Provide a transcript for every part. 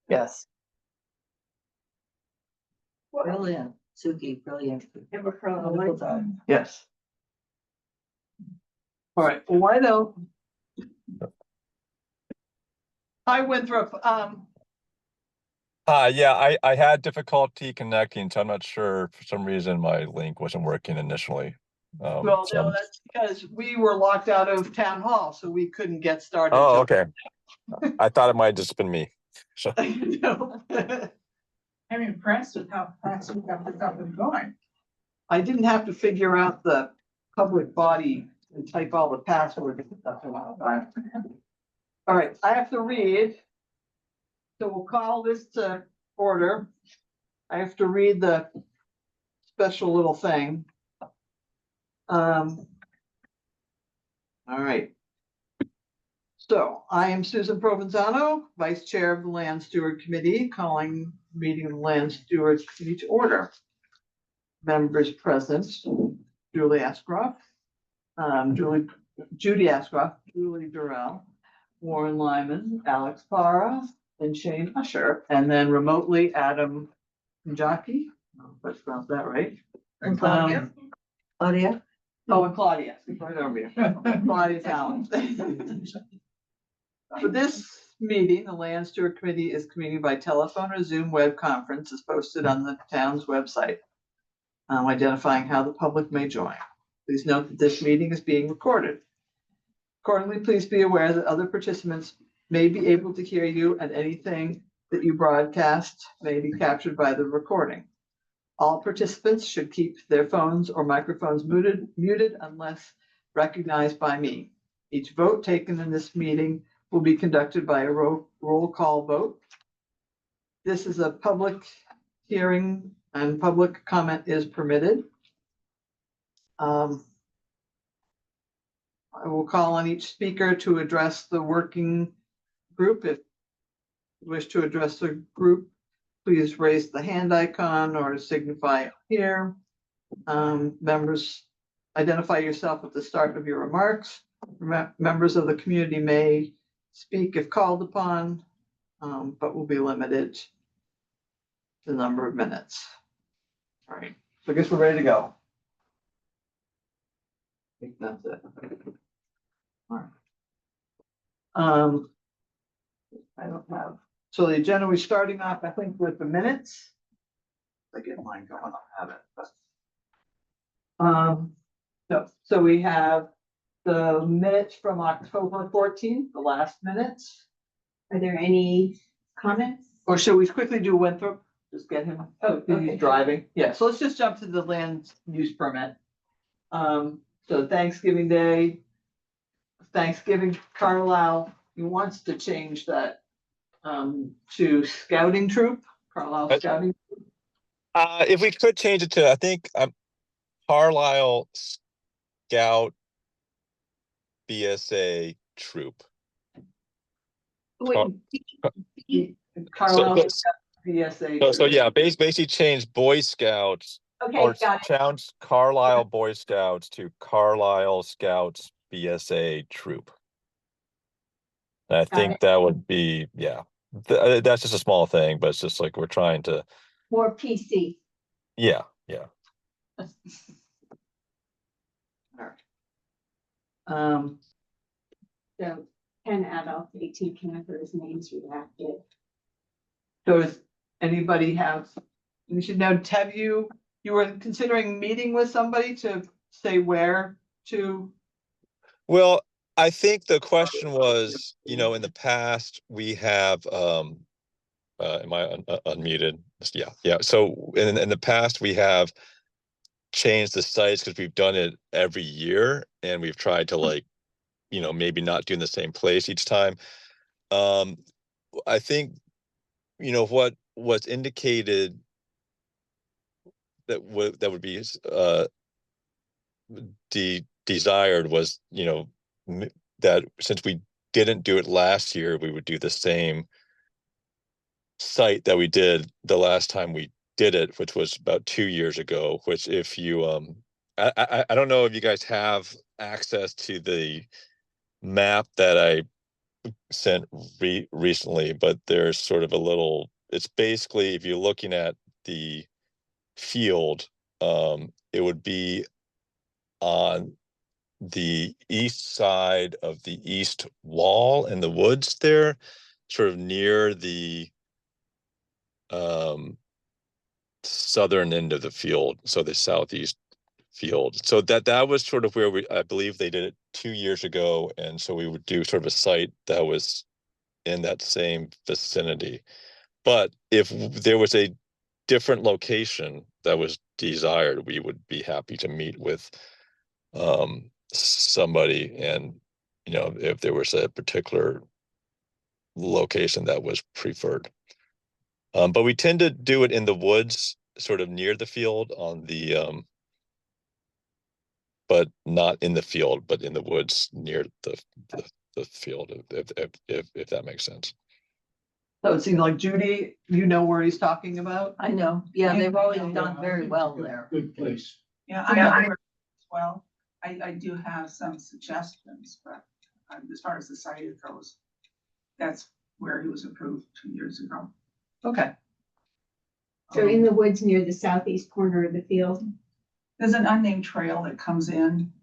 Yes. Brilliant, Suki, brilliant. Yes. All right, well, why don't? Hi, Winthrop. Yeah, I had difficulty connecting, so I'm not sure. For some reason, my link wasn't working initially. Well, no, that's because we were locked out of town hall, so we couldn't get started. Oh, okay. I thought it might have just been me. So. No. I'm impressed with how fast we got this up and going. I didn't have to figure out the public body and type all the passwords and stuff in a while. All right, I have to read. So we'll call this to order. I have to read the special little thing. All right. So I am Susan Provenzano, Vice Chair of the Land Steward Committee, calling meeting of the Land Stewards Committee to order. Members present, Julie Ascroft, Judy Ascroft, Julie Durrell, Warren Lyman, Alex Parra, and Shane Usher, and then remotely Adam Jockey. If I pronounced that right. And Claudia. Claudia. Oh, and Claudia. Right over here. Claudia's Allen. For this meeting, the Land Steward Committee is convening by telephone or Zoom web conference as posted on the town's website, identifying how the public may join. Please note that this meeting is being recorded. Accordingly, please be aware that other participants may be able to hear you, and anything that you broadcast may be captured by the recording. All participants should keep their phones or microphones muted unless recognized by me. Each vote taken in this meeting will be conducted by a roll call vote. This is a public hearing and public comment is permitted. I will call on each speaker to address the working group. If you wish to address the group, please raise the hand icon or signify here. Members, identify yourself at the start of your remarks. Members of the community may speak if called upon, but will be limited to the number of minutes. All right, so I guess we're ready to go. I think that's it. All right. I don't have, so the agenda, we're starting off, I think, with the minutes. I get mine going, I'll have it, but. So we have the minutes from October 14th, the last minutes. Are there any comments? Or should we quickly do Winthrop? Just get him, okay. He's driving. Yeah, so let's just jump to the land use permit. So Thanksgiving Day, Thanksgiving, Carlisle, he wants to change that to scouting troop, Carlisle scouting. If we could change it to, I think, Carlisle Scout BSA troop. Carlisle BSA. So yeah, basically change Boy Scouts or change Carlisle Boy Scouts to Carlisle Scouts BSA troop. And I think that would be, yeah, that's just a small thing, but it's just like we're trying to. More PC. Yeah. All right. So 10 adults, 18 campers, names redacted. So does anybody have, you should know, have you were considering meeting with somebody to say where to? Well, I think the question was, in the past we have, am I unmuted? Yeah. So in the past we have changed the sites because we've done it every year and we've tried to maybe not do in the same place each time. I think, what's indicated that would be desired was, that since we didn't do it last year, we would do the same site that we did the last time we did it, which was about 2 years ago, which if you, I don't know if you guys have access to the map that I sent recently, but there's sort of a little, it's basically, if you're looking at the field, it would be on the east side of the east wall in the woods there, sort of near the southern end of the field, so the southeast field. So that was sort of where I believe they did it 2 years ago, and so we would do sort of a site that was in that same vicinity. But if there was a different location that was desired, we would be happy to meet with somebody, and if there was a particular location that was preferred. But we tend to do it in the woods, sort of near the field on the but not in the field, but in the woods near the field, if that makes sense. So it seems like Judy, you know where he's talking about? I know, yeah, they've always done very well there. Good place. Yeah, I know where as well. I do have some suggestions, but as far as the site goes, that's where he was approved 2 years ago. Okay. So in the woods near the southeast corner of the field. There's an unnamed trail that comes in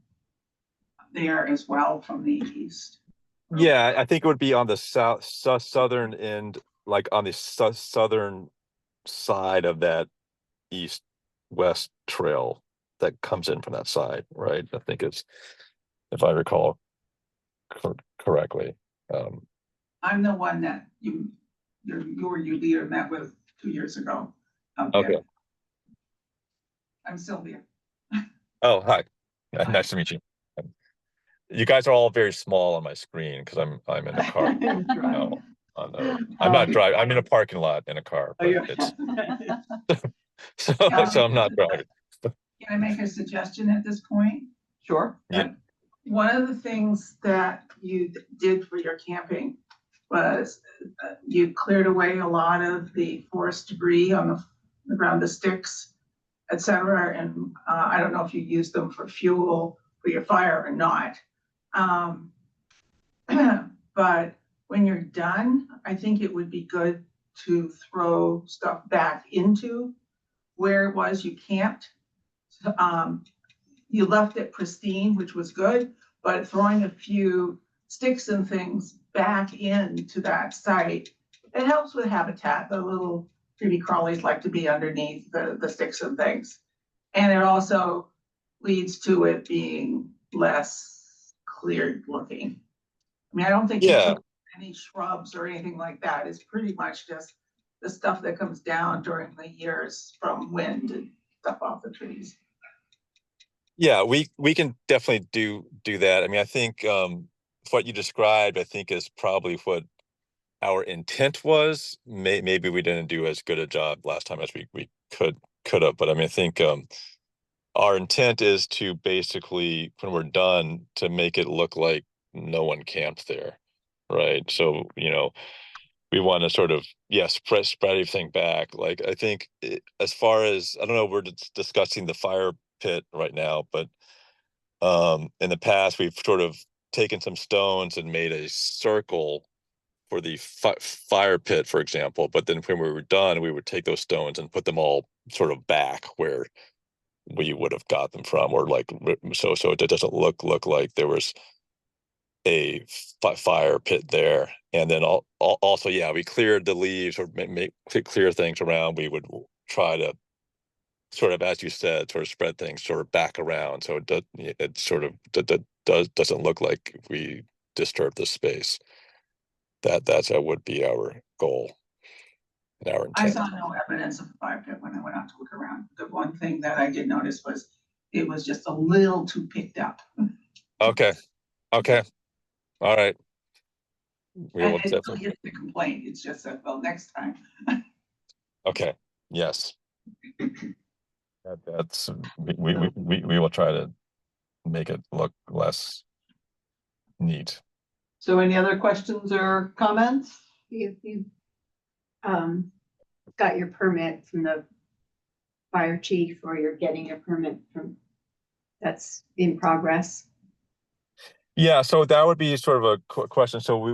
there as well from the east. Yeah, I think it would be on the southern end, like on the southern side of that east-west trail that comes in from that side, right? I think it's, if I recall correctly. I'm the one that you leader met with 2 years ago. out there. Okay. I'm Sylvia. Oh, hi. Hi. Nice to meet you. You guys are all very small on my screen because I'm in a car. No, I'm not driving. I'm in a parking lot in a car, Oh, but you're- it's so I'm not driving. Can I make a suggestion at this point? Sure. Yeah. One of the things that you did for your camping was you cleared away a lot of the forest debris on the ground, the sticks, et cetera. And I don't know if you used them for fuel for your fire or not. But when you're done, I think it would be good to throw stuff back into where it was you camped. You left it pristine, which was good, but throwing a few sticks and things back into that site, it helps with habitat. The little creepy crawlies like to be underneath the sticks and things. And it also leads to it being less cleared looking. I mean, I don't think you put any shrubs or anything like that. It's pretty much just the stuff that comes down during the years from wind and stuff off the trees. Yeah, we can definitely do that. I mean, I think what you described, I think, is probably what our intent was. Maybe we didn't do as good a job last time as we could have. But I mean, I think our intent is to basically, when we're done, to make it look like no one camped there, right? So we want to sort of spread everything back. Like, I think as far as, I don't know, we're discussing the fire pit right now, but in the past we've sort of taken some stones and made a circle for the fire pit, for example. But then when we were done, we would take those stones and put them all sort of back where we would have got them from, or like so it doesn't look like there was a fire pit there. And then also, we cleared the leaves or make clear things around. We would try to sort of, as you said, sort of spread things sort of back around, so it sort of doesn't look like we disturb the space. That would be our goal and our I intent. saw no evidence of a fire pit when I went out to look around. The one thing that I did notice was it was just a little too picked up. Okay. All right. We And will it definitely. really isn't a complaint. It's just that, well, next time. Okay. Yes. That's we will try to make it look less neat. So any other questions or comments? You got your permit from the fire chief, or you're getting a permit from, that's in progress? Yeah, so that would be sort of a question. So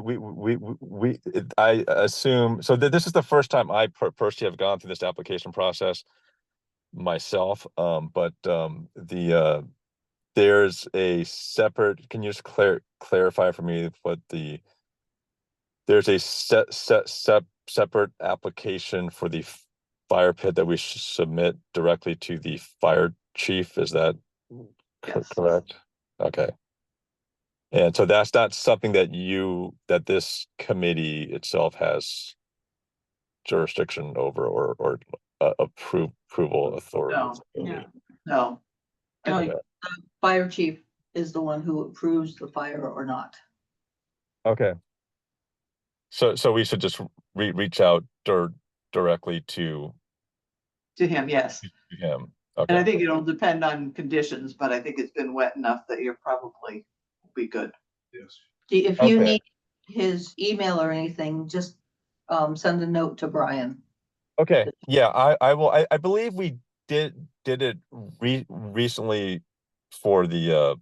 I assume, so this is the first time I personally have gone through this application process myself. But there's a separate, can you just clarify for me what there's a separate application for the fire pit that we should submit directly to the fire chief, is that Yes. correct? Okay. And so that's not something that this committee itself has jurisdiction over or approval authority. No. No, No, Okay. the fire chief is the one who approves the fire or not. Okay. So we should just reach out directly to to him, yes. him. And I Okay. think it'll depend on conditions, but I think it's been wet enough that you're probably be good. Yes. If you Okay. need his email or anything, just send a note to Brian. Okay. Yeah, I will. I believe we did it recently for the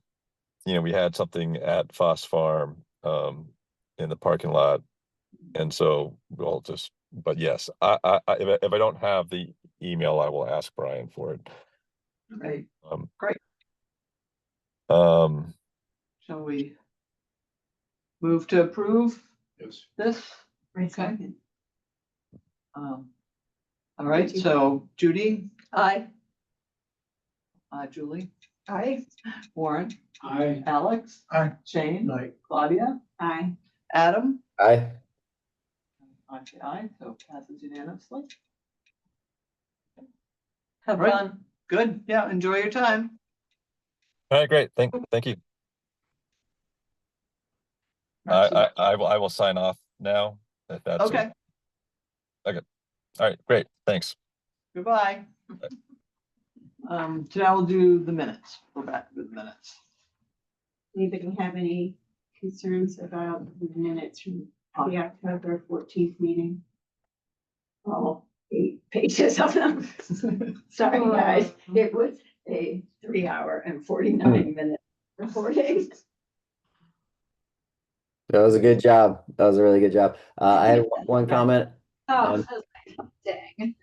we had something at Foss Farm in the parking lot. And so we'll just, but yes, if I don't have the email, I will ask Brian for it. Right. Um, Great. Um, Shall we move to approve Yes. this? Right, Okay. second. All right, so Judy, Aye. Julie, Aye. Warren, Aye. Alex. Aye. Shane. Aye. Claudia, Aye. Adam. Aye. I say aye, so passes unanimously. Have Right. fun. Good, yeah, enjoy your time. all right, great. Thank you. I will sign off now if that's Okay, all right, great. Thanks. goodbye. So now we'll do the minutes. We're back with the minutes. Anybody have any concerns about the minutes from the October 14th meeting? All 8 pages of them. Sorry, guys. It was a 3-hour and 49-minute recording. That was a good job. That was a really good job. I had one comment Oh, Um, dang.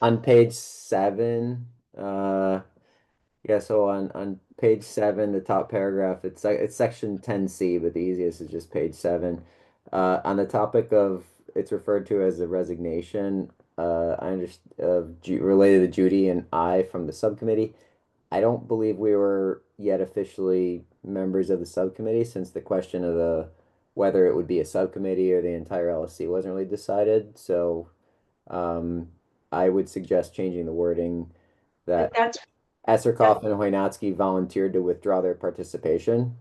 on page 7. Yeah, so on page 7, the top paragraph, it's section 10C, but the easiest is just page 7. On the topic of, it's referred to as a resignation. I understand related to Judy and I from the subcommittee. I don't believe we were yet officially members of the subcommittee, since the question of whether it would be a subcommittee or the entire LSC wasn't really decided. So I would suggest changing the wording that That's, Esserkoff and Hoynatsky volunteered to withdraw their participation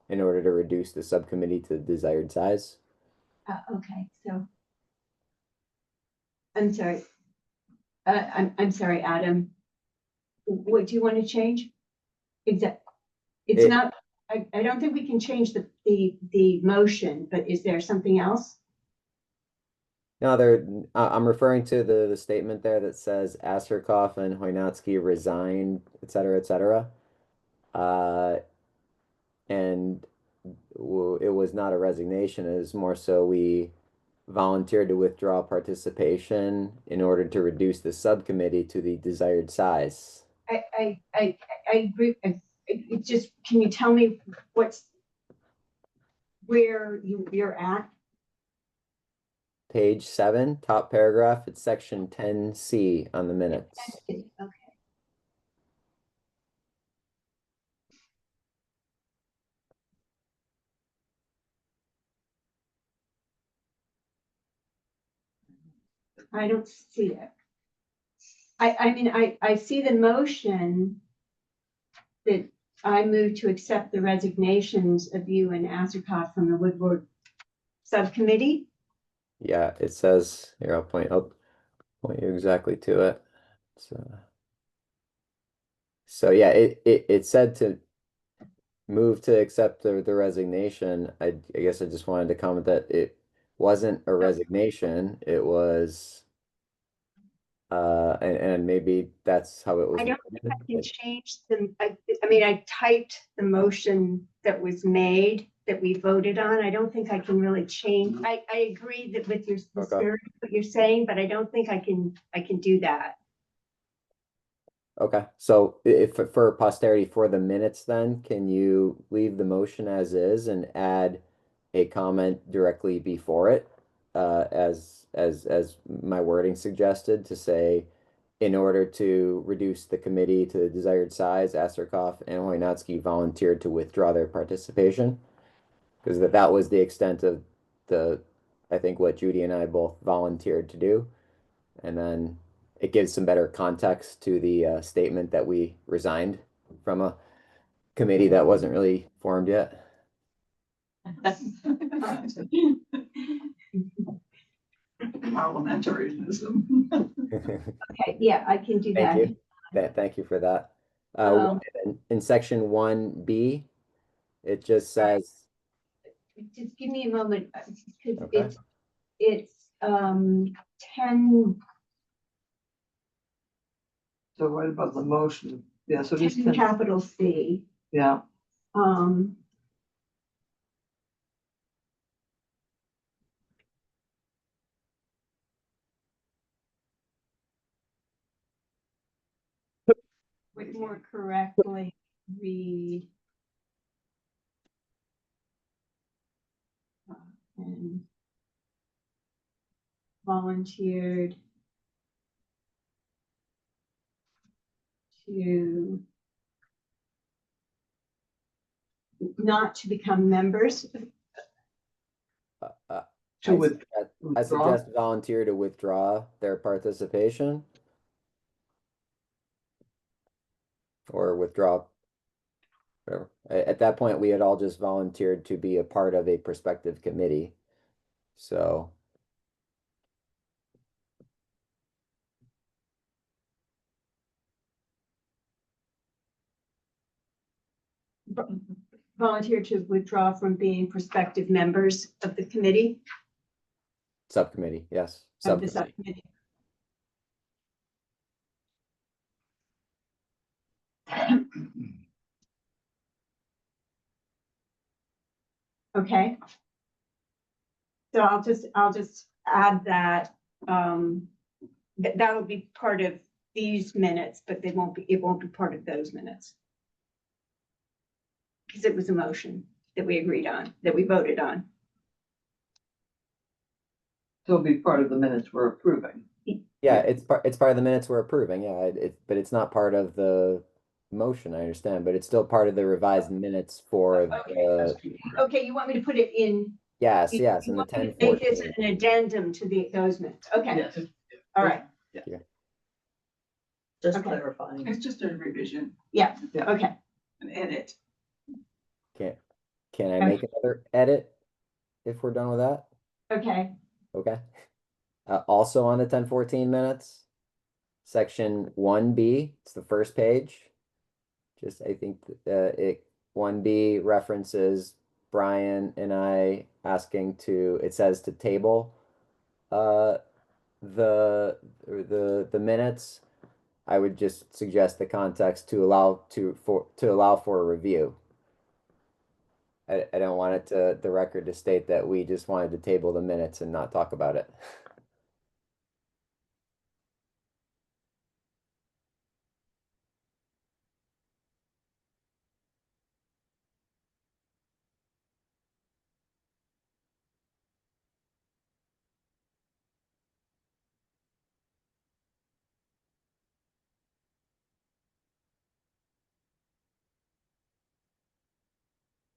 in order to reduce the subcommittee to the desired size. okay, so. I'm sorry. I'm sorry, Adam. What do you want to change? It's It- not, I don't think we can change the motion, but is there something else? No, I'm referring to the statement there that says Asserkoff and Hoynatsky resigned, et cetera, et cetera. And it was not a resignation. It was more so we volunteered to withdraw participation in order to reduce the subcommittee to the desired size. I agree. It just, can you tell me where you're at? Page 7, top paragraph, it's section 10C on the minutes. Okay. I don't see it. I mean, I see the motion that I move to accept the resignations of you and Azarkoff from the Woodward Subcommittee. Yeah, it says here. I'll point you exactly to it. So yeah, it said to move to accept the resignation. I guess I just wanted to comment that it wasn't a resignation. It was And maybe that's how it was. I don't think I worded. can change I mean, I typed the motion that was made, that we voted on. I don't think I can really change. I agree that with the Okay. spirit of what you're saying, but I don't think I can do that. Okay, so if for posterity for the minutes, then can you leave the motion as is and add a comment directly before it? As my wording suggested, to say, in order to reduce the committee to the desired size, Asterkoff and Wojnacki volunteered to withdraw their participation. Because that was the extent of I think what Judy and I both volunteered to do. And then it gives some better context to the statement that we resigned from a committee that wasn't really formed yet. Parliamentarism. Okay, yeah, I can do Thank that. you. Thank you for that. In section 1B, it just says, Just give me a moment, because Okay. it's 10 So right above the motion, yeah, so just, capital C. yeah, Um. Would more correctly read. And volunteered to not to become members. to with, I withdraw. suggest volunteer to withdraw their participation or withdraw. Whatever. At that point, we had all just volunteered to be a part of a prospective committee. So, Volunteer to withdraw from being prospective members of the committee, subcommittee, yes, of the subcommittee. subcommittee. Okay. So I'll just add that, that will be part of these minutes, but it won't be part of those minutes. Because it was a motion that we agreed on, that we voted on. So it'll be part of the minutes we're approving. Yeah, it's part of the minutes we're approving. Yeah, but it's not part of the motion. I understand, but it's still part of the revised minutes for the. Okay, you want me to put it in? Yes, you- yes, you in the want me to make this 1014. an addendum to those minutes, okay, Yes. all right, Just Okay. clarifying. It's just a revision, Yeah. okay. an edit. Can I make another edit if we're done with that? Okay, Okay. Also on the 1014 minutes, section 1B, it's the first page. Just, I think, 1B references Brian and I asking it says to table the minutes. I would just suggest the context to allow for a review. I don't want the record to state that we just wanted to table the minutes and not talk about it.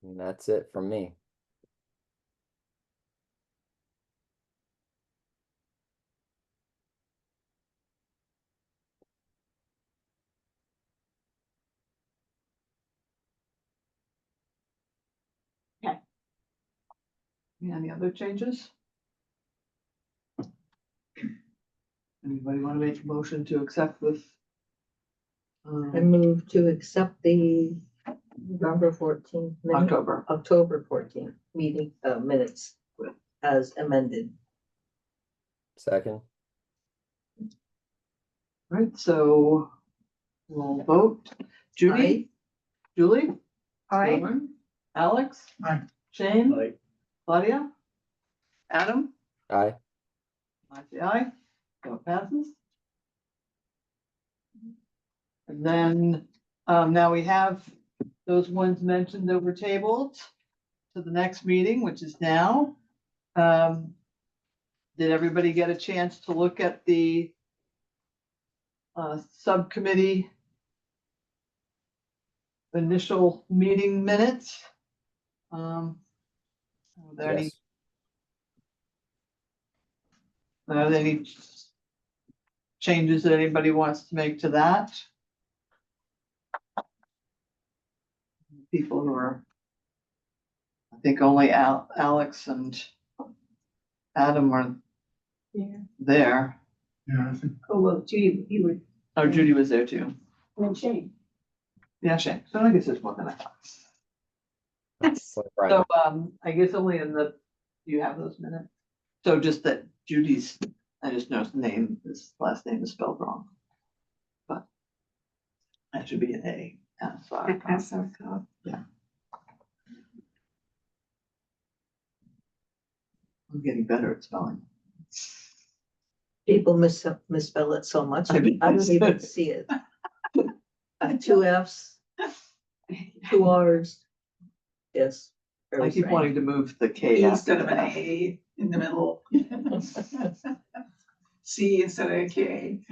And that's it from me. Any other changes? Anybody want to make a motion to accept with? I move to accept the November 14th, October 14th meeting, minutes as amended. Second. Right, so we'll vote. Judy? Julie? Aye. Lauren? Alex? Aye. Shane? Claudia? Adam? Aye. I say aye, so it passes. And then, now we have those ones mentioned over tabled to the next meeting, which is now. Did everybody get a chance to look at the subcommittee initial meeting minutes? Are there any, Yes. are there any changes that anybody wants to make to that? People who are, I think only Alex and Adam are Yeah. there. Yeah, I think. Oh, well, Judy, you were, Oh, Judy was there too. and Shane. Yeah, Shane. So I guess there's more than I thought. What, Brian? So, I guess only in the, do you have those minutes? So just that Judy's, I just noticed the name, his last name is spelled wrong. But that should be an A. Yeah, sorry. Yeah. I'm getting better at spelling. People misspell it so much, I I don't even know. see it. 2 Fs, 2 Rs. Yes. I very keep strange. wanting to move the K Instead after of an that. A in the middle. C instead of a K.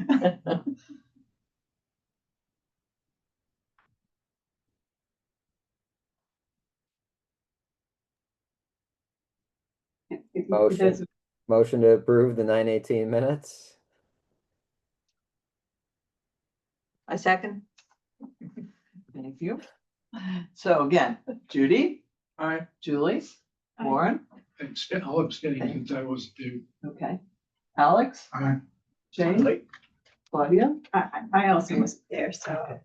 Motion. Motion to approve the 9/18 minutes. I second. Thank you. So again, Judy, Aye. Julie, Warren, I'll abstain since I was due. okay, Alex, Aye. Shane, Claudia, I also wasn't there, so.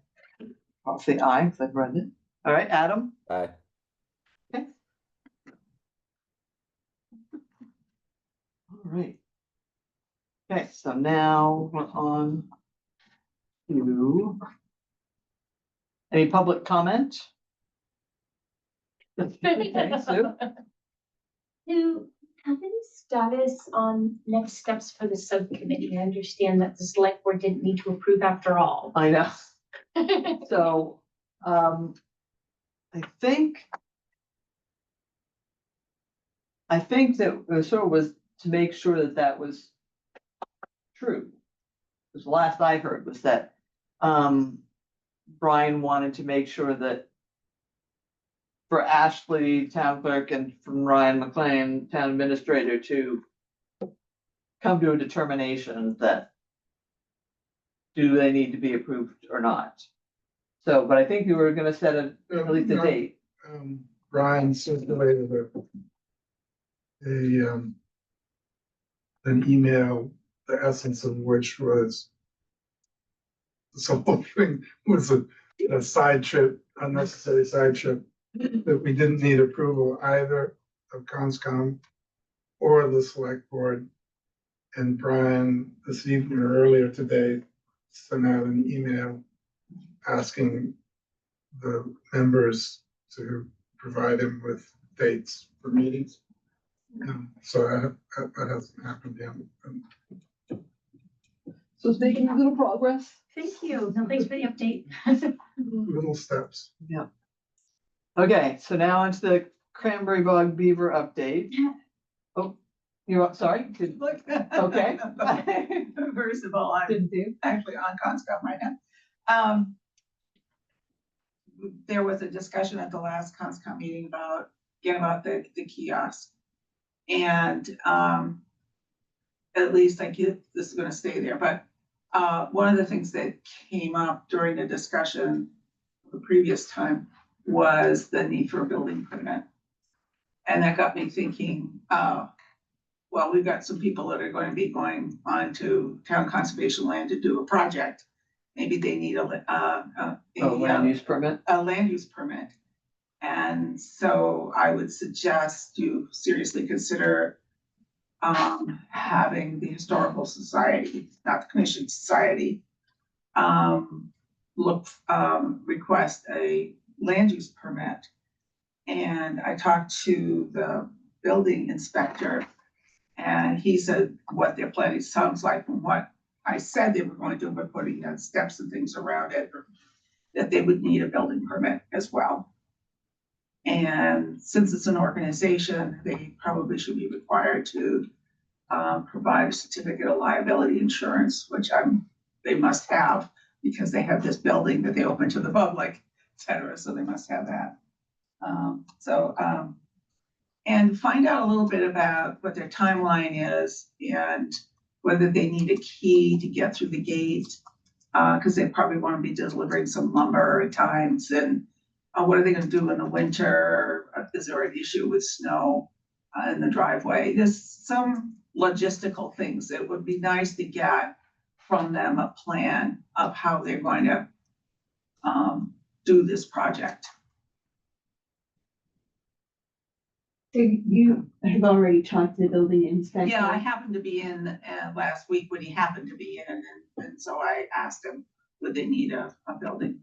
I'll say aye, because I've read it. All right, Adam, Aye. all right. Okay, so now we're on to any public comment? Okay, Sue? Do have any status on next steps for the subcommittee? I understand that the select board didn't need to approve after all. I know. So, I think that it sort of was to make sure that that was true. Because the last I heard was that, Brian wanted to make sure that for Ashley, town clerk, and from Ryan McLean, town administrator, to come to a determination that do they need to be approved or not? So, but I think you were gonna set at least a No. date. Brian circulated an email, the essence of which was something was a side trip, unnecessary side trip, that we didn't need approval either of Conscom or the select board. And Brian, this evening or earlier today, sent out an email asking the members to provide him with dates for meetings. So that hasn't happened yet. So it's making a little progress. Thank you. No, thanks for the update. Little steps. Yeah. Okay, so now onto the Cranberry Bog Beaver update. Oh, you're up, sorry. Look. Okay. First of all, I'm Didn't you? actually on Conscom right now. There was a discussion at the last Conscom meeting about the kiosk. And at least I get this is gonna stay there, but one of the things that came up during the discussion the previous time was the need for a building permit. And that got me thinking, well, we've got some people that are going to be going on to town conservation land to do a project. Maybe they need a land use permit. a land use permit. And so I would suggest you seriously consider having the historical society, not the commission society, request a land use permit. And I talked to the building inspector, and he said what their planning sounds like from what I said they were going to do by putting steps and things around it, that they would need a building permit as well. And since it's an organization, they probably should be required to provide a certificate of liability insurance, which they must have because they have this building that they open to the public, et cetera, so they must have that. And find out a little bit about what their timeline is and whether they need a key to get through the gate. Because they probably want to be delivering some lumber at times, and what are they going to do in the winter? Is there an issue with snow in the driveway? There's some logistical things that would be nice to get from them, a plan of how they're going to do this project. So you have already talked to the building inspector? Yeah, I happened to be in last week when he happened to be in, and so I asked him, would they need a building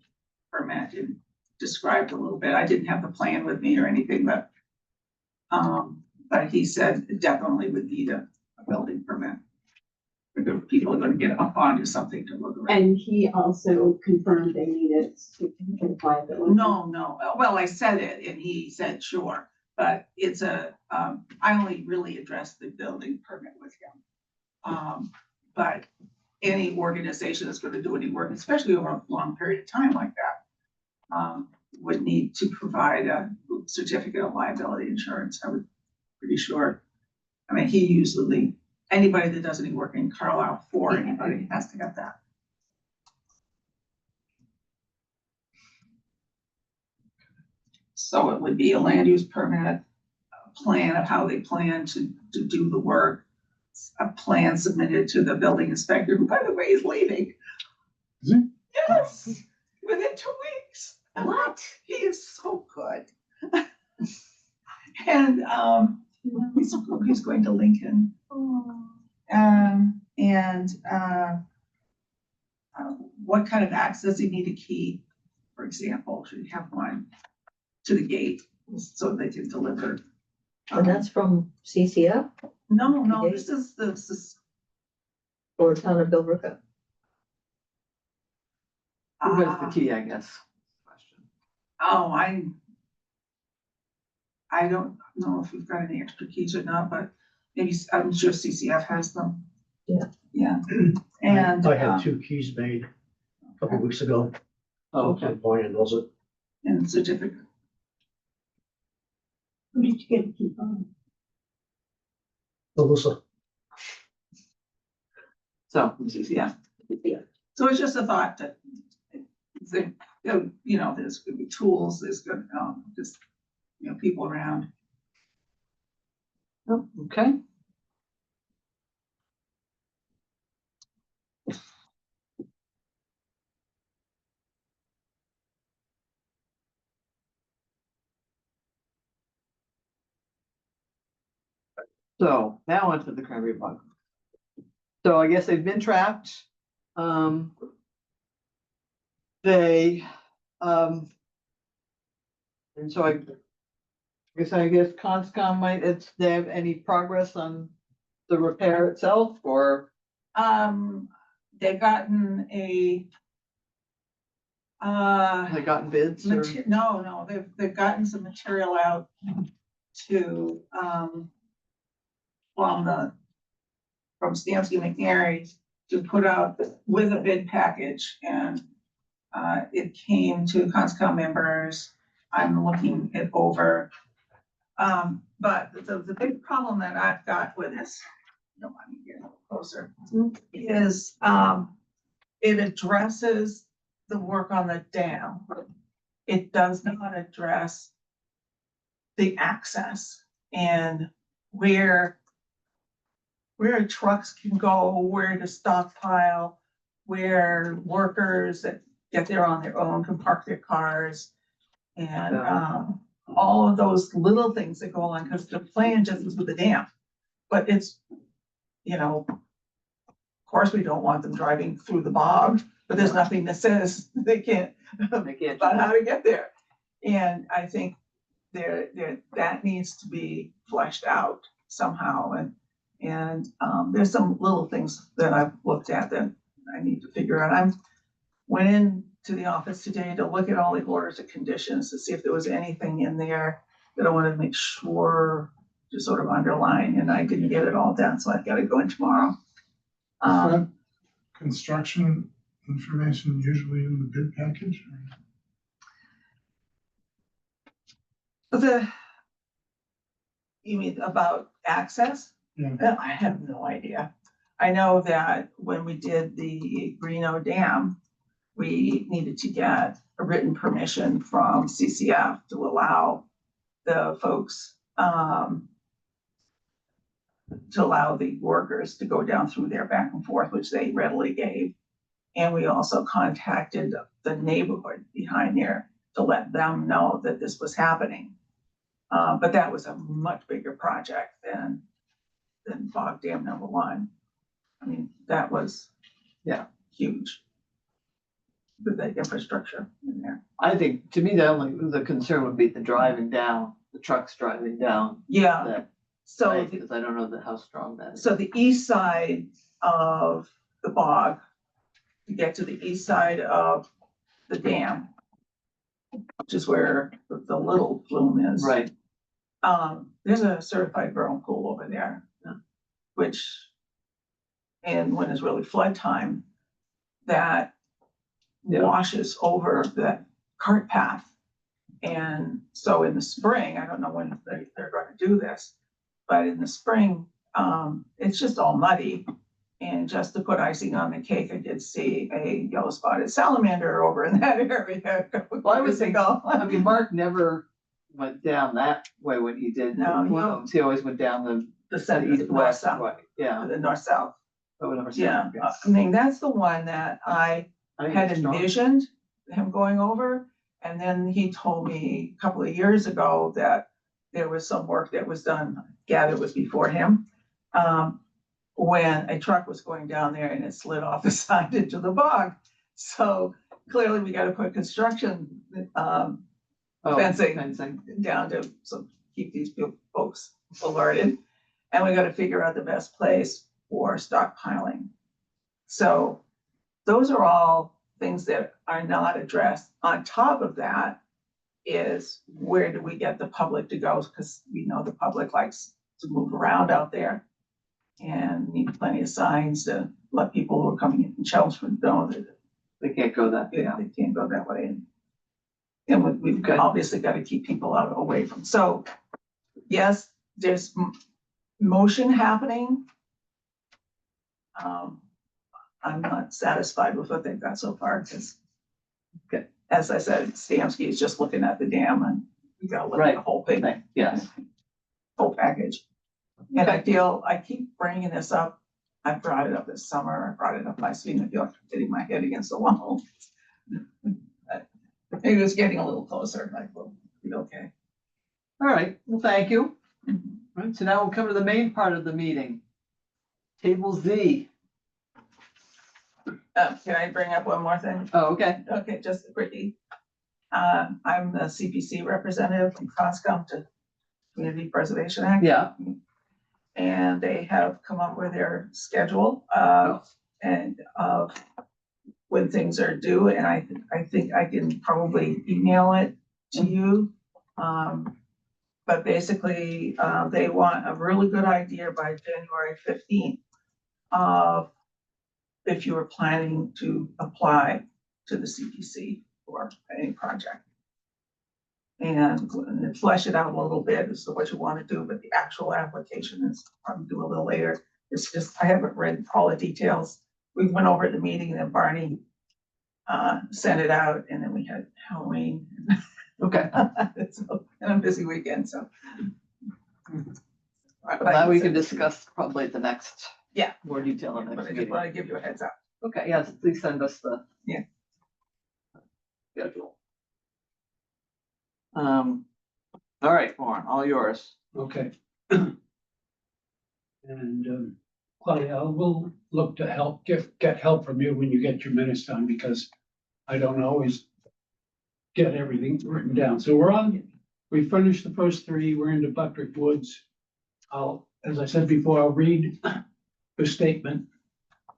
permit, and described a little bit. I didn't have the plan with me or anything, but he said it definitely would need a building permit. People are gonna get up onto something to look around. And he also confirmed they needed certificate of liability. No, well, I said it and he said, sure, but it's I only really addressed the building permit with him. But any organization that's gonna do any work, especially over a long period of time like that, would need to provide a certificate of liability insurance. I was pretty sure. I mean, he usually, anybody that does any work in Carlisle for anybody has to get that. So it would be a land use permit, a plan of how they plan to do the work, a plan submitted to the building inspector, who, by the way, is leaving. Is he? Yes, within 2 weeks. What? He is so good. And he's going to Lincoln. What kind of access? He need a key, for example, should he have one to the gate so they can deliver. And that's from CCF No, this is. or Town of Billerica? Who has the key, I guess? Question. Oh, I don't know if we've got any extra keys or not, but maybe, I'm sure CCF has them. Yeah. Yeah, and. I had 2 keys made a couple weeks ago. Oh, okay. Brian knows it. And certificate. Who did you get a key from? Melissa, So, Yeah. So it's just a thought that, there's gonna be tools, there's gonna, just, people around. oh, okay. So now onto the cranberry bog. So I guess they've been trapped. They, and so I guess Conscom might, they have any progress on the repair itself, or? They've gotten a. Have they gotten bids or? No, they've gotten some material out to, from Stansky McNary to put out with a bid package, and it came to Conscom members. I'm looking it over. But the big problem that I've got with this, don't let me get a little closer, is it addresses the work on the dam. It does not address the access and where trucks can go, where to stockpile, where workers that get there on their own can park their cars. And all of those little things that go on, because the plan just is with the dam. But it's, course, we don't want them driving through the bog, but there's nothing that says they can't They can't. about how to get there. And I think that needs to be fleshed out somehow, and there's some little things that I've looked at that I need to figure out. Went into the office today to look at all the orders of conditions to see if there was anything in there that I wanted to make sure to sort of underline, and I didn't get it all done, so I've got to go in tomorrow. Construction information usually in the bid package? You mean about access? Yeah. I have no idea. I know that when we did the Reno Dam, we needed to get a written permission from CCF to allow the folks, to allow the workers to go down through there back and forth, which they readily gave. And we also contacted the neighborhood behind there to let them know that this was happening. But that was a much bigger project than Bog Dam number 1. I mean, that was, huge. With the infrastructure in there. I think, to me, the concern would be the driving down, the trucks driving down. Yeah, That, so, because I don't know how strong that is. so the east side of the bog, to get to the east side of the dam, which is where the little flume is. Right, There's a certified vernal pool over there, which, and when it's really flood time, that washes over that cart path. And so in the spring, I don't know when they're going to do this, but in the spring, it's just all muddy. And just to put icing on the cake, I did see a yellow spotted salamander over in that area a couple Well, I was years ago. I mean, Mark never went down that way when he did the No, plumes. He always went down The the center, east north west south, way. Yeah. the north south. I would never say Yeah, that. I mean, that's the one that I I think had it's strong. envisioned him going over. And then he told me a couple of years ago that there was some work that was done, gather it was before him, when a truck was going down there and it slid off the side into the bog. So clearly we got to put construction fencing down to keep these folks alerted. And we got to figure out the best place for stockpiling. So those are all things that are not addressed. On top of that is, where do we get the public to go? Because we know the public likes to move around out there. And need plenty of signs to let people who are coming in from Chelmsford know that They can't go that. they can't go that way. And we've obviously got to keep people out away from. So yes, there's motion happening. I'm not satisfied with what they've got so far, because as I said, Stamsky is just looking at the dam, and we gotta look at the whole thing. Yes. Whole package. And I feel, I keep bringing this up. I brought it up this summer, I brought it up last week, I feel like I'm hitting my head against the wall. Maybe it's getting a little closer, like we'll be okay. All right, well, thank you. Mhm. All right, so now we'll come to the main part of the meeting. Table Z. Can I bring up one more thing? Oh, okay. Okay, just a quickie. I'm the CPC representative from COSCOM to Community Preservation Act. Yeah. And they have come up with their schedule and when things are due, and I think I can probably email it to you. But basically, they want a really good idea by January 15th of if you were planning to apply to the CPC for any project. And flesh it out a little bit as to what you want to do, but the actual application is probably do a little later. It's just, I haven't read all the details. We went over at the meeting and then Barney sent it out, and then we had Halloween. Okay. It's been a busy weekend, so. All right, well, now we can discuss probably at the next. Yeah. More detail on But next I just meeting. want to give you a heads up. Okay, yes, please send us the. Yeah. Schedule. All right, Warren, all yours. Okay. And Claudia, we'll look to help, get help from you when you get your minutes done, because I don't always get everything written down. So we finished the first three, we're into Buttrick Woods. As I said before, I'll read the statement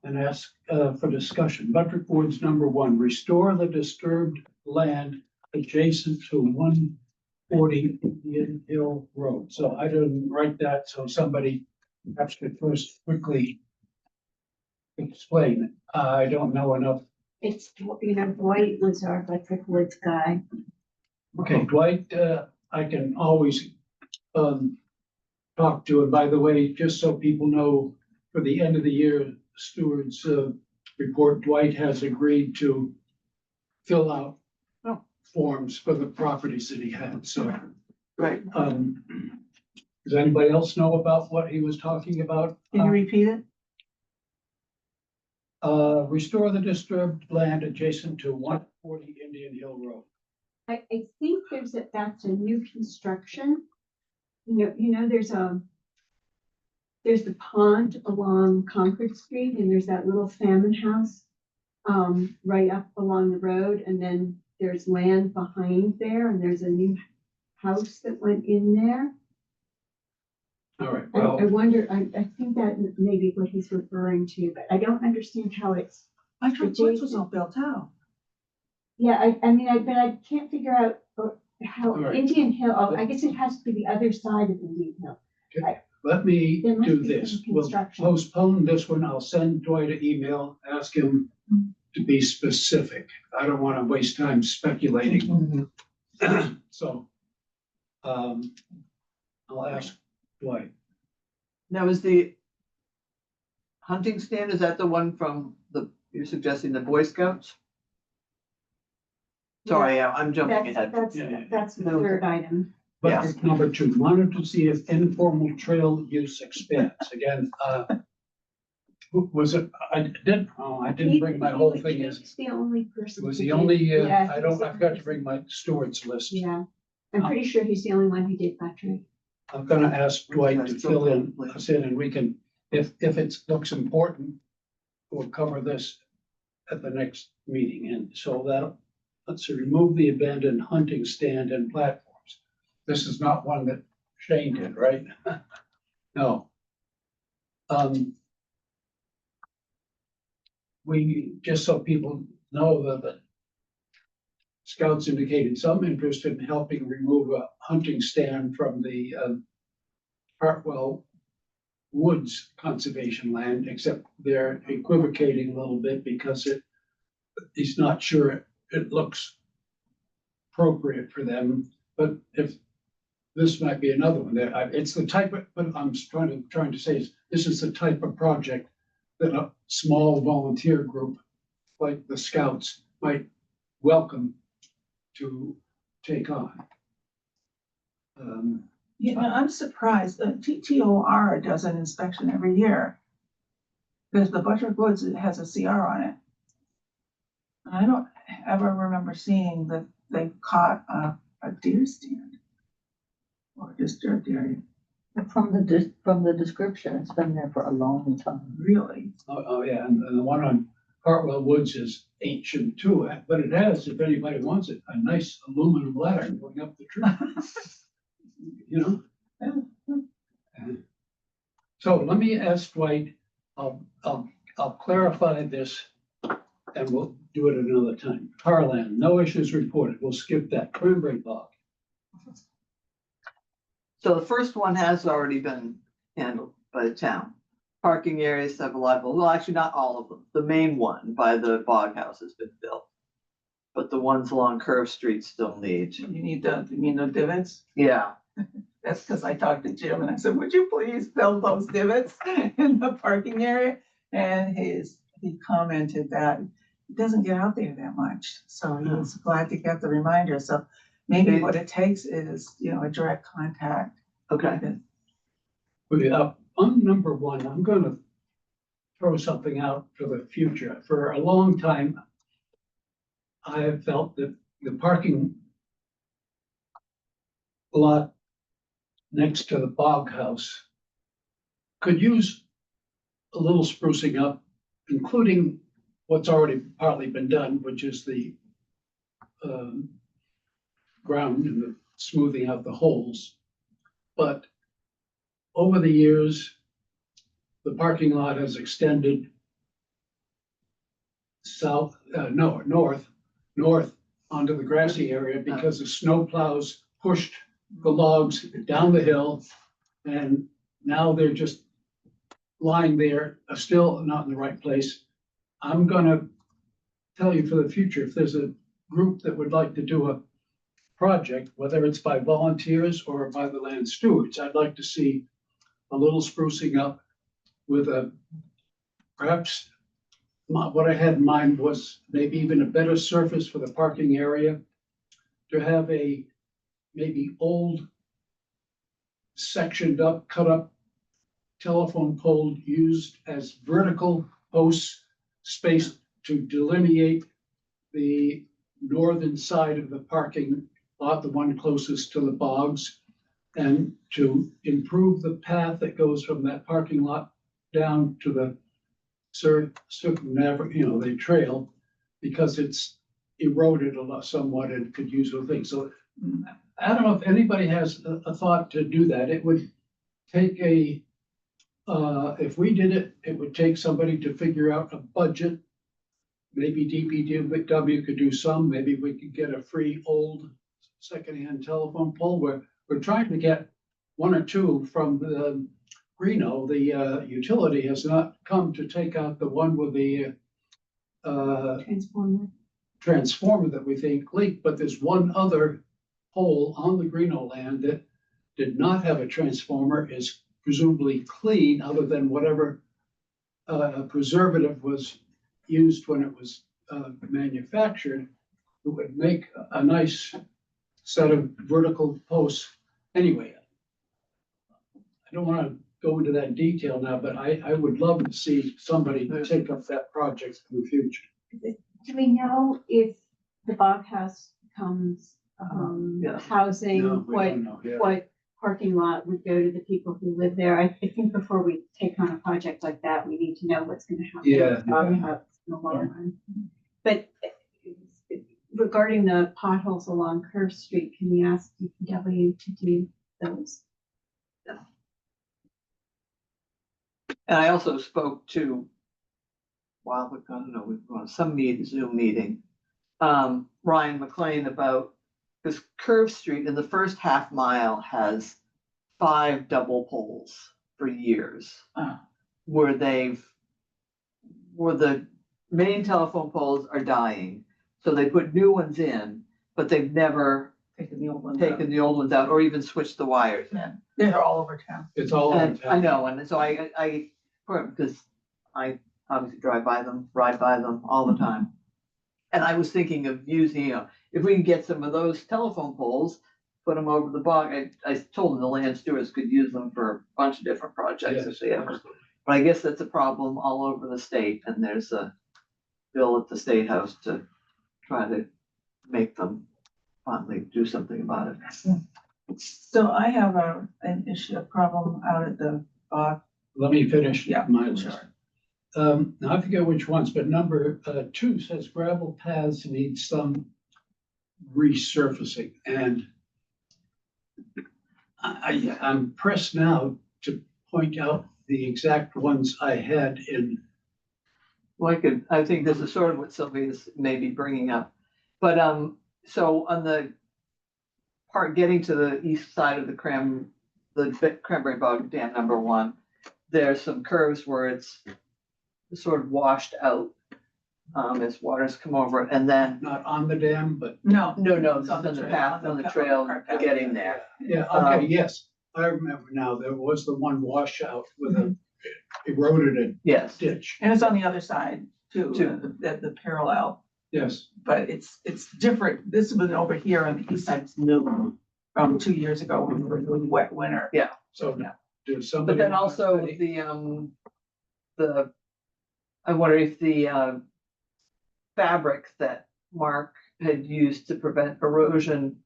and ask for discussion. Buttrick Woods, number 1, restore the disturbed land adjacent to 140 Indian Hill Road. So I didn't write that, so somebody perhaps could first quickly explain it. I don't know enough. It's, Dwight was our Electric Woods guy. Okay, Dwight, I can always talk to. And by the way, just so people know, for the end of the year stewards report, Dwight has agreed to fill out forms for the properties that he had. So, Right. Does anybody else know about what he was talking about? Can you repeat it? Restore the disturbed land adjacent to 140 Indian Hill Road. I think that's a new construction. There's the pond along Concord Street, and there's that little salmon house right up along the road, and then there's land behind there, and there's a new house that went in there. All right, I well, wonder, I think that may be what he's referring to, but I don't understand how it's, I thought Woods was all built out. yeah, but I can't figure out how All right. Indian Hill, I guess it has to be the other side of Indian Hill. let me There must do be this. some We'll construction. postpone this one. I'll send Dwight an email, ask him to be specific. I don't want to waste time speculating. So, I'll ask Dwight. Now, is the hunting stand, is that the one from you're suggesting the Boy Scouts? Sorry, I'm jumping ahead. That's the third item. But number 2, wanted to see if informal trail use expands. Again, was it, I didn't bring my whole thing. He's the only It person. was who the did- only, yeah, I he's the forgot to only bring my steward's list. Yeah, I'm pretty sure he's the only one who did Patrick. I'm gonna ask Dwight to Okay, fill so- us in, and we can, if it looks important, we'll cover this at the next meeting. And so let's see, remove the abandoned hunting stand and platforms. This is not one that Shane did, right? No. We, just so people know that the Scouts indicated some interest in helping remove a hunting stand from the Hartwell Woods Conservation Land, except they're equivocating a little bit because he's not sure it looks appropriate for them. But if this might be another one, it's the type of, what I'm trying to say is, this is the type of project that a small volunteer group like the Scouts might welcome to take on. I'm surprised that TTOR does an inspection every year. Because the Buttrick Woods has a CR on it. I don't ever remember seeing that they caught a deer stand. Or disturbed area, From the description, it's been there for a long time. really. Oh, yeah, and the one on Hartwell Woods is ancient too, but it has, if anybody wants it, a nice aluminum ladder going up the tree. You know? So let me ask Dwight, I'll clarify this and we'll do it another time. Carland, no issues reported. We'll skip that. Cranberry Bog. So the first one has already been handled by the town. Parking areas have a lot of, well, actually not all of them. The main one by the bog house has been built. But the ones along Curve Street still need. You mean the divots? Yeah, That's because I talked to Jim and I said, would you please fill those divots in the parking area? And he commented that he doesn't get out there that much. So he was glad to get the reminder. So maybe what it takes is, a direct contact. okay. On number 1, I'm gonna throw something out for the future. For a long time, I have felt that the parking lot next to the bog house could use a little sprucing up, including what's already partly been done, which is the ground and the smoothing out the holes. But over the years, the parking lot has extended north onto the grassy area because the snow plows pushed the logs down the hill. And now they're just lying there, still not in the right place. I'm gonna tell you for the future, if there's a group that would like to do a project, whether it's by volunteers or by the land stewards, I'd like to see a little sprucing up with a, perhaps what I had in mind was maybe even a better surface for the parking area, to have a maybe old sectioned up, cut up telephone pole used as vertical posts spaced to delineate the northern side of the parking lot, the one closest to the bogs, and to improve the path that goes from that parking lot down to the the trail, because it's eroded a lot somewhat and could use other things. So I don't know if anybody has a thought to do that. It would take if we did it, it would take somebody to figure out a budget. Maybe DPW could do some, maybe we could get a free old secondhand telephone pole. We're trying to get one or two from the Reno. The utility has not come to take out the one with the transformer that we think leaked, but there's one other pole on the Greeno land that did not have a transformer, is presumably clean, other than whatever preservative was used when it was manufactured. It would make a nice set of vertical posts. Anyway, I don't want to go into that detail now, but I would love to see somebody take up that project in the future. Do we know if the Bog House becomes Yeah. housing, No, we what, don't know yet. what parking lot would go to the people who live there? I think before we take on a project like that, we need to know what's gonna happen. Yeah. with Bog House in the long run. But regarding the potholes along Curve Street, can we ask DPW to do those? And I also spoke to, I don't know, we've gone some Zoom meeting, Ryan McLean about, because Curve Street in the first half mile has 5 double poles for years. Where the main telephone poles are dying, so they put new ones in, but they've never taken the old ones out or even switched the wires in. They're all over town. It's all over And I town. know, and so I, because I obviously ride by them all the time. And I was thinking of using, if we can get some of those telephone poles, put them over the bog. I told them the land stewards could use them for a bunch of different projects if they ever. But I guess that's a problem all over the state, and there's a bill at the State House to try to make them finally do something about it. So I have an issue, a problem out at the Let me finish Yeah, my list. sure. Now I forget which ones, but number 2 says gravel paths need some resurfacing, and I'm pressed now to point out the exact ones I had in. Well, I think this is sort of what Sylvia's maybe bringing up. But, so on the part getting to the east side of the Cranberry Bog Dam number 1, there's some curves where it's sort of washed out, as waters come over it, and then, Not on the dam, but no, It's it's on on the the trail, path, on the trail cart path. getting there. yeah, okay, yes, I remember now. There was the one washout with a eroded Yes, ditch. And it's on the other side too, Too. the parallel, Yes, but it's different. This was over here on the east side, it's new from 2 years ago when we were doing wet winter. so Yeah. there's but somebody. then also I wonder if the fabric that Mark had used to prevent erosion,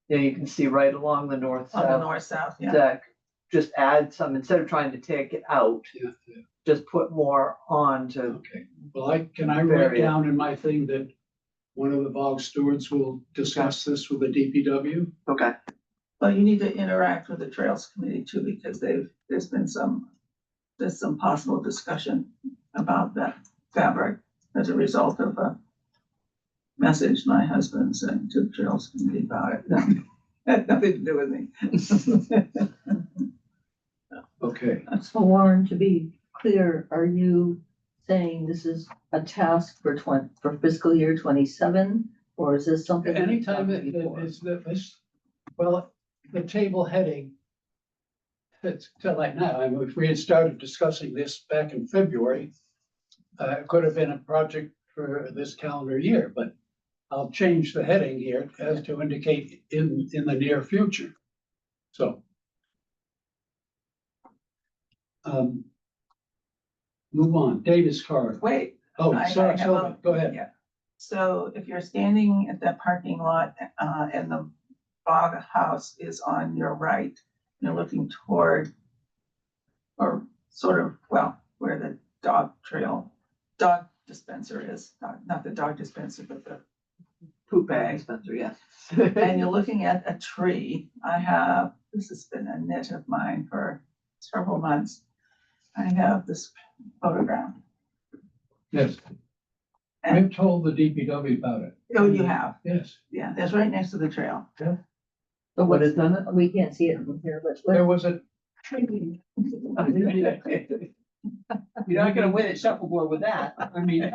you can see right along the On the north-south north-south, yeah. deck, just add some, instead of trying to take it out, Yeah, just put more on to, Okay, well, can I write Very. down in my thing that one of the bog stewards will discuss this with the DPW? okay, Well, you need to interact with the Trails Committee too, because there's been some possible discussion about that fabric as a result of a message my husband sent to the Trails Committee about it. No, had nothing to do with me. Okay, So Warren, to be clear, are you saying this is a task for fiscal year 27? Or is this something? we've anytime done it before? is this, well, the table heading. It's till like now, I mean, if we had started discussing this back in February, it could have been a project for this calendar year, but I'll change the heading here as to indicate in the near future. So. Move on, Davis card. Wait. Oh, I sorry, have Sylvia, go ahead. Yeah. So if you're standing at that parking lot, and the bog house is on your right, you're looking toward, or sort of, well, where the dog dispenser is, not the dog dispenser, but the poop bag. Spencer, yes. And you're looking at a tree. This has been a nit of mine for several months. I have this photograph. Yes. I've told the DPW about it. Oh, you have? Yes, Yeah, that's right next to the trail. So What what's is on it? we can't see it from here, but there was a, You're not gonna win at shuffleboard with that. I mean,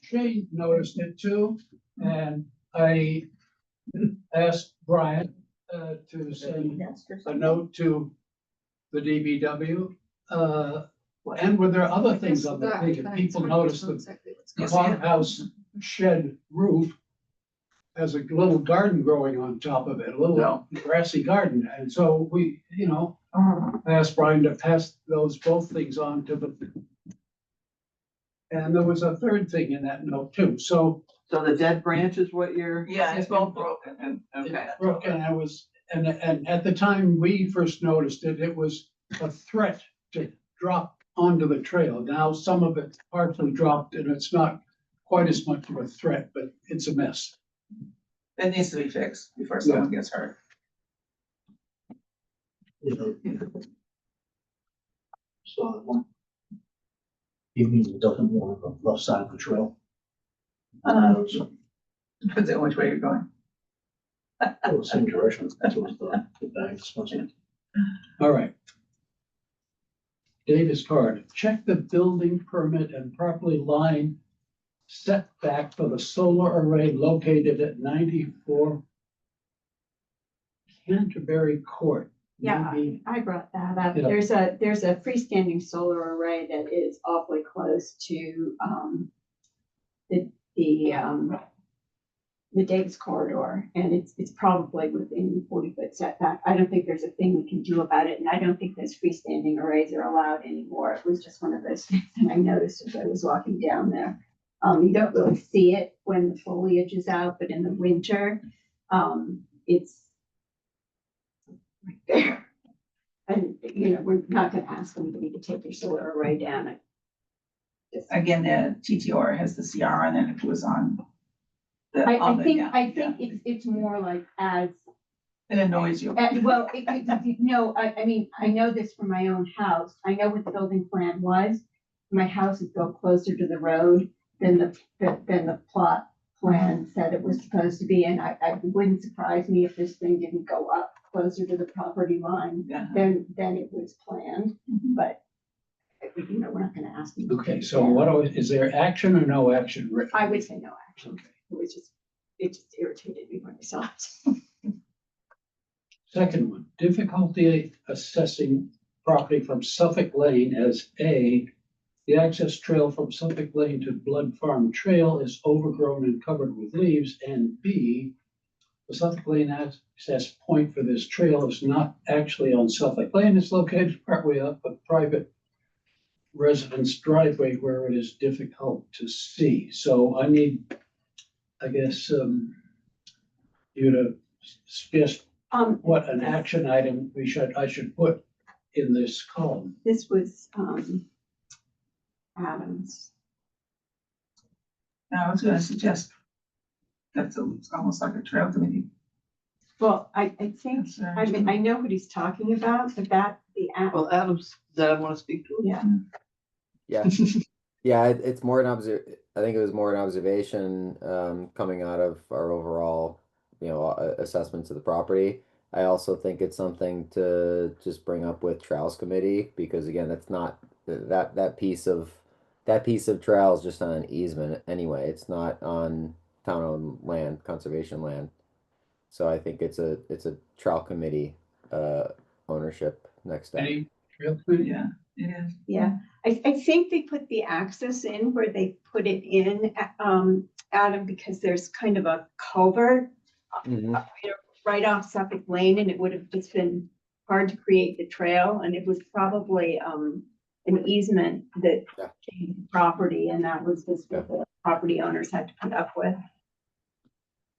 Jay noticed it too, and I asked Brian to send a note to the DBW. And were there other things on the thing? If people noticed that the farmhouse shed roof has a little garden growing on top of it, a little grassy garden. And so we, I asked Brian to pass both things on to the. And there was a third thing in that note too. So the dead branch is what you're. Yeah, it's both broken and, okay. broken, and at the time we first noticed it, it was a threat to drop onto the trail. Now some of it partially dropped and it's not quite as much of a threat, but it's a mess. It needs to be fixed before someone gets hurt. So that one. You mean it doesn't want the left side of the trail? Depends on which way you're going. Oh, same direction, towards the bag dispenser. All right. Davis card, check the building permit and properly line setback for the solar array located at 94 Canterbury Court. Yeah, Maybe- I brought that up. Yeah. There's a freestanding solar array that is awfully close to, the Davis corridor, and it's probably within 40-foot setback. I don't think there's a thing we can do about it, and I don't think those freestanding arrays are allowed anymore. It was just one of those things that I noticed as I was walking down there. You don't really see it when the foliage is out, but in the winter, it's right there. And, we're not gonna ask anybody to take their solar array down. Again, the TTR has the CR on it if it was on. I think it's more like as, It annoys you. well, I mean, I know this from my own house. I know what the building plan was. My house is built closer to the road than the plot plan said it was supposed to be, and it wouldn't surprise me if this thing didn't go up closer to the property line Yeah. than it was planned, but we're not gonna ask them. to Okay, take it so down. is there action or no action written? I would say no action. Okay. It just irritated me when I saw it. Second one, difficulty assessing property from Suffolk Lane as A, the access trail from Suffolk Lane to Blood Farm Trail is overgrown and covered with leaves, and B, the Suffolk Lane access point for this trail is not actually on Suffolk Lane, it's located partway up a private residence driveway where it is difficult to see. So I need, I guess, you to suggest what an action item I should put in this column? This was, Adams. Now, I was gonna suggest it's almost like a trail committee. Well, I think, I mean, I know what he's talking about, but Well, Adams, does Adam want to speak to it? yeah. Yeah, yeah, it's more I think it was more an observation, coming out of our overall, assessments of the property. I also think it's something to just bring up with Trails Committee, because again, that's not, that piece of trail is just on an easement anyway. It's not on town-owned land, conservation land. So I think it's a Trail Committee, ownership next step. Any trail committee? Yeah, it is. Yeah, I think they put the access in where they put it in, Adam, because there's kind of a culvert Mhm. right off Suffolk Lane, and it would have just been hard to create the trail, and it was probably, an easement that Yeah. changed the property, and that was just what the property owners had to put up with.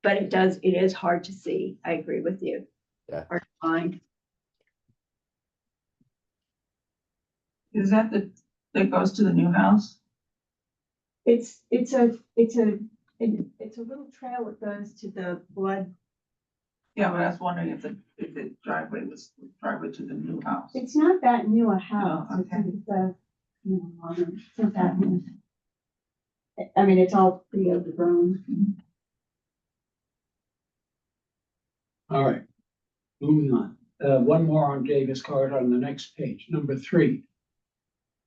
But it is hard to see. I agree with you. Yeah. Hard to find. Is that that goes to the new house? It's a little trail that goes to the blood. Yeah, but I was wondering if the driveway was the driveway to the new house. It's not that new a house. Oh, okay. It's not that new. I mean, it's all pretty overgrown. All right, moving on. One more on Davis card on the next page, number 3.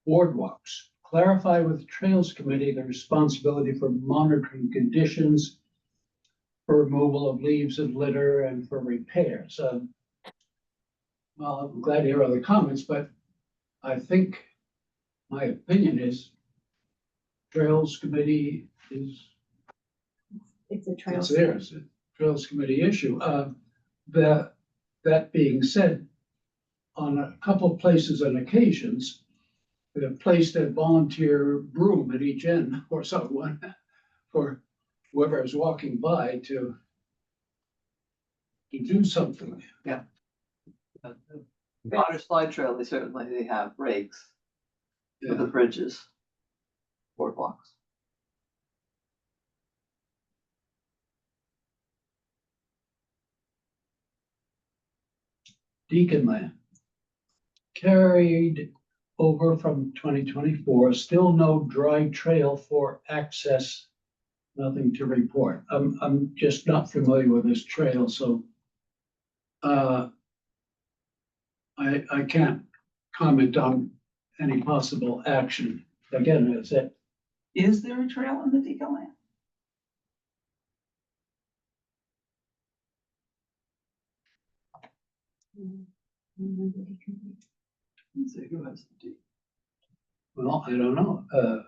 Boardwalks. Clarify with Trails Committee the responsibility for monitoring conditions, for removal of leaves and litter, and for repairs. Well, I'm glad to hear other comments, but I think my opinion is Trails Committee is, It's a trail. it's theirs, a Trails Committee issue. That being said, on a couple of places and occasions, they have placed a volunteer broom at each end or someone for whoever is walking by to do something. Water slide trail, they have rakes for the Yeah. bridges, boardwalks. Deacon Land. Carried over from 2024, still no dry trail for access, nothing to report. I'm just not familiar with this trail, so I can't comment on any possible action. Again, it's it. Is there a trail on the Deacon land? Let's see who has the deed. Well, I don't know.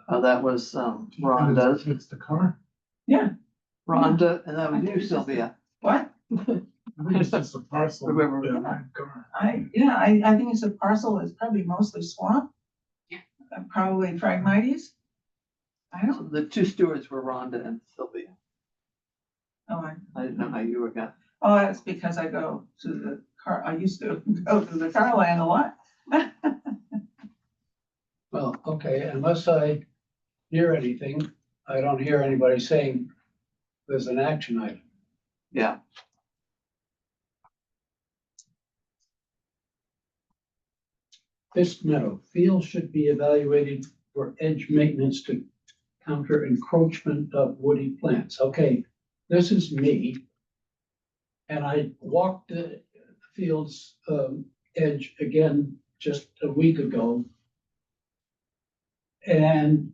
Oh, that was, Rhonda's, It's the car. Yeah, Rhonda, and that I was think you, it's just Sylvia. what? I think it's just a parcel. Remember. behind car. I think it's a parcel that's probably mostly swamp. Probably Phragmites. I don't, The two stewards were Rhonda and Sylvia. oh, I didn't know how you were gonna. oh, that's because I go to the car, I used to go to the car land a lot. Well, okay, unless I hear anything, I don't hear anybody saying there's an action item. Yeah, Fisk Meadow, field should be evaluated for edge maintenance to counter encroachment of woody plants. Okay, this is me. And I walked the field's edge again just a week ago. And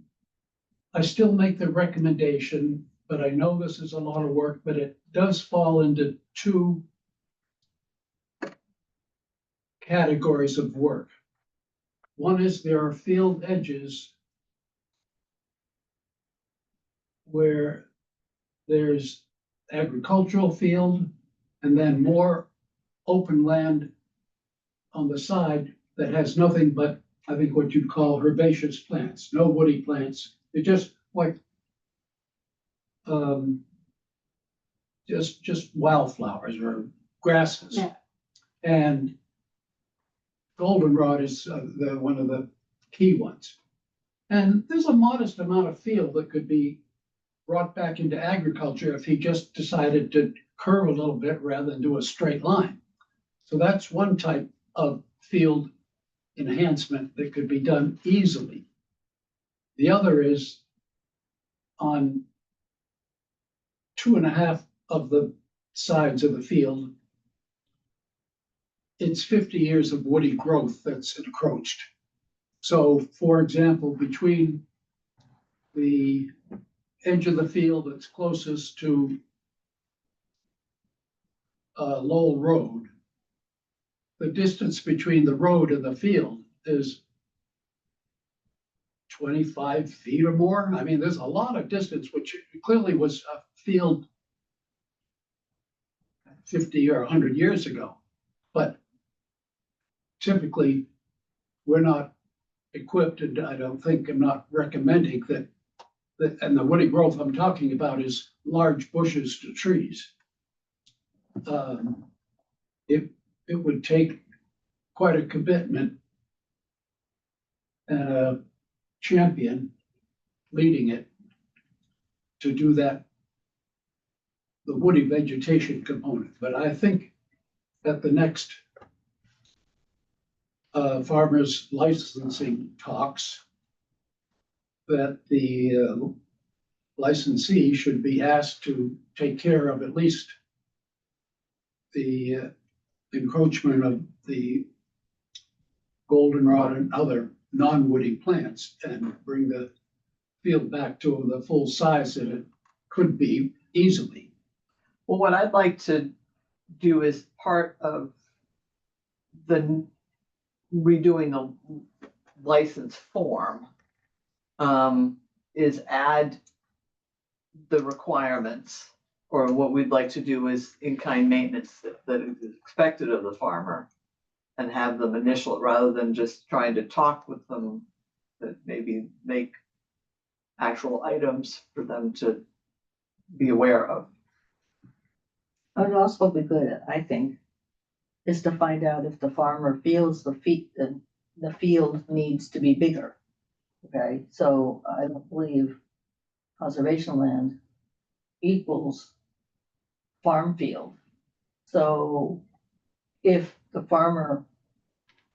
I still make the recommendation, but I know this is a lot of work, but it does fall into 2 categories of work. One is there are field edges where there's agricultural field and then more open land on the side that has nothing but, I think, what you'd call herbaceous plants, no woody plants. They're just like just wildflowers or grasses. Yeah. And goldenrod is one of the key ones. And there's a modest amount of field that could be brought back into agriculture if he just decided to curve a little bit rather than do a straight line. So that's one type of field enhancement that could be done easily. The other is on 2.5 of the sides of the field. It's 50 years of woody growth that's encroached. So, for example, between the edge of the field that's closest to Lowell Road, the distance between the road and the field is 25 feet or more. I mean, there's a lot of distance, which clearly was a field 50 or 100 years ago. But typically, we're not equipped, and I don't think, I'm not recommending that, and the woody growth I'm talking about is large bushes to trees. It would take quite a commitment and a champion leading it to do that, the woody vegetation component. But I think that the next farmers licensing talks, that the licensee should be asked to take care of at least the encroachment of the goldenrod and other non-woody plants and bring the field back to the full size that it could be easily. Well, what I'd like to do is part of the redoing the license form is add the requirements, or what we'd like to do is in-kind maintenance that is expected of the farmer, and have them initial it rather than just trying to talk with them, that maybe make actual items for them to be aware of. It would also be good, I think, is to find out if the farmer feels the field needs to be bigger. Okay, so I don't believe conservation land equals farm field. So if the farmer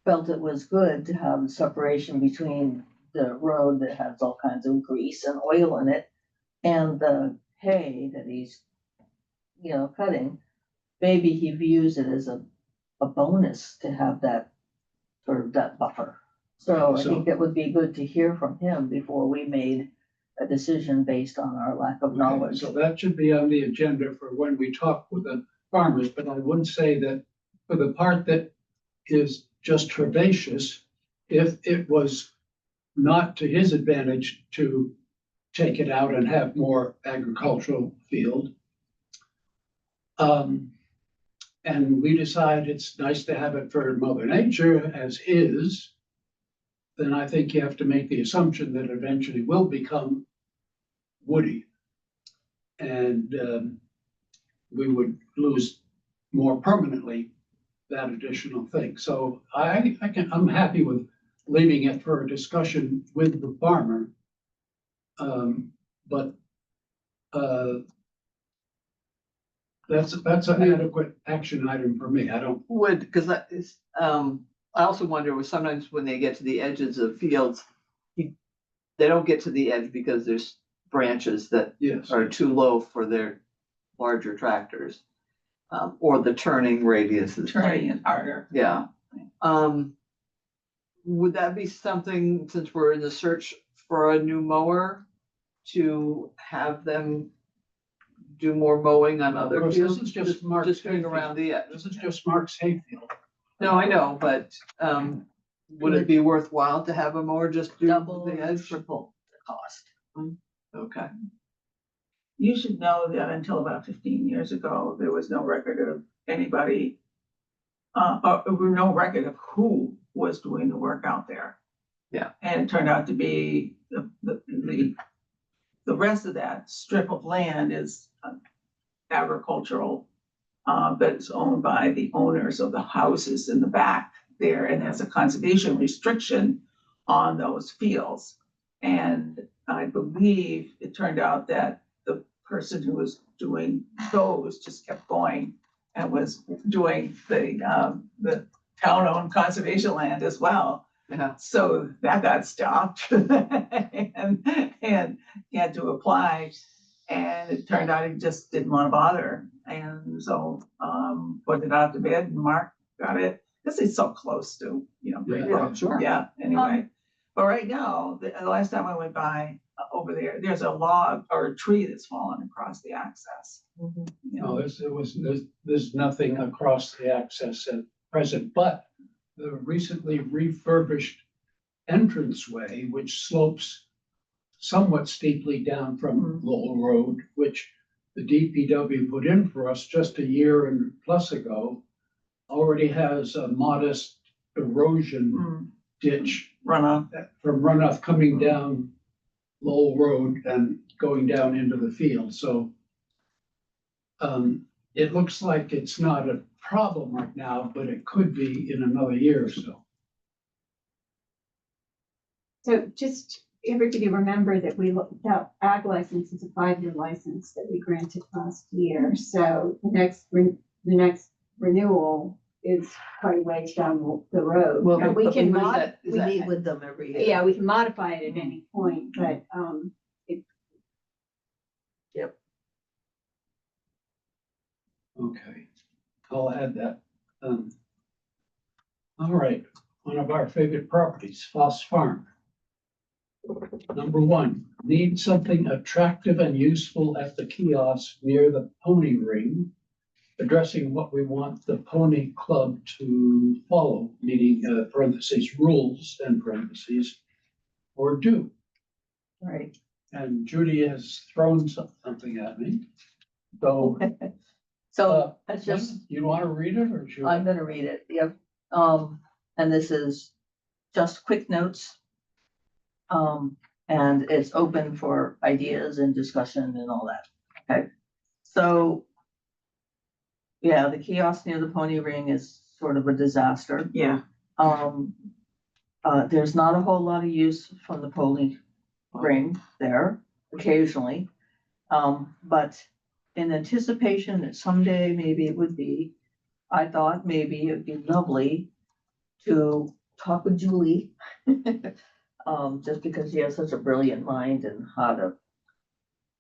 felt it was good to have separation between the road that has all kinds of grease and oil in it and the hay that he's, cutting, maybe he views it as a bonus to have that sort of that buffer. So I think it would be good to hear from him before we made a decision based on our lack of knowledge. So that should be on the agenda for when we talk with the farmers, but I would say that for the part that is just herbaceous, if it was not to his advantage to take it out and have more agricultural field, and we decide it's nice to have it for Mother Nature as is, then I think you have to make the assumption that eventually will become woody. And we would lose more permanently that additional thing. So I'm happy with leaving it for a discussion with the farmer. But that's an adequate action item for me. I don't. Would, because that is, I also wonder with sometimes when they get to the edges of fields, they don't get to the edge because there's branches that Yes. are too low for their larger tractors. Or the turning radius is. Turning is harder. Yeah. Would that be something, since we're in the search for a new mower, to have them do more mowing on other Of course, fields? this is just Mark's Just going hayfield. around the edge. This is just Mark's hayfield. No, I know, but would it be worthwhile to have a mower just do Double the or edge? triple the cost. Okay. You should know that until about 15 years ago, there was no record of anybody, no record of who was doing the work out there. Yeah. And it turned out to be the rest of that strip of land is agricultural, but it's owned by the owners of the houses in the back there, and there's a conservation restriction on those fields. And I believe it turned out that the person who was doing those just kept going and was doing the town-owned conservation land as well. Yeah. So that got stopped and he had to apply. And it turned out he just didn't want to bother. And so, put it out to bid and Mark got it. This is so close to, Yeah, sure. yeah, anyway. But right now, the last time I went by over there, there's a log or a tree that's fallen across the access. Mhm. You know, No, there's nothing across the access at present, but the recently refurbished entranceway, which slopes somewhat steeply down from Lowell Road, which the DPW put in for us just a year and plus ago, already has a modest erosion ditch runoff. from runoff coming down Lowell Road and going down into the field, so it looks like it's not a problem right now, but it could be in another year or so. So just everybody remember that that ag license is a 5-year license that we granted last year. So the next renewal is quite a ways down the road. Well, And we but can we meet with them every year. yeah, we can modify it at any point, but Okay, I'll add that. All right, one of our favorite properties, Foss Farm. Number one, need something attractive and useful at the kiosk near the pony ring, addressing what we want the pony club to follow, meaning parentheses, rules and parentheses, or do. Right. And Judy has thrown something at me. So, So that's just, you want to read it or should I? I'm gonna read it, yep. And this is just quick notes. And it's open for ideas and discussion and all that, okay? So, yeah, the kiosk near the pony ring is sort of a disaster. Yeah. There's not a whole lot of use from the pony ring there occasionally. But in anticipation that someday maybe it would be, I thought maybe it'd be lovely to talk with Julie. Just because she has such a brilliant mind and how to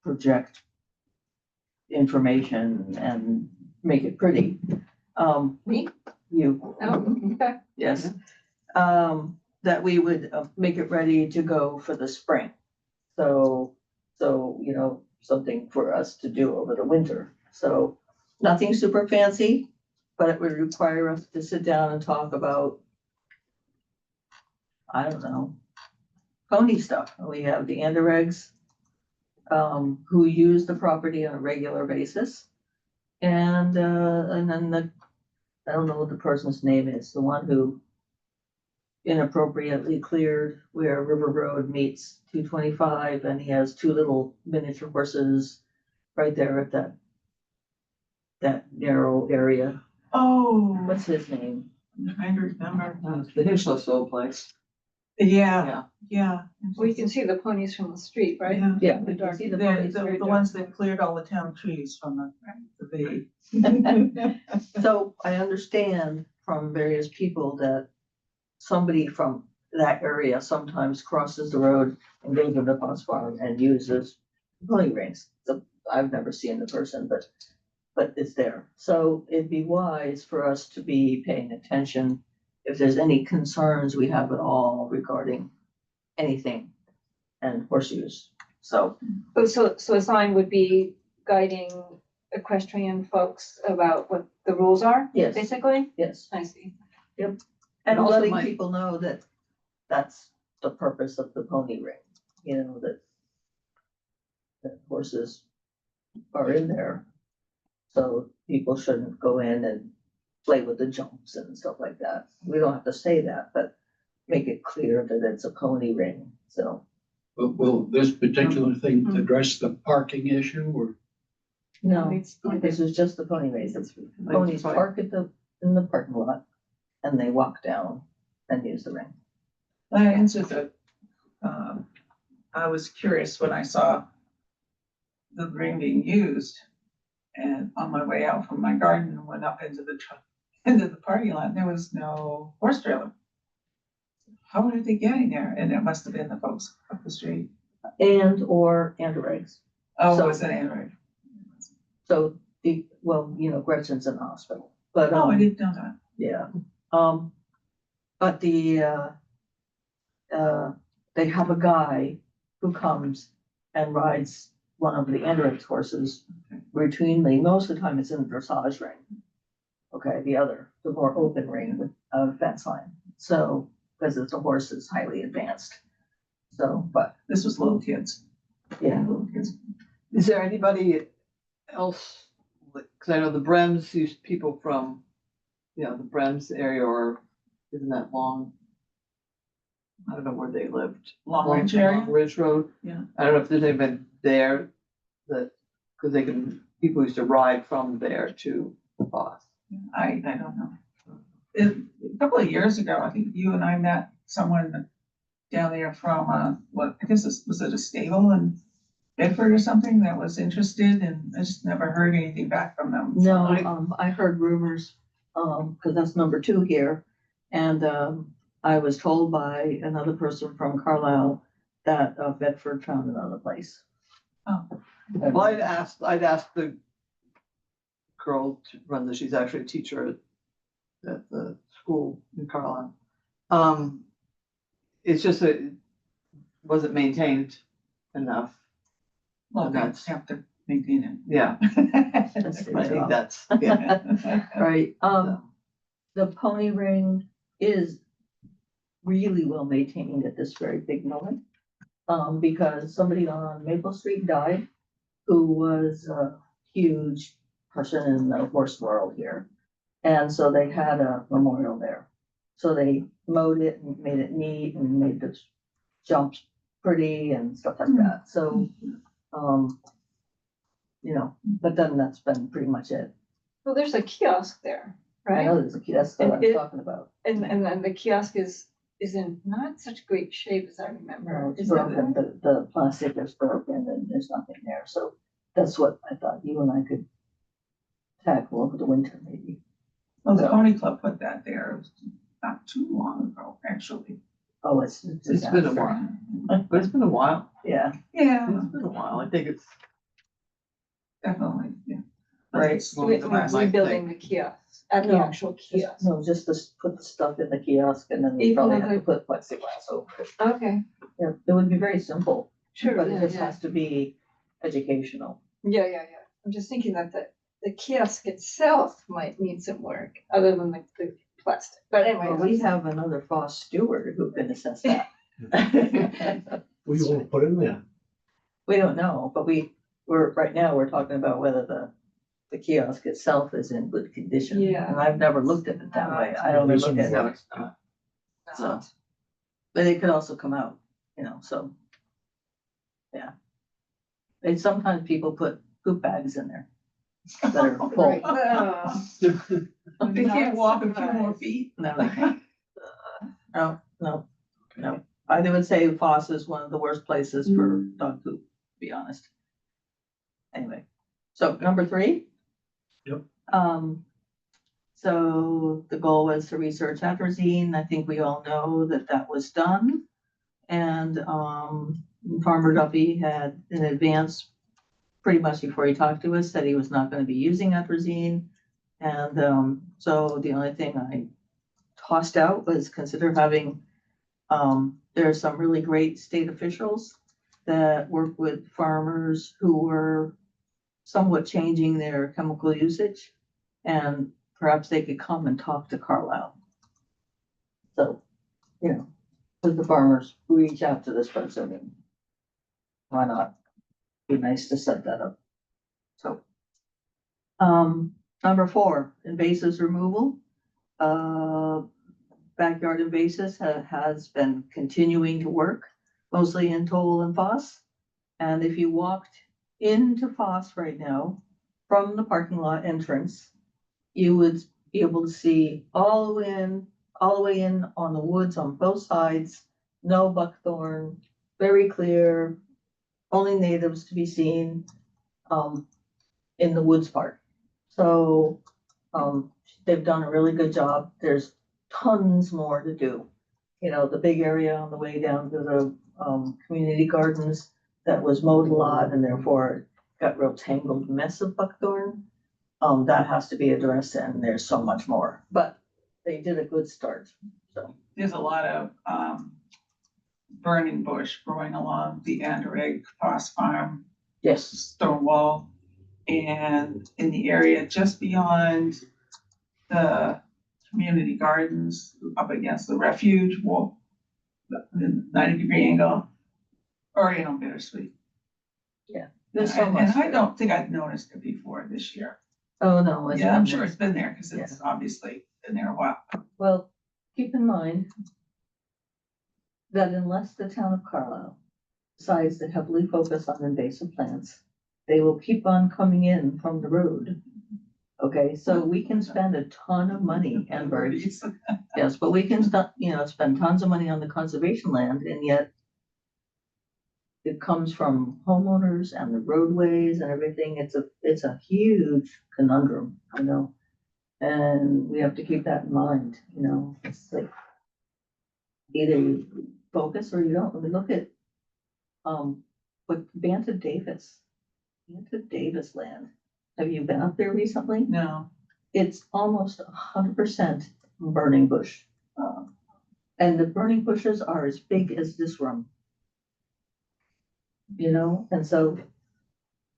project information and make it pretty. Me? You. okay. Yes. That we would make it ready to go for the spring. So, something for us to do over the winter. So nothing super fancy, but it would require us to sit down and talk about, I don't know, pony stuff. We have the Andereggs, who use the property on a regular basis. And then I don't know what the person's name is, the one who inappropriately cleared where River Road meets 225, and he has 2 little miniature horses right there at that narrow area. Oh, What's his name? I'm trying to remember. The Hitchless old place. Yeah, yeah. Well, you can see the ponies from the street, right? Yeah. Yeah. The dark. See the They're ponies. the ones that cleared all the town trees from the bay. So I understand from various people that somebody from that area sometimes crosses the road and goes to the Foss Farm and uses pony rings. So I've never seen the person, but it's there. So it'd be wise for us to be paying attention if there's any concerns we have at all regarding anything and horseshoes. So, Oh, so a sign would be guiding equestrian folks about what the rules are, yes, basically? yes. I see. And also letting might- people know that that's the purpose of the pony ring, that horses are in there. So people shouldn't go in and play with the jumps and stuff like that. We don't have to say that, but make it clear that it's a pony ring, so. Will this particular thing address the parking issue or? No, this is just the pony races. Ponies park in the parking lot and they walk down and use the ring. That answers it. I was curious when I saw the ring being used, and on my way out from my garden and went up into the into the parking lot, there was no horse trailer. How are they getting there? And it must have been the folks up the street. Or androids. Oh, So- it was an Android. So well, Gretchen's in the hospital, but, Oh, I didn't know that. yeah. But they have a guy who comes and rides one of the android's horses routinely. Most of the time it's in the dressage ring. Okay, the more open ring with a fence line. So, because the horse is highly advanced. So, but This was little kids. yeah, Little kids. Is there anybody else, because I know the Brems use people from, the Brems area, or isn't that long? I don't know where they lived. Long Ridge area? Long Ridge Road. Yeah. I don't know if there's anybody there that, because people used to ride from there to Foss. I don't know. A couple of years ago, I think you and I met someone down there from, I guess was it a stable in Bedford or something that was interested, and I just never heard anything back from them. So no, I heard rumors, because that's number 2 here. And, I was told by another person from Carlisle that Bedford found another place. Oh. Well, I'd asked the girl to run she's actually a teacher at the school in Carlisle. It's just that it wasn't maintained enough. Well, they That's- have to maintain it. Yeah, That's their I think job. that's, yeah. Right, So, the pony ring is really well maintained at this very big moment. Because somebody on Maple Street died, who was a huge person in the horse world here. And so they had a memorial there. So they mowed it and made it neat and made the jumps pretty and stuff like that. So, but then that's been pretty much it. Well, there's a kiosk there, I right? know there's that's what And I'm it- talking about. And then the kiosk is in not such great shape as I remember. It's Is it? broken, the plastic is broken and there's nothing there. So that's what I thought you and I could tackle over the winter maybe. Well, the Pony Club put that there not too long ago, actually. Oh, it's It's been a disaster. while, but it's been a while. Yeah, Yeah, It's been a while. I think it's, definitely, yeah. Right. It's long as the last- Rebuilding the kiosk, at the No, actual kiosk. no, just to put the stuff in the kiosk and then we Even probably though have to put plexiglass over it. Okay, Yeah, it would be very simple, sure, but it yeah, just yeah. has to be educational. Yeah. I'm just thinking that the kiosk itself might need some work, other than the plastic, but anyway. Well, we have another Foss steward who can assess that. What do you want to put in there? We don't know, but right now, we're talking about whether the kiosk itself is in good condition. Yeah. And I've never looked at it that way. I only look at it. So, but it could also come out, so. Yeah. And sometimes people put poop bags in there that are full. Right. Oh, They can't Not walk a few more surprised. feet. No, they can't. No. I would say Foss is one of the worst places for dog poop, to be honest. Anyway, so number 3. Yep. So the goal was to research atrazine. I think we all know that was done. And, Farmer Duffy had in advance, pretty much before he talked to us, said he was not gonna be using atrazine. And, so the only thing I tossed out was consider having, there are some really great state officials that work with farmers who were somewhat changing their chemical usage, and perhaps they could come and talk to Carlisle. So, with the farmers, reach out to this person, and why not? Be nice to set that up. So, number 4, invasives removal. Backyard invasives has been continuing to work, mostly in Toll and Foss. And if you walked into Foss right now, from the parking lot entrance, you would be able to see all the way in all the way in on the woods on both sides, no buckthorn, very clear, only natives to be seen, in the woods part. So, they've done a really good job. There's tons more to do. You know, the big area on the way down to the, community gardens that was mowed a lot and therefore got real tangled mess of buckthorn. That has to be addressed and there's so much more, but they did a good start, so. There's a lot of, burning bush growing along the Anderegg Foss Farm Yes, stone wall. And in the area just beyond the community gardens, up against the refuge wall, the 90-degree angle, or, bittersweet. there's so And much. I don't think I've noticed it before this year. Oh, no. it's Yeah, I'm been sure there. it's been there, because it's obviously been there a while. Well, keep in mind that unless the town of Carlisle decides to heavily focus on invasive plants, they will keep on coming in from the road. Okay, so we can spend a ton of money and birds. Yes, but we can spend tons of money on the conservation land, and yet it comes from homeowners and the roadways and everything. It's a huge conundrum, and we have to keep that in mind, it's like either you focus or you don't. I mean, look at, what Banta Davis land. Have you been up there recently? No, It's almost 100% burning bush. And the burning bushes are as big as this room. And so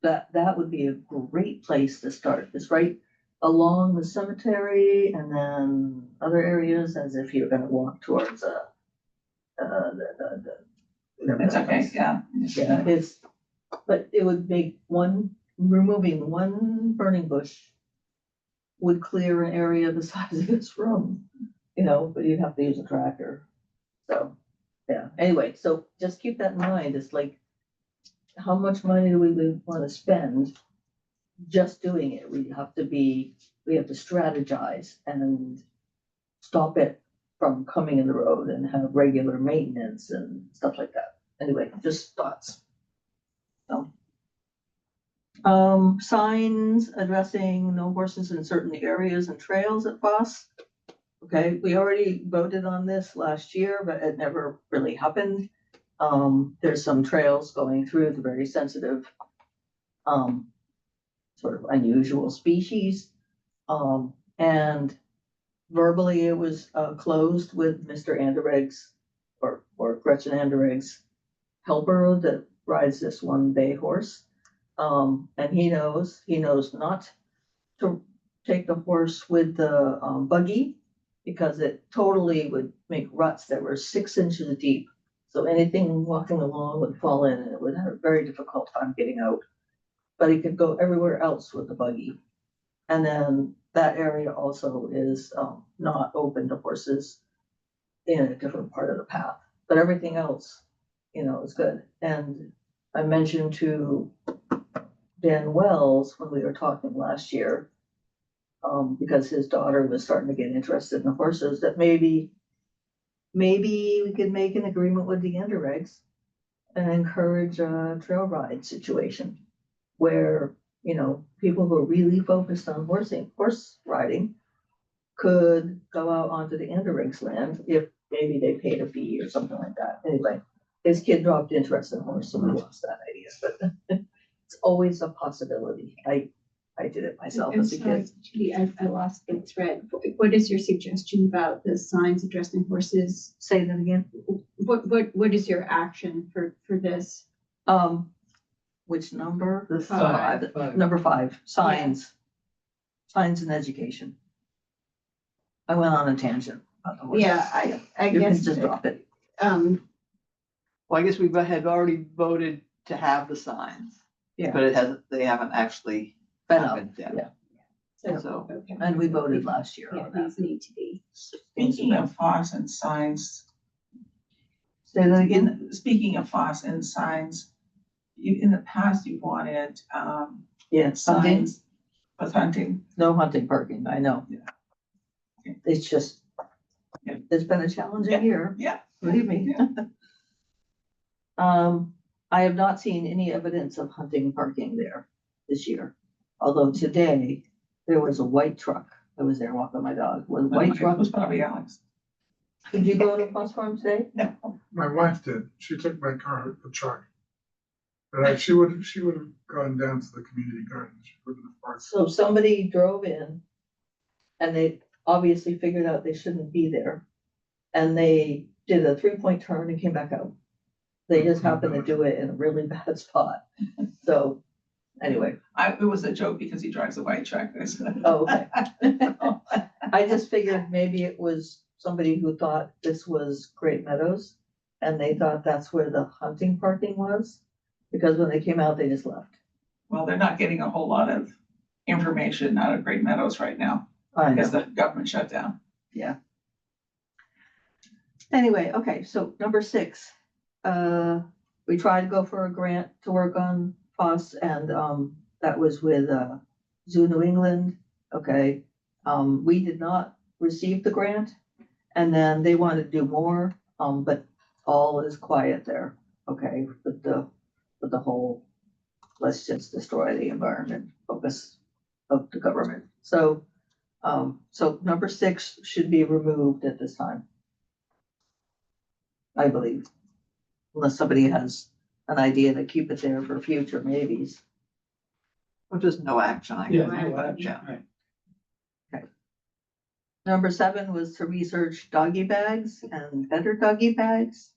that would be a great place to start. It's right along the cemetery and then other areas as if you're gonna walk towards whatever it's that okay, is. yeah. Yeah, but it would make removing one burning bush would clear an area the size of this room, but you'd have to use a tractor. So, yeah, anyway, so just keep that in mind. It's like, how much money do we want to spend just doing it? We have to strategize and stop it from coming in the road and have regular maintenance and stuff like that. Anyway, just thoughts. So. Signs addressing no horses in certain areas and trails at Foss. Okay, we already voted on this last year, but it never really happened. There's some trails going through the very sensitive, sort of unusual species. And verbally it was, closed with Mr. Anderegg's or Gretchen Anderegg's helper that rides this one bay horse. And he knows not to take the horse with the, buggy because it totally would make ruts that were 6 inches deep. So anything walking along would fall in and it would have a very difficult time getting out. But he could go everywhere else with the buggy. And then that area also is, not open to horses in a different part of the path, but everything else, is good. And I mentioned to Dan Wells when we were talking last year, because his daughter was starting to get interested in the horses, that maybe we could make an agreement with the Andereggs and encourage a trail ride situation where, people who are really focused on horse riding could go out onto the Andereggs land if maybe they paid a fee or something like that. Anyway, his kid dropped interest in horse, so we lost that idea, but it's always a possibility. I did it myself I'm as a sorry, kid. Judy, I lost the thread. What is your suggestion about the signs addressing horses? Say that again. What is your action for this? Which number? The Five. Number 5, signs. Signs and education. I went on a tangent about the horses. Yeah, I You can guess, just drop it. Well, I guess we had already voted to have the signs, Yeah. but they haven't actually Been up, happened yet. yeah. So, okay. And we voted last year Yeah, on that. these need to be. Speaking of Foss and signs, Say that again. speaking of Foss and signs, in the past, you wanted, Yeah, hunting, signs with hunting. no hunting parking, I know. Yeah. It's just, Yeah. It's been a challenging year, Yeah. believe me. Yeah. I have not seen any evidence of hunting parking there this year. Although today, there was a white truck that was there walking my dog, with a white truck. Was probably Alex. Did you go to Fox Farm today? No. My wife did. She took my car, the truck. But she would have gone down to the community garden. She wouldn't have parked. So somebody drove in and they obviously figured out they shouldn't be there. And they did a 3-point turn and came back out. They just happened to do it in a really bad spot. So anyway, It was a joke because he drives a white truck. oh, okay. I just figured maybe it was somebody who thought this was Great Meadows and they thought that's where the hunting parking was. Because when they came out, they just left. Well, they're not getting a whole lot of information out of Great Meadows right now I because know. the government shut down. Yeah. Anyway, okay, so number 6, we tried to go for a grant to work on FOSS and, that was with, Zoo New England, okay. We did not receive the grant and then they wanted to do more, but all is quiet there, okay, with the whole, let's just destroy the environment focus of the government. So, so number 6 should be removed at this time. I believe. Unless somebody has an idea to keep it there for future maybes. Or just no action, I Yeah, guess. no, that's Yeah. right. Number 7 was to research doggy bags and better doggy bags.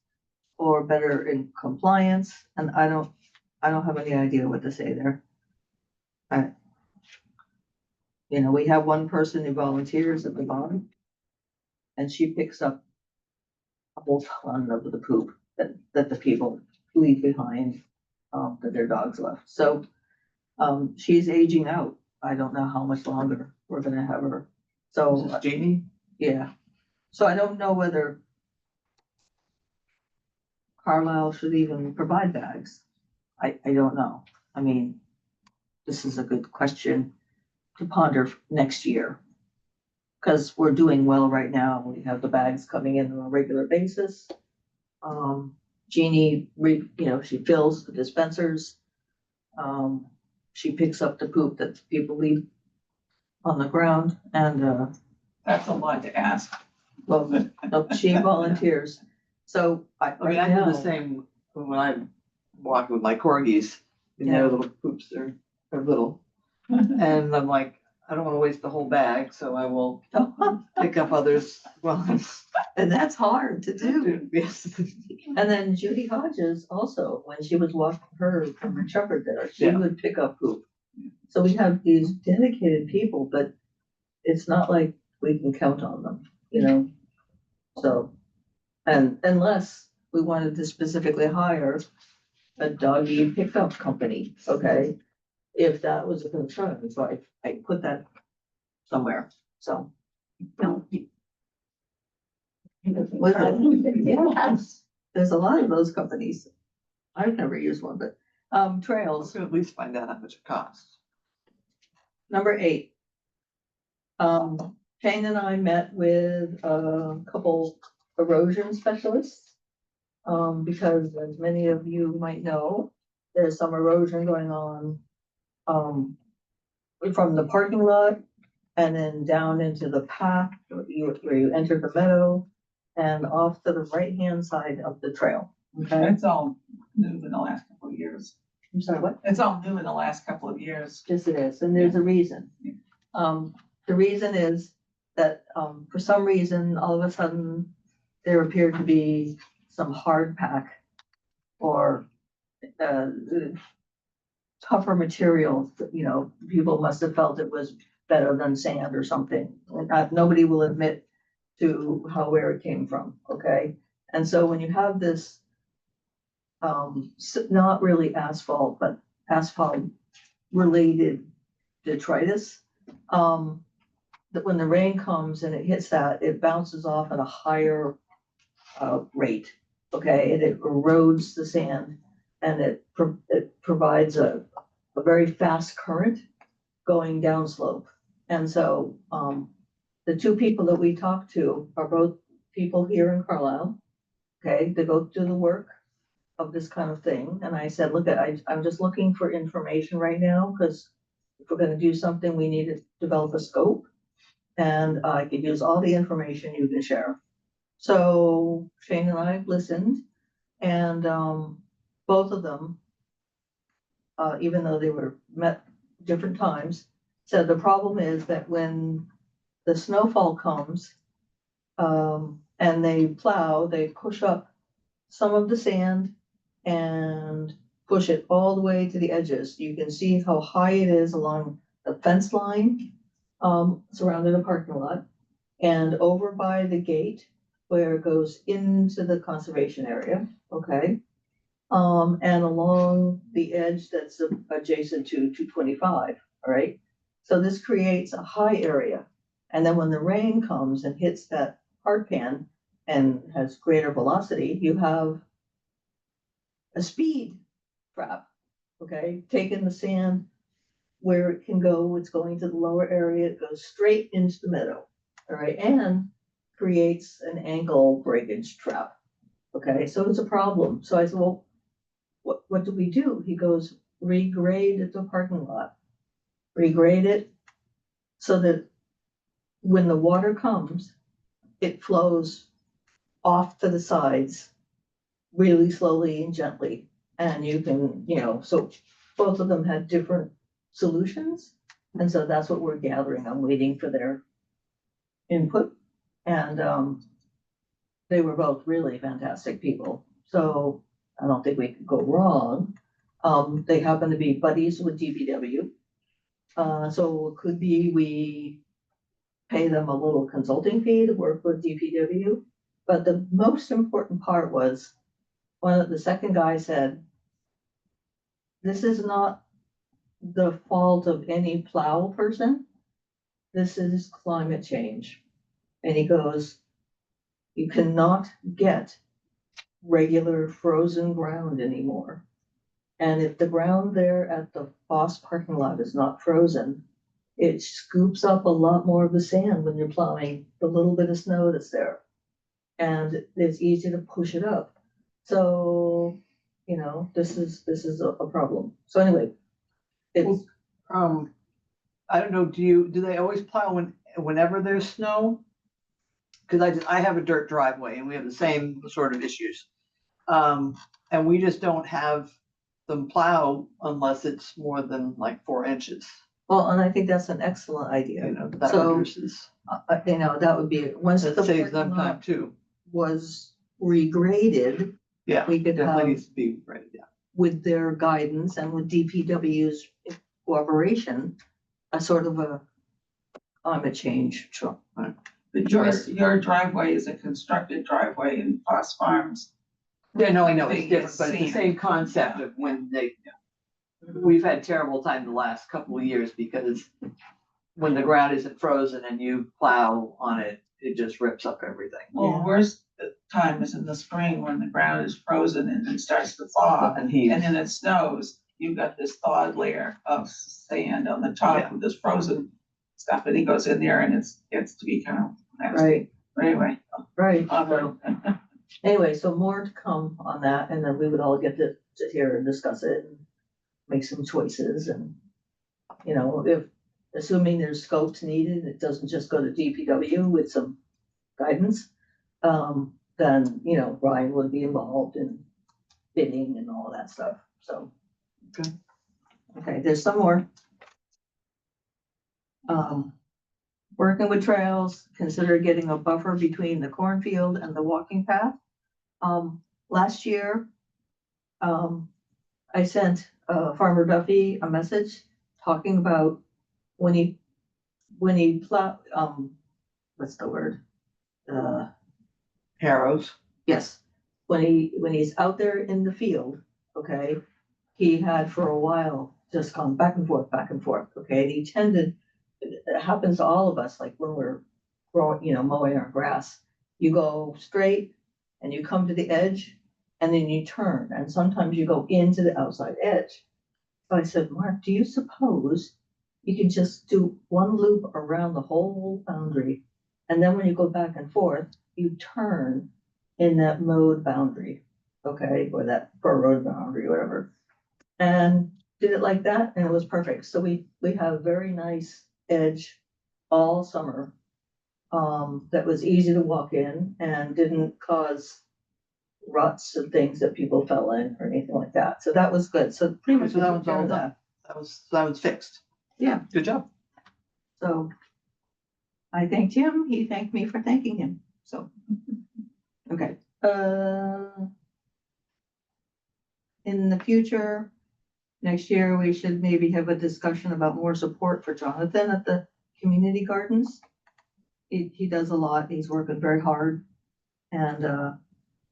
Or better in compliance, and I don't have any idea what to say there. You know, we have one person who volunteers at the bottom. And she picks up a whole ton of the poop that the people leave behind, that their dogs left. So, she's aging out. I don't know how much longer we're gonna have her. So, This is Jeannie? yeah. So I don't know whether Carlisle should even provide bags. I don't know. I mean, this is a good question to ponder next year. Cause we're doing well right now. We have the bags coming in on a regular basis. Jeannie, she fills the dispensers. She picks up the poop that people leave on the ground and, That's a lot to ask. well, no, she volunteers. So I mean, I do the same when I walk with my corgis, their little poops are little. And I'm like, I don't wanna waste the whole bag, so I will pick up others. Well, And that's hard to do. yes. And then Judy Hodges also, when she was walking her from her shepherd there, she Yeah. would pick up poop. So we have these dedicated people, but it's not like we can count on them, you know? So, and unless we wanted to specifically hire a doggy pickup company, okay? If that was a concern, so I put that somewhere, so. No. Was it? Yes, there's a lot of those companies. I've never used one, but, trails, Also at least find out how much it costs. number 8. Shane and I met with a couple erosion specialists. Because as many of you might know, there's some erosion going on, from the parking lot and then down into the path where you enter the meadow and off to the right-hand side of the trail, okay? It's all new in the last couple of years. I'm sorry, what? It's all new in the last couple of years. Yes, it is, and there's a reason. The reason is that, for some reason, all of a sudden, there appeared to be some hard pack or, tougher materials that, people must have felt it was better than sand or something. Nobody will admit to where it came from, okay? And so when you have this, not really asphalt, but asphalt related detritus, that when the rain comes and it hits that, it bounces off at a higher rate, okay? And it erodes the sand and it provides a very fast current going downslope. And so, the two people that we talked to are both people here in Carlisle, okay, to go do the work of this kind of thing. And I said, look, I'm just looking for information right now, because if we're gonna do something, we need to develop a scope. And I could use all the information you can share. So Shane and I listened, and both of them, even though they were met different times, said the problem is that when the snowfall comes, and they plow, they push up some of the sand and push it all the way to the edges. You can see how high it is along the fence line, surrounding the parking lot, and over by the gate where it goes into the conservation area, okay? And along the edge that's adjacent to 225, all right? So this creates a high area. And then when the rain comes and hits that hard pan and has greater velocity, you have a speed trap, okay? Taking the sand where it can go, it's going to the lower area, it goes straight into the meadow, all right? And creates an ankle breakage trap, okay? So it's a problem. So I said, well, what do we do? He goes, regrade the parking lot, regrade it so that when the water comes, it flows off to the sides really slowly and gently. And you can, so both of them had different solutions. And so that's what we're gathering. I'm waiting for their input. And they were both really fantastic people. So I don't think we could go wrong. They happen to be buddies with DPW. So it could be we pay them a little consulting fee to work with DPW. But the most important part was the second guy said, this is not the fault of any plow person. This is climate change. And he goes, you cannot get regular frozen ground anymore. And if the ground there at the Foss parking lot is not frozen, it scoops up a lot more of the sand when you're plowing the little bit of snow that's there. And it's easy to push it up. So, this is a problem. So anyway, it's, I don't know, do they always plow whenever there's snow? Cause I have a dirt driveway and we have the same sort of issues. And we just don't have them plow unless it's more than like 4 inches, well, and I think that's an excellent idea. that So, reduces, that would be, once the that saves them parking time lot too. was regraded, Yeah, we could definitely have, needs to be ready, yeah. with their guidance and with DPW's cooperation, a sort of a climate change. Sure. Right. But your driveway is a constructed driveway in Foss Farms. Yeah, no, I know, it's Thing different, is but it's the sand. same concept of when we've had terrible time the last couple of years because when the ground isn't frozen and you plow on it, it just rips up everything. Well, Yeah. worst time is in the spring when the ground is frozen and it starts to thaw. And he, And then it snows, you've got this thawed layer of sand on the top Yeah. of this frozen stuff, and he goes in there and it gets to be kind of nasty. Right, But anyway. right. So, Anyway, so more to come on that, and then we would all get to sit here and discuss it and make some choices and, if, assuming there's scopes needed, it doesn't just go to DPW with some guidance, then, Ryan would be involved in bidding and all that stuff, so. Okay. Okay, there's some more. Working with trails, consider getting a buffer between the cornfield and the walking path. Last year, I sent Farmer Duffy a message talking about when he plow, what's the word? Harrows. Yes, when he's out there in the field, okay, he had for a while just gone back and forth, okay, and he tended, it happens to all of us, like when we're growing, mowing our grass, you go straight and you come to the edge and then you turn, and sometimes you go into the outside edge. So I said, Mark, do you suppose you can just do one loop around the whole boundary? And then when you go back and forth, you turn in that mode boundary, okay, or that per road boundary, whatever. And did it like that, and it was perfect. So we have very nice edge all summer. That was easy to walk in and didn't cause ruts and things that people fell in or anything like that. So that was good. So pretty much So that took one's care all of done. That one's fixed. Yeah. Good job. So I thanked him, he thanked me for thanking him, so. Okay, in the future, next year, we should maybe have a discussion about more support for Jonathan at the community gardens. He does a lot, he's working very hard, and,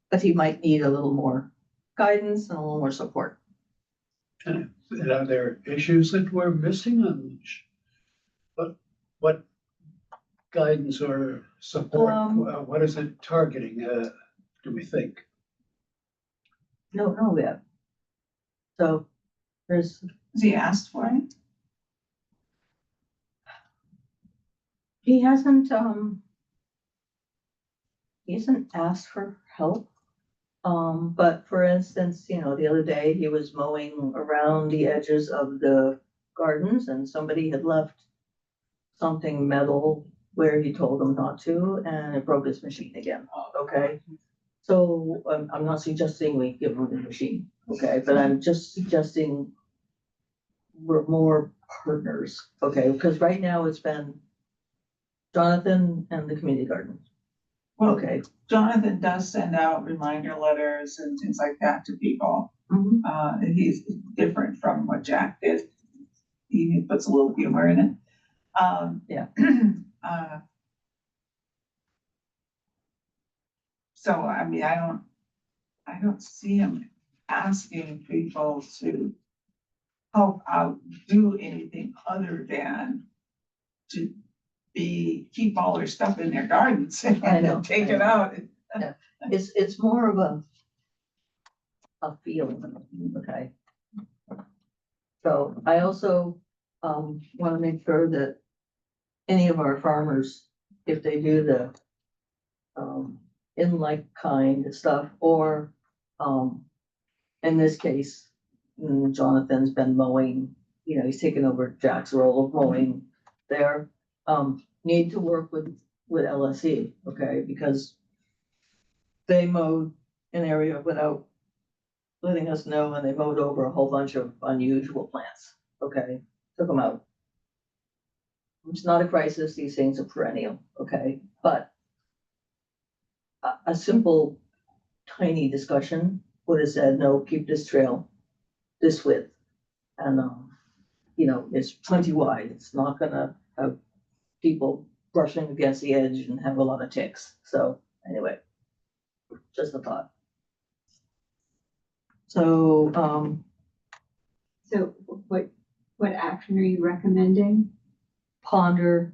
but he might need a little more guidance and a little more support. And are there issues that we're missing on what guidance or support, what is it targeting, do we think? No, yet. So there's, Has he asked for it? he hasn't asked for help. But for instance, you know, the other day he was mowing around the edges of the gardens and somebody had left something metal where he told them not to, and it broke his machine again, okay? So I'm not suggesting we give him the machine, okay, but I'm just suggesting we're more partners, okay? Because right now it's been Jonathan and the community garden, Well, okay? Jonathan does send out reminder letters and things like that to people. Mhm. And he's different from what Jack did. He puts a little humor in it. Yeah. So, I mean, I don't see him asking people to help out, do anything other than to keep all their stuff in their gardens and I know, then take I it know. out. It's more of a feeling, okay? So I also, want to make sure that any of our farmers, if they do the, in like kind stuff, or, in this case, Jonathan's been mowing, you know, he's taken over Jack's role of mowing there, need to work with LSE, okay, because they mowed an area without letting us know, and they mowed over a whole bunch of unusual plants, okay, took them out. It's not a crisis, these things are perennial, okay, but a simple tiny discussion would have said, no, keep this trail this width. And, you know, it's plenty wide, it's not gonna have people brushing against the edge and have a lot of ticks, so anyway, just a thought. So, So what action are you recommending? ponder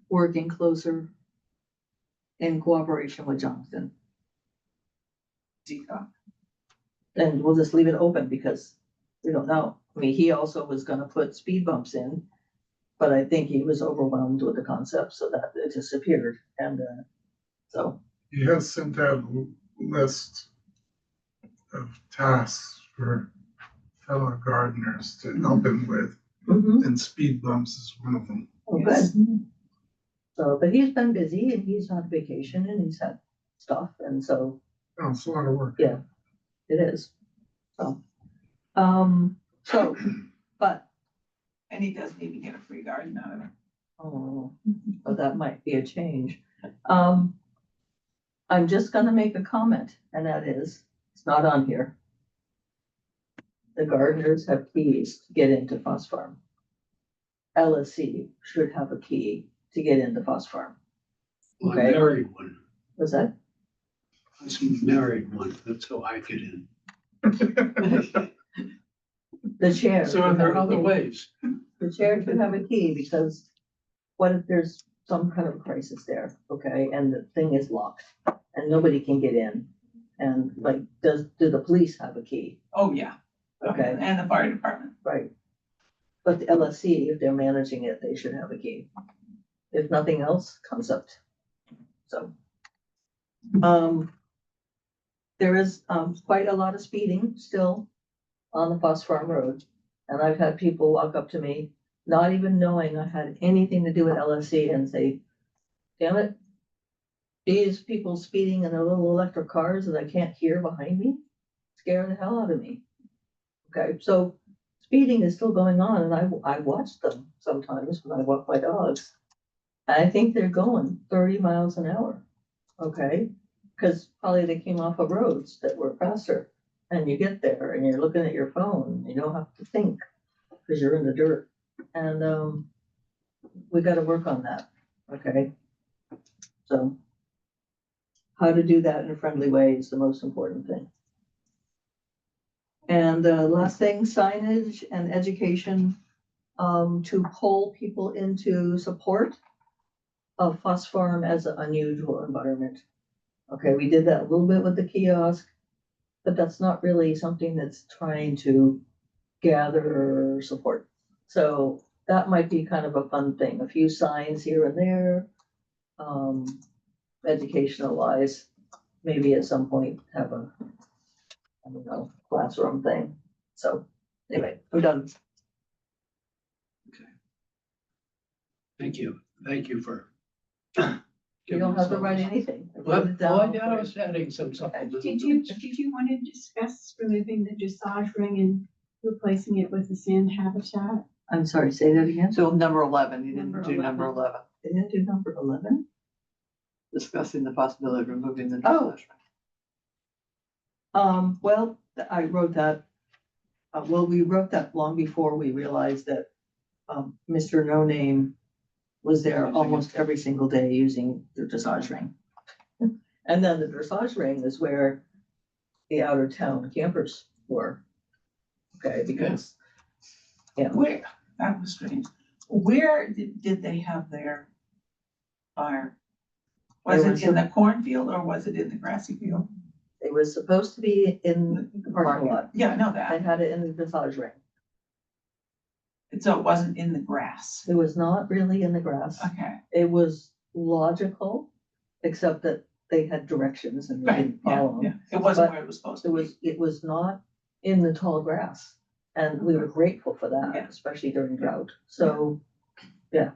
working closer in cooperation with Jonathan. And we'll just leave it open because we don't know. I mean, he also was gonna put speed bumps in, but I think he was overwhelmed with the concept, so that it disappeared. And, so, He has sent out a list of tasks for fellow gardeners to help him with, and speed bumps is one of them. oh, good. So, but he's been busy and he's on vacation and he's had stuff, and so Oh, it's a lot of work. Yeah. it is. So, but, And he doesn't even get a free garden out of it. oh, but that might be a change. I'm just gonna make a comment, and that is, it's not on here. The gardeners have keys to get into Foss Farm. LSC should have a key to get into Foss Farm. Well, Okay. I married one, Was that? I married one, that's how I get in. The chair. So are should there have a other key. ways? The chair should have a key, because what if there's some kind of crisis there, okay, and the thing is locked and nobody can get in? And like, do the police have a key? Oh, yeah. Okay. And the fire department. Right. But the LSC, if they're managing it, they should have a key. If nothing else, concept. So, There is, quite a lot of speeding still on the Foss Farm Road. And I've had people walk up to me, not even knowing I had anything to do with LSC and say, damn it, these people speeding in their little electric cars that I can't hear behind me, scare the hell out of me. Okay, so speeding is still going on and I watch them sometimes when I walk my dogs. I think they're going 30 miles an hour, okay? Because probably they came off of roads that were faster. And you get there and you're looking at your phone, you don't have to think because you're in the dirt. And we gotta work on that, okay? So how to do that in a friendly way is the most important thing. And the last thing, signage and education, to pull people into support of Foss Farm as an unusual environment. Okay, we did that a little bit with the kiosk, but that's not really something that's trying to gather support. So that might be kind of a fun thing, a few signs here and there. Educational wise, maybe at some point have a, I don't know, classroom thing. So anyway, I'm done. Thank you. Thank you for. You don't have to write anything. I wrote Well, it down. yeah, I was adding some stuff. Did you want to discuss removing the dressage ring and replacing it with the sand habitat? I'm sorry, say that again. So number 11, you didn't Number do number 11. 11, I didn't do number 11. discussing the possibility of removing the. Oh. Well, I wrote that, well, we wrote that long before we realized that, Mr. No Name was there almost every single day using the dressage ring. And then the dressage ring is where the outer town campers were. Okay, because, yeah, Where, that was strange. Where did they have their fire? Was They it in the cornfield or was it in the grassy field? it was supposed to be in the parking lot. Yeah, I know I that. had it in the dressage ring. And so it wasn't in the grass. It was not really in the grass. Okay. It was logical, except that they had directions and we Right, didn't yeah, follow yeah. them. It wasn't But where it was supposed It to be. was not in the tall grass, and we were grateful for that, Yeah. especially during drought, so, yeah.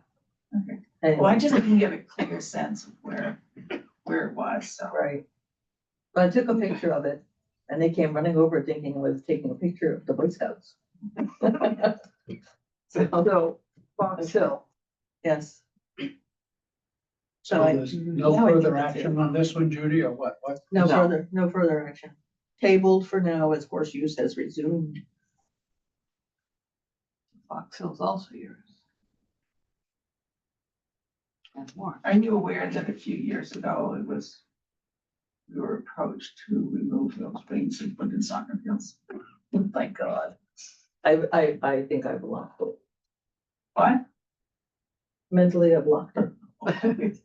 Okay. Well, Anyway, I just didn't get a clear sense of where it was, so. right. But I took a picture of it, and they came running over thinking I was taking a picture of the Boy Scouts. So, Fox Hill, Yes. So I- there's no now I think further that's it. action on this one, Judy, or what? What? No No. further action. Tabled for now as horse use has resumed. Fox Hill's also yours. And more. Are you aware that a few years ago we were approached to remove those rings and put in soccer fields? Thank God. I think I blocked it. What? Mentally, I blocked it.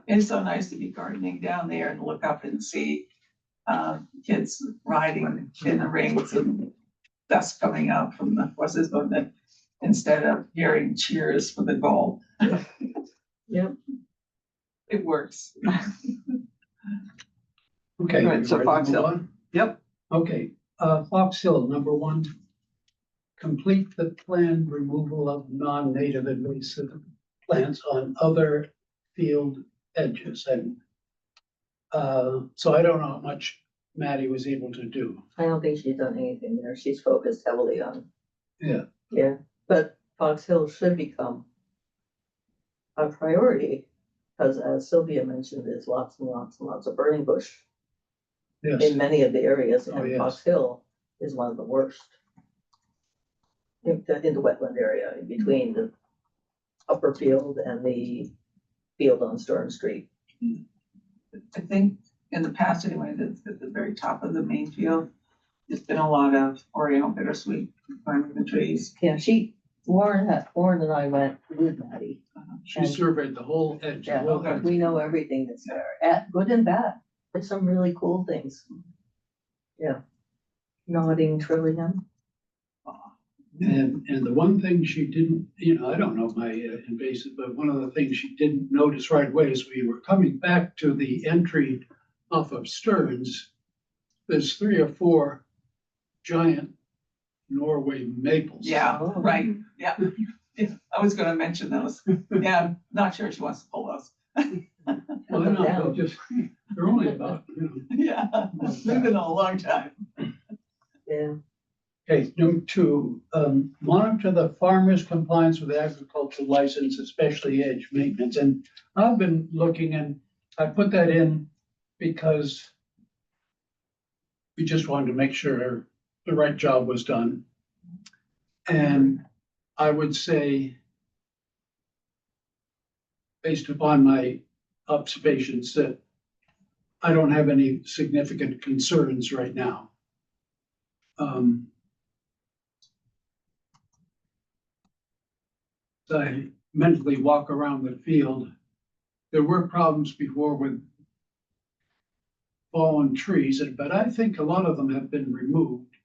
It's so nice to be gardening down there and look up and see kids riding in the rings and dust coming out from the horses, but then instead of hearing cheers for the goal. Yep. It works. Okay. Right, you so ready to Fox move Hill. on? Yep. Okay, Fox Hill, number 1. Complete the planned removal of non-native invasive plants on other field edges. And so I don't know how much Maddie was able to do. I don't think she's done anything there. She's focused heavily on. Yeah. Yeah, but Fox Hill should become a priority, because as Sylvia mentioned, there's lots and lots and lots of burning bush Yes, in many of the areas, Oh, and yes. Fox Hill is one of the worst. In the wetland area, in between the upper field and the field on Stern Street. I think in the past anyway, at the very top of the main field, there's been a lot of Oriental bittersweet climbing the trees. Yeah, Warren and I went with Maddie. she surveyed the whole edge. the Yeah, whole edge. we know everything that's there, good and bad. There's some really cool things. Yeah. Nodding Trillium. And the one thing she didn't, I don't know my invasive, but one of the things she didn't notice right away is we were coming back to the entry off of Stearns. There's 3 or 4 giant Norway maples. Yeah, Oh. right, yeah. Yeah, I was gonna mention those. Yeah, I'm not sure she wants to pull those. Well, them no, down. they're only about, Yeah, they've been a long time. Yeah. Okay, number 2, monitor the farmer's compliance with agricultural license, especially edge maintenance. And I've been looking, and I put that in because we just wanted to make sure the right job was done. And I would say, based upon my observations, that I don't have any significant concerns right now. I mentally walk around the field. There were problems before with fallen trees, but I think a lot of them have been removed.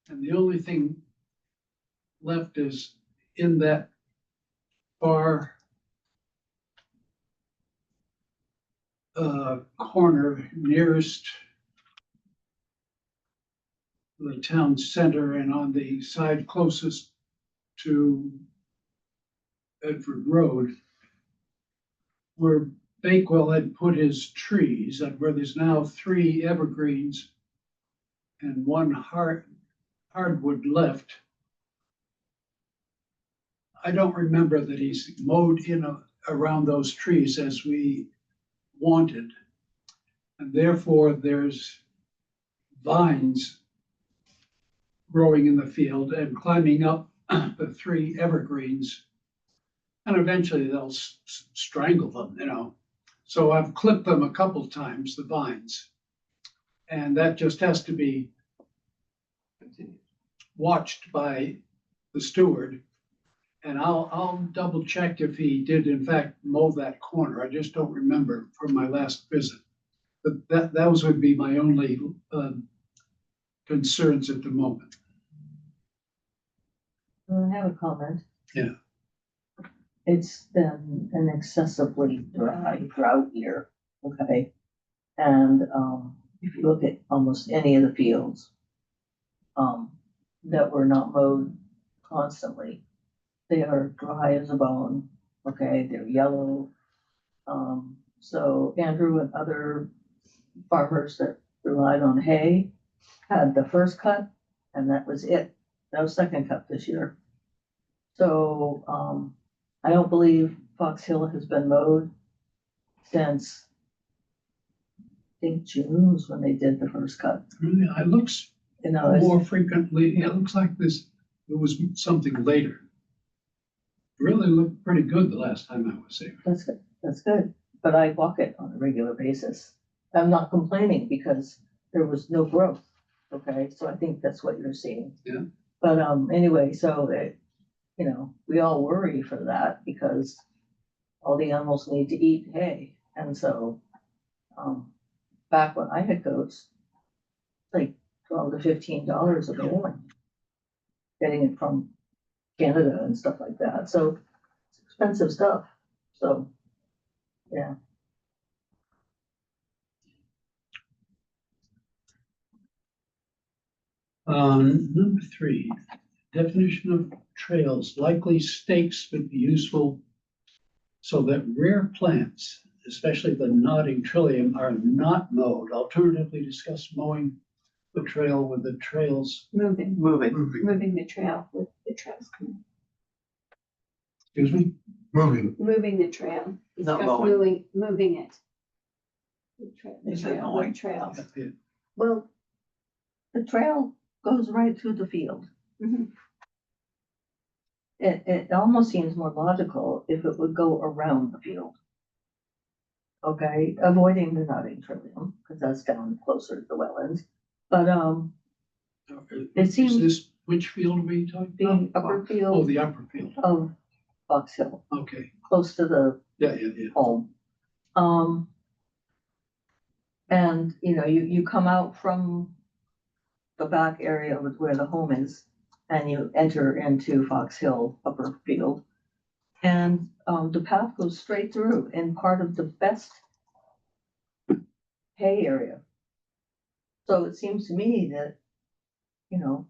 And the only thing left is in that far corner nearest the town center and on the side closest to Bedford Road, where Bakewell had put his trees and where there's now 3 evergreens and 1 hardwood left. I don't remember that he's mowed in around those trees as we wanted. And therefore there's vines growing in the field and climbing up the 3 evergreens. And eventually they'll strangle them, So I've clipped them a couple times, the vines. And that just has to be watched by the steward. And I'll double check if he did in fact mow that corner. I just don't remember from my last visit. But those would be my only concerns at the moment. I have a comment. Yeah. It's been an excessively dry drought year, okay? And, if you look at almost any of the fields, that were not mowed constantly, they are dry as a bone, okay? They're yellow. So Andrew and other farmers that relied on hay had the first cut, and that was it. No second cut this year. So, I don't believe Fox Hill has been mowed since, I think June was when they did the first cut. Really, it looks You know, it's- more frequently, it looks like it was something later. Really looked pretty good the last time I was there. that's good, but I walk it on a regular basis. I'm not complaining because there was no growth, okay, so I think that's what you're seeing. Yeah. But, anyway, so we all worry for that because all the animals need to eat hay, and so, back when I had goats, like $12 to $15 a bale, getting it from Canada and stuff like that, so it's expensive stuff, so, yeah. Number 3, definition of trails. Likely stakes would be useful so that rare plants, especially the nodding trillium, are not mowed. Alternatively, discuss mowing the trail with the trails. Moving. Moving the trail with the trails. Excuse me? Moving. Moving the trail. Not Discuss mowing. moving it. The Is it trail, mowing? the trail. Well, the trail goes right through the field. Mhm. It almost seems more logical if it would go around the field. Okay, avoiding the nodding trillium, because that's down closer to the wetlands, but, Is seems- this, which field are we talking the about? upper Oh, field the upper field. of Fox Hill, Okay, close to the yeah. home. And, you come out from the back area of where the home is, and you enter into Fox Hill Upper Field. And the path goes straight through in part of the best hay area. So it seems to me that, you know,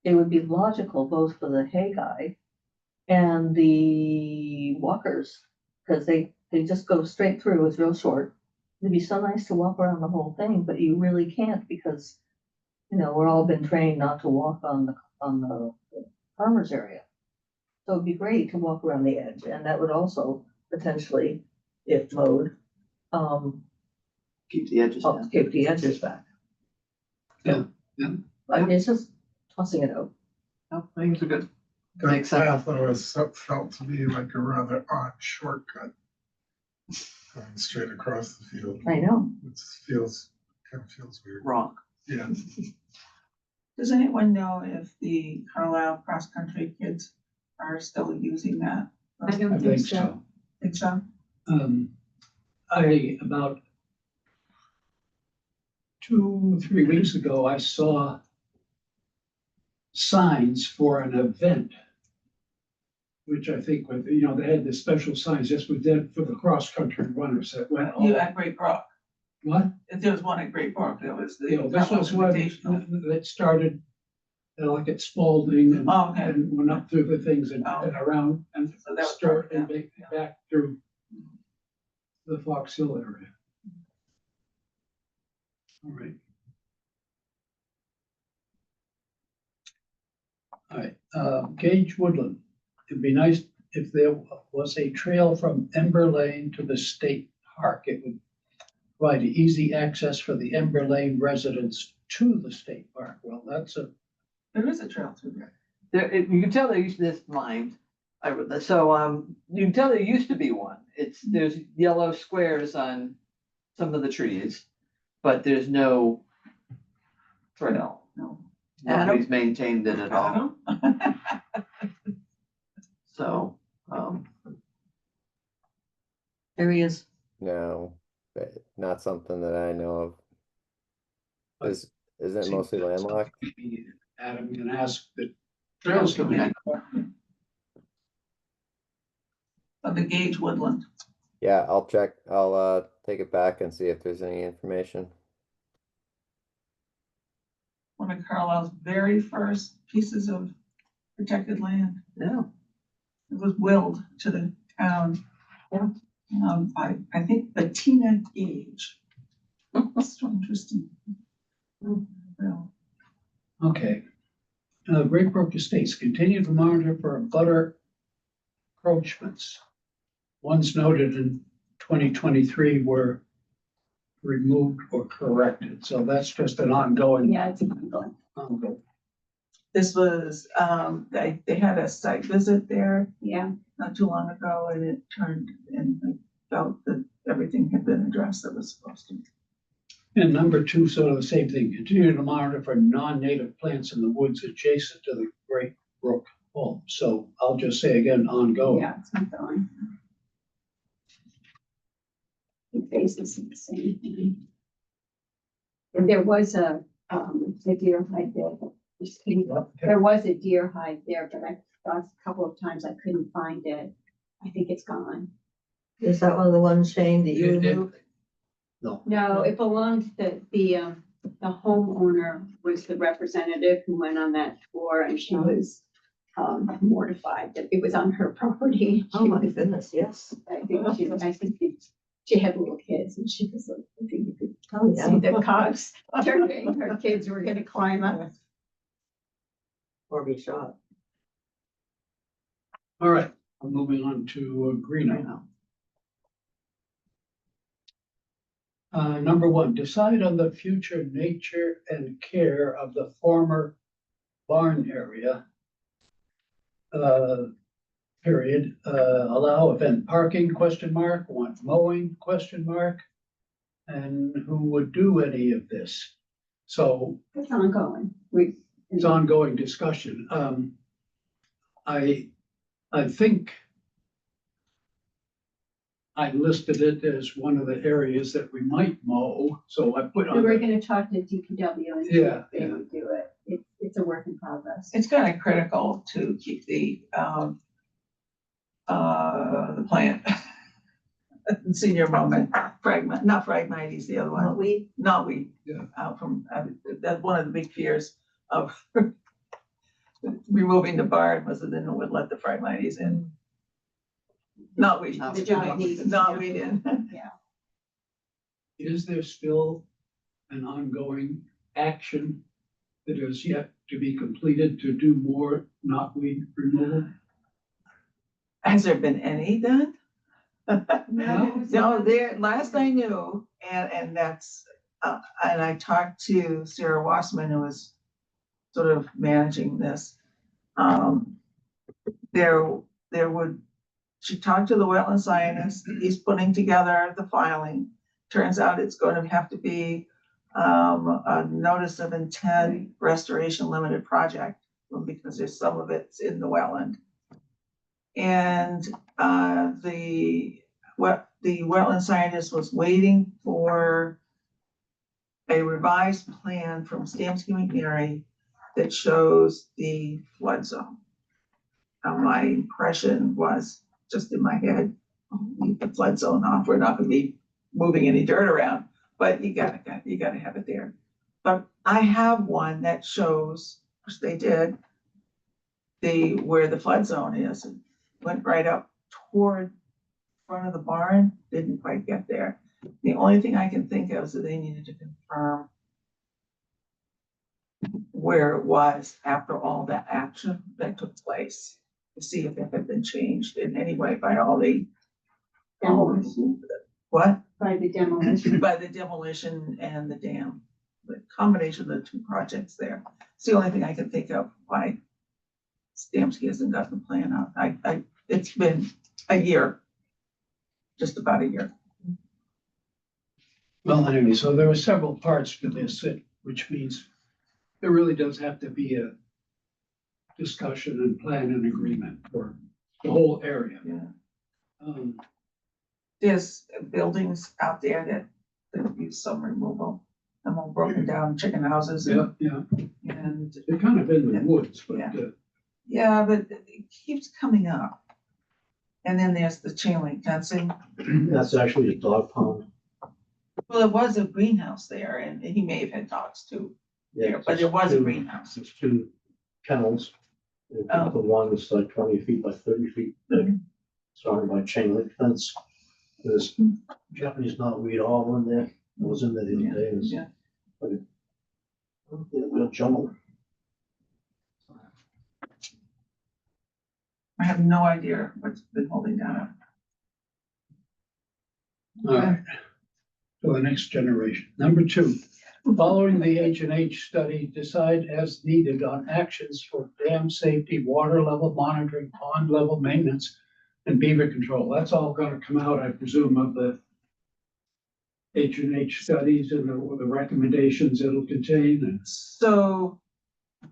it would be logical both for the hay guy and the walkers, because they just go straight through, it's real short. It'd be so nice to walk around the whole thing, but you really can't because, you know, we're all been trained not to walk on the farmer's area. So it'd be great to walk around the edge, and that would also potentially, if mowed, Keep the edges help down. keep the edges back. Yeah, yeah. I mean, it's just tossing it out. No, things are good. That Makes sense. path though is felt to be like a rather odd shortcut. Going straight across the field. I know. It kind of feels weird. Wrong. Yeah. Does anyone know if the Carlisle cross-country kids are still using that? I I don't think think so. so. Think so? About 2-3 weeks ago, I saw signs for an event, which I think with, you know, they had the special signs just for the cross-country runners that went. You at Great Brook. What? If there was one at Great Brook, there was the. You know, this was one that started like at Spalding and, Oh, okay. and went up through the things and Oh. around and So that was started part of and back through the Fox Hill area. All right. All right, Gage Woodland. It'd be nice if there was a trail from Ember Lane to the state park. It would provide easy access for the Ember Lane residents to the state park. Well, that's a, There is a trail through there. You can tell there used to this mind. So you can tell there used to be one. There's yellow squares on some of the trees, but there's no trail. No. Nobody's maintained it at all. Adam? So, There he is. No, but not something that I know of. Isn't it mostly landlocked? Adam can ask the Trails Committee. Of the Gage Woodland. Yeah, I'll check. I'll take it back and see if there's any information. One of Carlisle's very first pieces of protected land. yeah. It was willed to the town. I think Bettina Gage. That's so interesting. Well, Okay. Great Brook Estates continue to monitor for butter encroachments. Ones noted in 2023 were removed or corrected. So that's just an ongoing. Yeah, it's ongoing. this was, they had a site visit there Yeah, not too long ago, and it turned, and I felt that everything had been addressed that was supposed to. And number 2, sort of the same thing, continue to monitor for non-native plants in the woods adjacent to the Great Brook home. So I'll just say again, ongoing. yeah, it's ongoing. It faces the same thing. And there was a deer hide there. Just kidding. There was a deer hide there, but I thought a couple of times I couldn't find it. I think it's gone. Is that one of the ones, Shane, that you It- it- removed? No, it belonged to the homeowner was the representative who went on that tour, and she was mortified that it was on her property. Oh, my goodness, yes. I think she had little kids, and she was like, I think you could Oh, see the cops turning, her kids were gonna climb up. Or be shot. All right, I'm moving on to Greeno. Number 1, decide on the future nature and care of the former barn area. Period, allow event parking, want mowing, and who would do any of this? So It's ongoing. it's ongoing discussion. I think I listed it as one of the areas that we might mow, so I put We were on, gonna talk to DPW and see Yeah, if they would do it. it's a work in progress. It's kind of critical to keep the plant senior moment, fragment, not Phragmites, the other one. Knotweed? Knotweed. Yeah. Out from, that's one of the big fears of removing the barn was that then it would let the Phragmites in. Knotweed. The excuse me, knotweed. Knotweed in. Is there still an ongoing action that is yet to be completed to do more knotweed removal? Has there been any done? No. No, there, last I knew, and that's, and I talked to Sarah Wassman, who was sort of managing this. She talked to the wetland scientist, he's putting together the filing. Turns out it's going to have to be a notice of intent restoration limited project, because there's some of it's in the wetland. And the wetland scientist was waiting for a revised plan from Stamsky McNary that shows the flood zone. My impression was, just in my head, leave the flood zone off, we're not gonna be moving any dirt around, but you gotta have it there. But I have one that shows, which they did, where the flood zone is, and went right up toward front of the barn, didn't quite get there. The only thing I can think of is that they needed to confirm where it was after all that action that took place, to see if it had been changed in any way by all the Demolition, what? by the demolition. By the demolition and the dam, the combination of the two projects there. It's the only thing I can think of why Stamsky hasn't gotten the plan out. It's been a year, just about a year. Well, anyway, so there are several parts to this, which means there really does have to be a discussion and plan and agreement for the whole area. Yeah. Um, There's buildings out there that use some removal, and all broken down chicken houses. Yeah, yeah, And, they're kind of in the woods, but, Yeah. yeah, but it keeps coming up. And then there's the chain link fencing. That's actually a dog pound. Well, it was a greenhouse there, and he may have had dogs too, Yeah, but it was a two- greenhouse. It's two kennels. And Oh. The one is like 20 feet by 30 feet, surrounded by chain link fence. There's Japanese knotweed all in there. I was in there the other day. It was Yeah. like a real jungle. I have no idea what's been holding that up. all right. For the next generation. Number 2, following the H&H study, decide as needed on actions for dam safety, water level monitoring, pond level maintenance, and beaver control. That's all gonna come out, I presume, of the H&H studies and the recommendations it'll contain. And So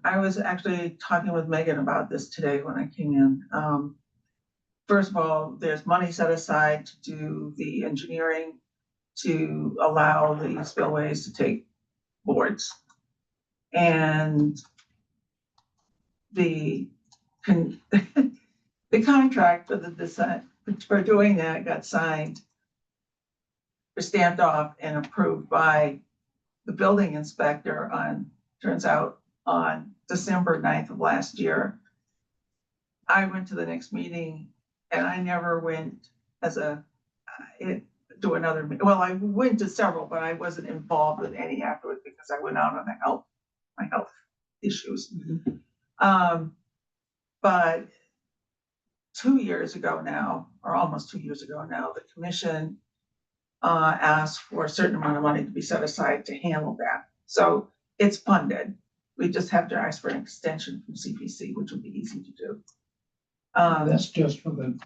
I was actually talking with Megan about this today when I came in. First of all, there's money set aside to do the engineering to allow the spillways to take boards. And the the contract for the design, for doing that got signed, or stamped off and approved by the building inspector turns out on December 9th of last year. I went to the next meeting and I never went to another, well, I went to several, but I wasn't involved with any afterwards because I went out on my health issues. But 2 years ago now, or almost 2 years ago now, the commission asked for a certain amount of money to be set aside to handle that. So it's funded. We just have to ask for an extension from CPC, which would be easy to do. that's just for the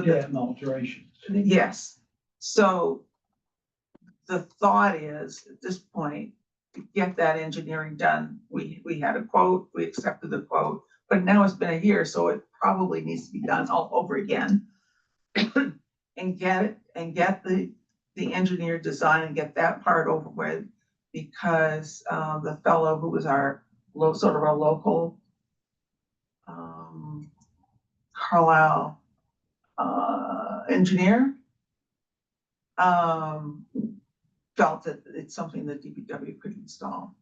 dam alterations. Yes, so the thought is, at this point, to get that engineering done, we had a quote, we accepted the quote, but now it's been a year, so it probably needs to be done all over again. And get the engineer design and get that part over with, because the fellow who was our sort of our local Carlisle engineer felt that it's something that DPW could install.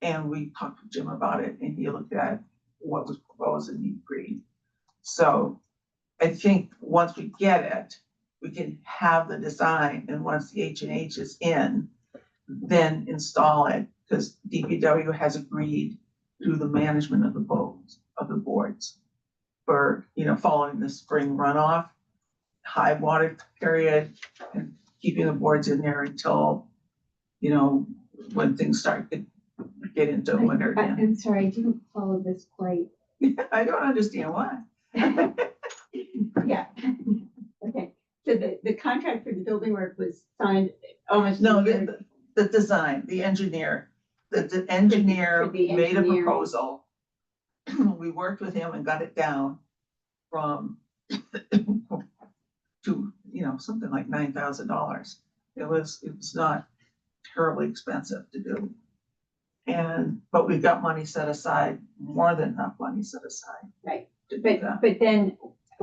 And we talked to Jim about it, and he looked at what was proposed and he agreed. So I think once we get it, we can have the design, and once the H&H is in, then install it, because DPW has agreed to the management of the boards for, following the spring runoff, high water period, and keeping the boards in there until, when things start to get into winter again. I'm sorry, I didn't follow this quite. I don't understand why. Yeah. Okay, so the contract for the building work was signed almost. No, a year- the design, the engineer made a engineer. proposal. We worked with him and got it down from to, something like $9,000. It was not terribly expensive to do. But we've got money set aside, more than enough money set aside. Right, to do that. but then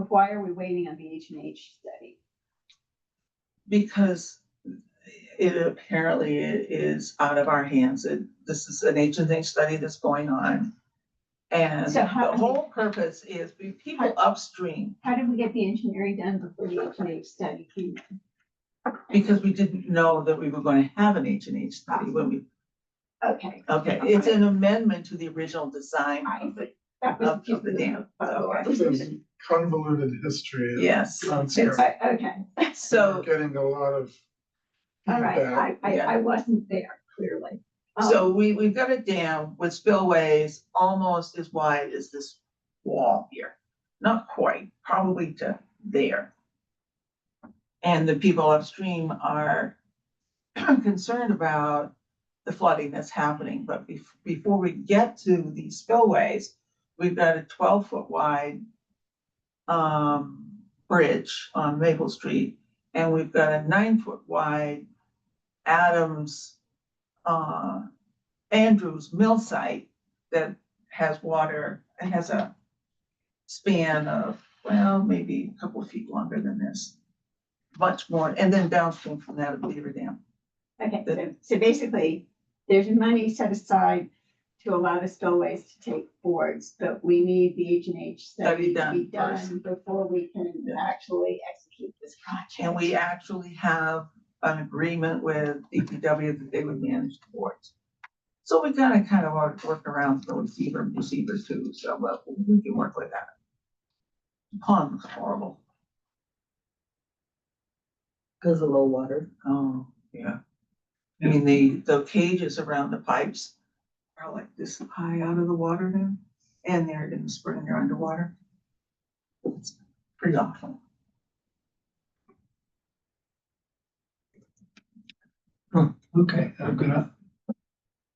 why are we waiting on the H&H study? Because it apparently is out of our hands. This is an H&H study that's going on. And So how- the whole purpose is people upstream, How did we get the engineering done before the H&H study came? because we didn't know that we were going to have an H&H study when we, Okay. it's an amendment to the original design That was of the dam. There's convoluted history. of Yes. concept. Okay, So, Getting a lot of all right, feedback. I wasn't there, clearly. so we've got a dam with spillways almost as wide as this wall here. Not quite, probably to there. And the people upstream are concerned about the flooding that's happening, but before we get to these spillways, we've got a 12-foot wide bridge on Maple Street, and we've got a 9-foot wide Andrews mill site that has water and has a span of, well, maybe a couple of feet longer than this. Much more, and then downstream from that, a beaver dam. Okay, so basically, there's money set aside to allow the spillways to take boards, but we need the H&H study to be done before we can actually execute this project. And we actually have an agreement with DPW that they would manage the boards. So we kind of work around the receiver too, so well, we can work with that. The pond was horrible. Because of low water. Oh, yeah. I mean, the cages around the pipes are like this high out of the water now, and they're in the spring, they're underwater. It's pretty awful. Okay, I'm gonna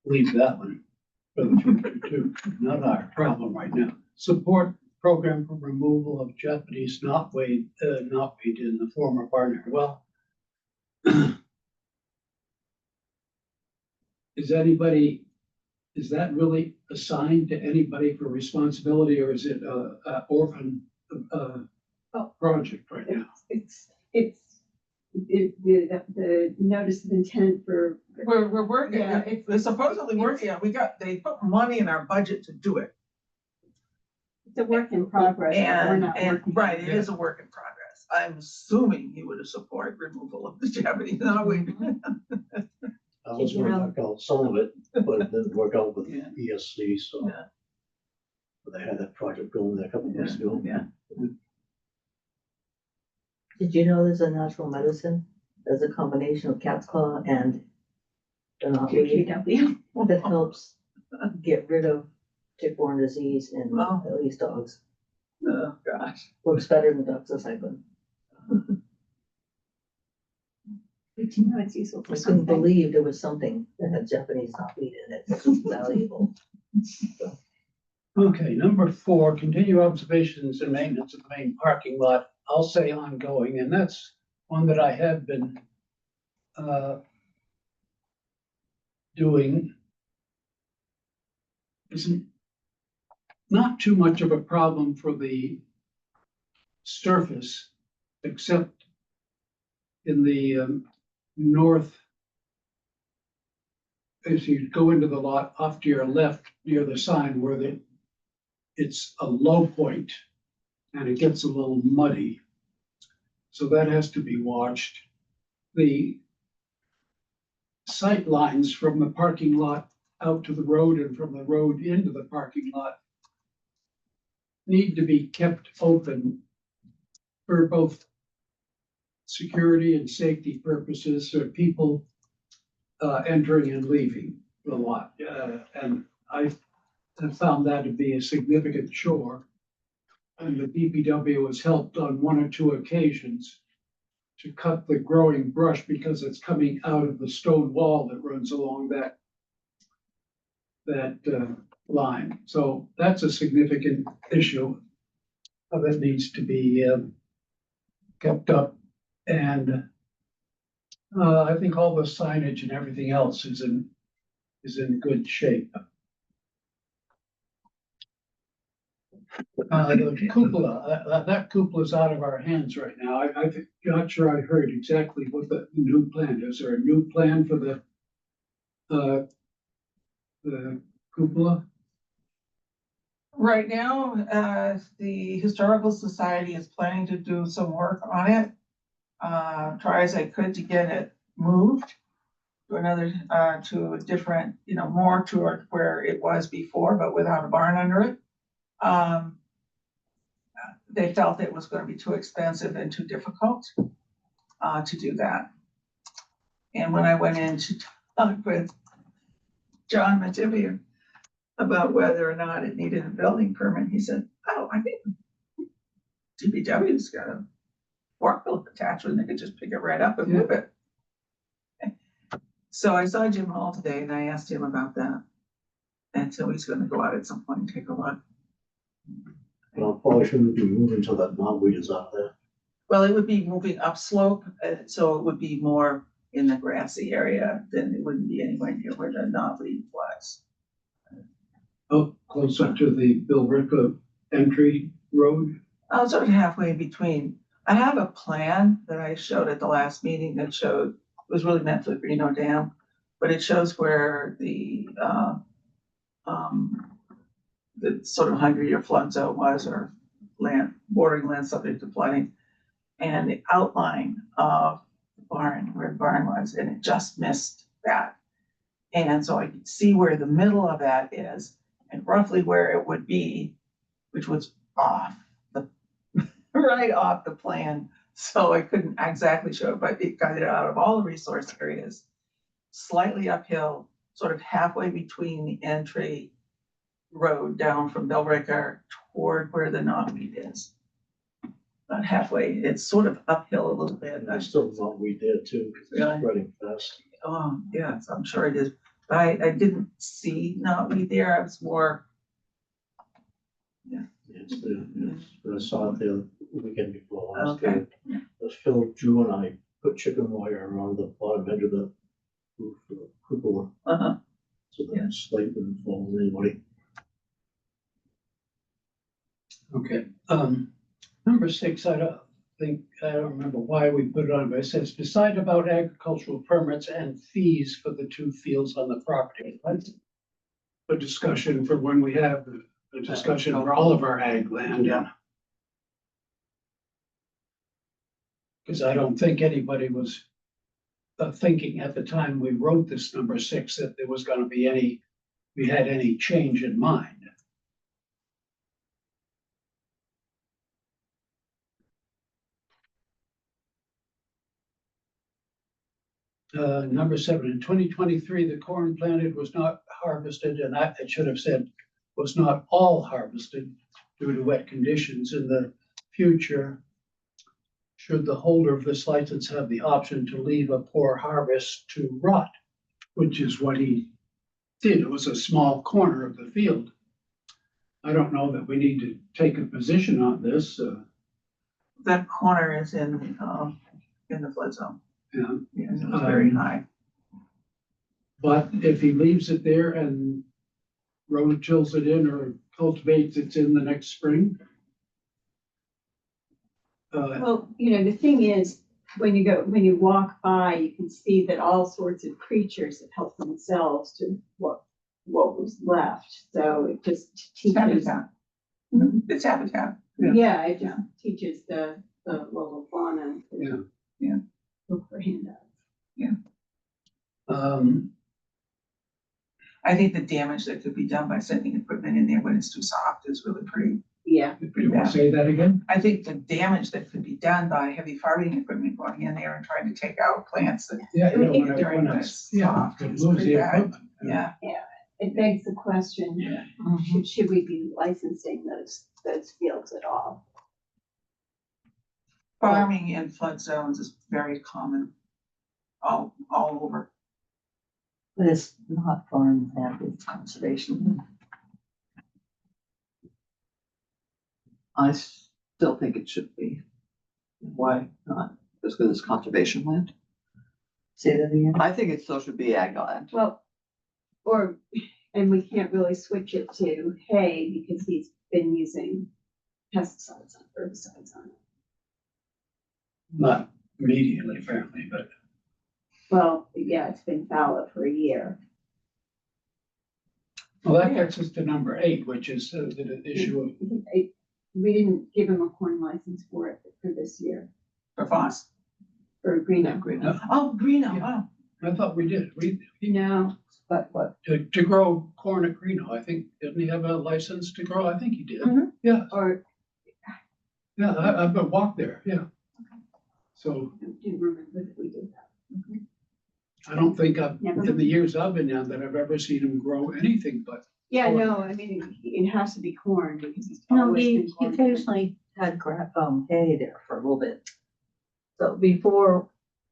leave that one for the future too, not our problem right now. Support program for removal of Japanese knotweed in the former Barnard Well. Is that really assigned to anybody for responsibility, or is it a orphan project right now? The notice of intent for. We're working, Yeah, we're supposedly working, they put money in our budget to do it. It's a work in progress. We're And, not working. right, it is a work in progress. I'm assuming you would have supported removal of the Japanese knotweed. I was You gonna know. work out some of it, but it didn't work out with Yeah. ESC, so. Yeah. But they had that project going there a couple of years ago. Yeah. Did you know there's a natural medicine? There's a combination of cat's claw and the knotweed JPW. that helps get rid of tick-borne disease in Wow. at least dogs. Oh, gosh. Works better than doxycycline. Good to know it's useful I for couldn't something. believe there was something that had Japanese knotweed in it. It was valuable. Okay, number 4, continue observations and maintenance of the main parking lot. I'll say ongoing, and that's one that I have been doing. isn't not too much of a problem for the surface, except in the north. As you go into the lot off to your left near the sign where it's a low point and it gets a little muddy. So that has to be watched. The sight lines from the parking lot out to the road and from the road into the parking lot need to be kept open for both security and safety purposes for people entering and leaving the lot. And I have found that to be a significant chore. And the DPW has helped on one or two occasions to cut the growing brush because it's coming out of the stone wall that runs along that line. So that's a significant issue that needs to be kept up. And I think all the signage and everything else is in good shape. The cupola, that cupola is out of our hands right now. I'm not sure I heard exactly what the new plan is. Is there a new plan for the cupola? Right now, the Historical Society is planning to do some work on it. Try as I could to get it moved to another, to a different, more toward where it was before, but without a barn under it. They felt it was going to be too expensive and too difficult to do that. And when I went in to talk with John Mativian about whether or not it needed a building permit, he said, "Oh, I think DPW's got a forklift attachment, they could just pick it right up and move it." Okay. So I saw Jim Hall today and I asked him about that. And so he's going to go out at some point and take a look. Well, probably shouldn't be moving till that knotweed is out there. Well, it would be moving upslope, so it would be more in the grassy area than it wouldn't be anywhere near where the knotweed was. Oh, closer to the Billerica entry road? Sort of halfway between. I have a plan that I showed at the last meeting that showed, it was really meant for the Greeno Dam, but it shows where the sort of 100-year flood zone was, or land, bordering land subject to flooding, and the outline of the barn, where the barn was, and it just missed that. And so I could see where the middle of that is, and roughly where it would be, which was off the, right off the plan. So I couldn't exactly show it, but it got it out of all the resource areas, slightly uphill, sort of halfway between the entry road down from Billerica toward where the knotweed is. About halfway, it's sort of uphill a little bit. I still thought we did too, because Really? it's spreading fast. Oh, yes, I'm sure it is. But I didn't see knotweed there. I was more, I saw it the weekend before last. okay. Phil, Drew and I put chicken wire around the bottom edge of the roof of the cupola, Uh-huh. so that the slate wouldn't fall on anybody. Okay, number 6, I don't remember why we put it on, but it says decide about agricultural permits and fees for the 2 fields on the property. That's a discussion for when we have the discussion for all of our ag land. Yeah. Because I don't think anybody was thinking at the time we wrote this number 6 that there was gonna be we had any change in mind. Number 7, in 2023, the corn planted was not harvested, and it should have said was not all harvested due to wet conditions. In the future, should the holder of this license have the option to leave a poor harvest to rot, which is what he did. It was a small corner of the field. I don't know that we need to take a position on this. That corner is in the flood zone. Yeah. Yes, it was very high. But if he leaves it there and rototills it in or cultivates it in the next spring. Well, you know, the thing is, when you walk by, you can see that all sorts of creatures have helped themselves to what was left. So it just teaches, Habitat. It's habitat. yeah, it just teaches the local fauna. to, Yeah. Look for handouts. I think the damage that could be done by sending equipment in there when it's too soft is really pretty Yeah. pretty You want bad. to say that again? I think the damage that could be done by heavy farming equipment going in there and trying to take out plants that, Yeah, when when it's it's, yeah, soft, it it's moves pretty the bad. equipment. Yeah. It begs the question, Yeah. should we be licensing those fields at all? Farming in flood zones is very common all over. But it's not farm land, it's conservation. I still think it should be. Why not? Just because it's conservation land. Say that again. I think it still should be ag land. Well, and we can't really switch it to hay because he's been using pesticides and herbicides on it. Not immediately, apparently, but Well, yeah, it's been fallow for a year. well, that gets us to number 8, which is the issue of, We didn't give him a corn license for it for this year, For FOSS. for Greeno. Oh, Greeno, wow. I thought we did. No, But what, To grow corn at Greeno, I think, didn't he have a license to grow? I think he did. Mhm. Yeah, or yeah, I've been walked there, yeah. So I didn't remember that we did that. I don't think Never. in the years I've been down that I've ever seen him grow anything but. Yeah, Corn. no, I mean, it has to be corn because it's no, always he been corn. occasionally had hay there for a little bit. So before,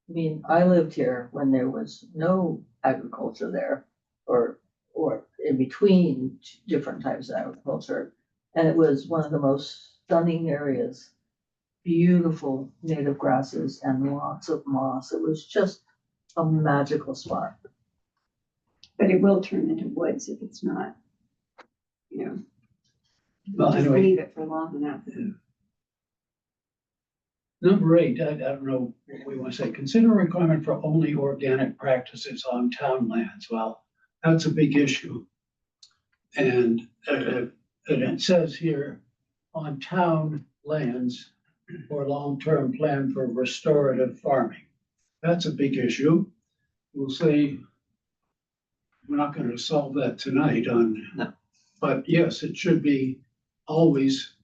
I mean, I lived here when there was no agriculture there, or in between different types of agriculture. And it was one of the most stunning areas, beautiful native grasses and lots of moss. It was just a magical spot. But it will turn into woods if it's not, you know. Well, just anyway. leave it for long enough. Number 8, I don't know what we want to say. Consider a requirement for only organic practices on town lands. Well, that's a big issue. And it says here, on town lands or long-term plan for restorative farming. That's a big issue. We'll see. We're not going to solve that tonight No. but yes, it should be always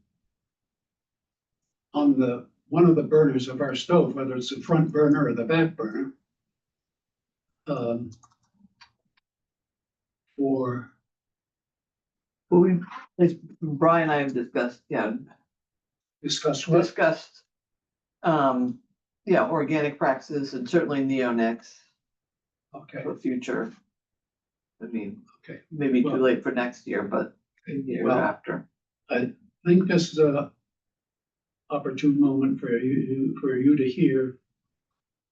on one of the burners of our stove, whether it's the front burner or the back burner. For Brian and I have discussed, discuss what? Organic practices and certainly neonics Okay, for future. I mean, okay. maybe too Well- late for next year, but the year Well, after. I think this is a opportune moment for you to hear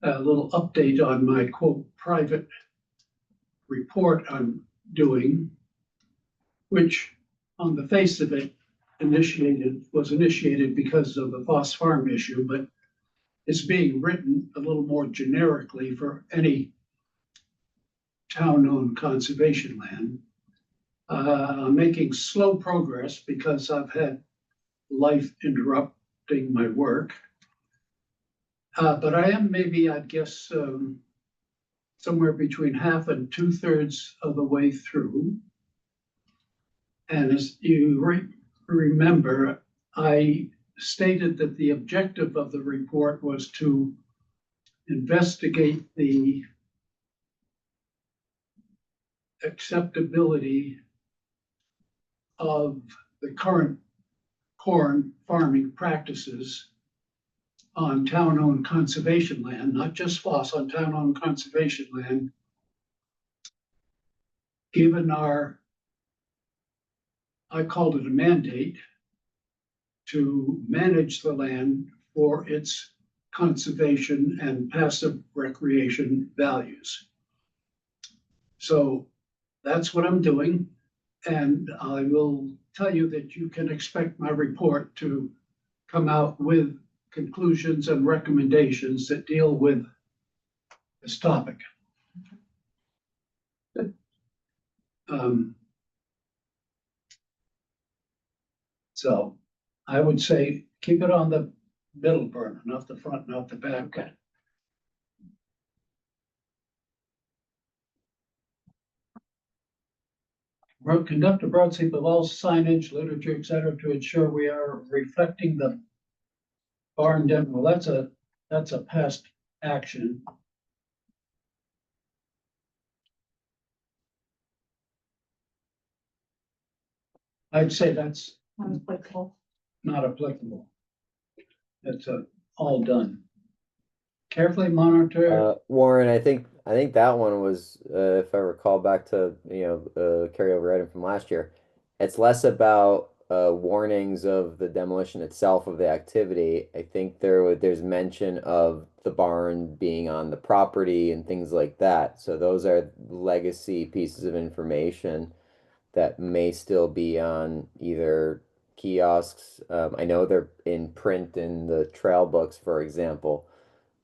a little update on my quote private report I'm doing, which on the face of it was initiated because of the Foss Farm issue, but it's being written a little more generically for any town-owned conservation land. I'm making slow progress because I've had life interrupting my work. But I am maybe, I'd guess, somewhere between half and 2/3 of the way through. And as you remember, I stated that the objective of the report was to investigate the acceptability of the current corn farming practices on town-owned conservation land, not just Foss, on town-owned conservation land, given I called it a mandate to manage the land for its conservation and passive recreation values. So that's what I'm doing. And I will tell you that you can expect my report to come out with conclusions and recommendations that deal with this topic. So I would say keep it on the middle burner, not the front, not the back. Okay. Conduct a broad sweep of all signage, literature, et cetera, to ensure we are reflecting the barn demo. Well, that's a past action. I'd say that's Unapplicable. not applicable. That's all done. Carefully monitor. Warren, I think that one was, if I recall back to, carryover item from last year, it's less about warnings of the demolition itself of the activity. I think there's mention of the barn being on the property and things like that. So those are legacy pieces of information that may still be on either kiosks. I know they're in print in the trail books, for example.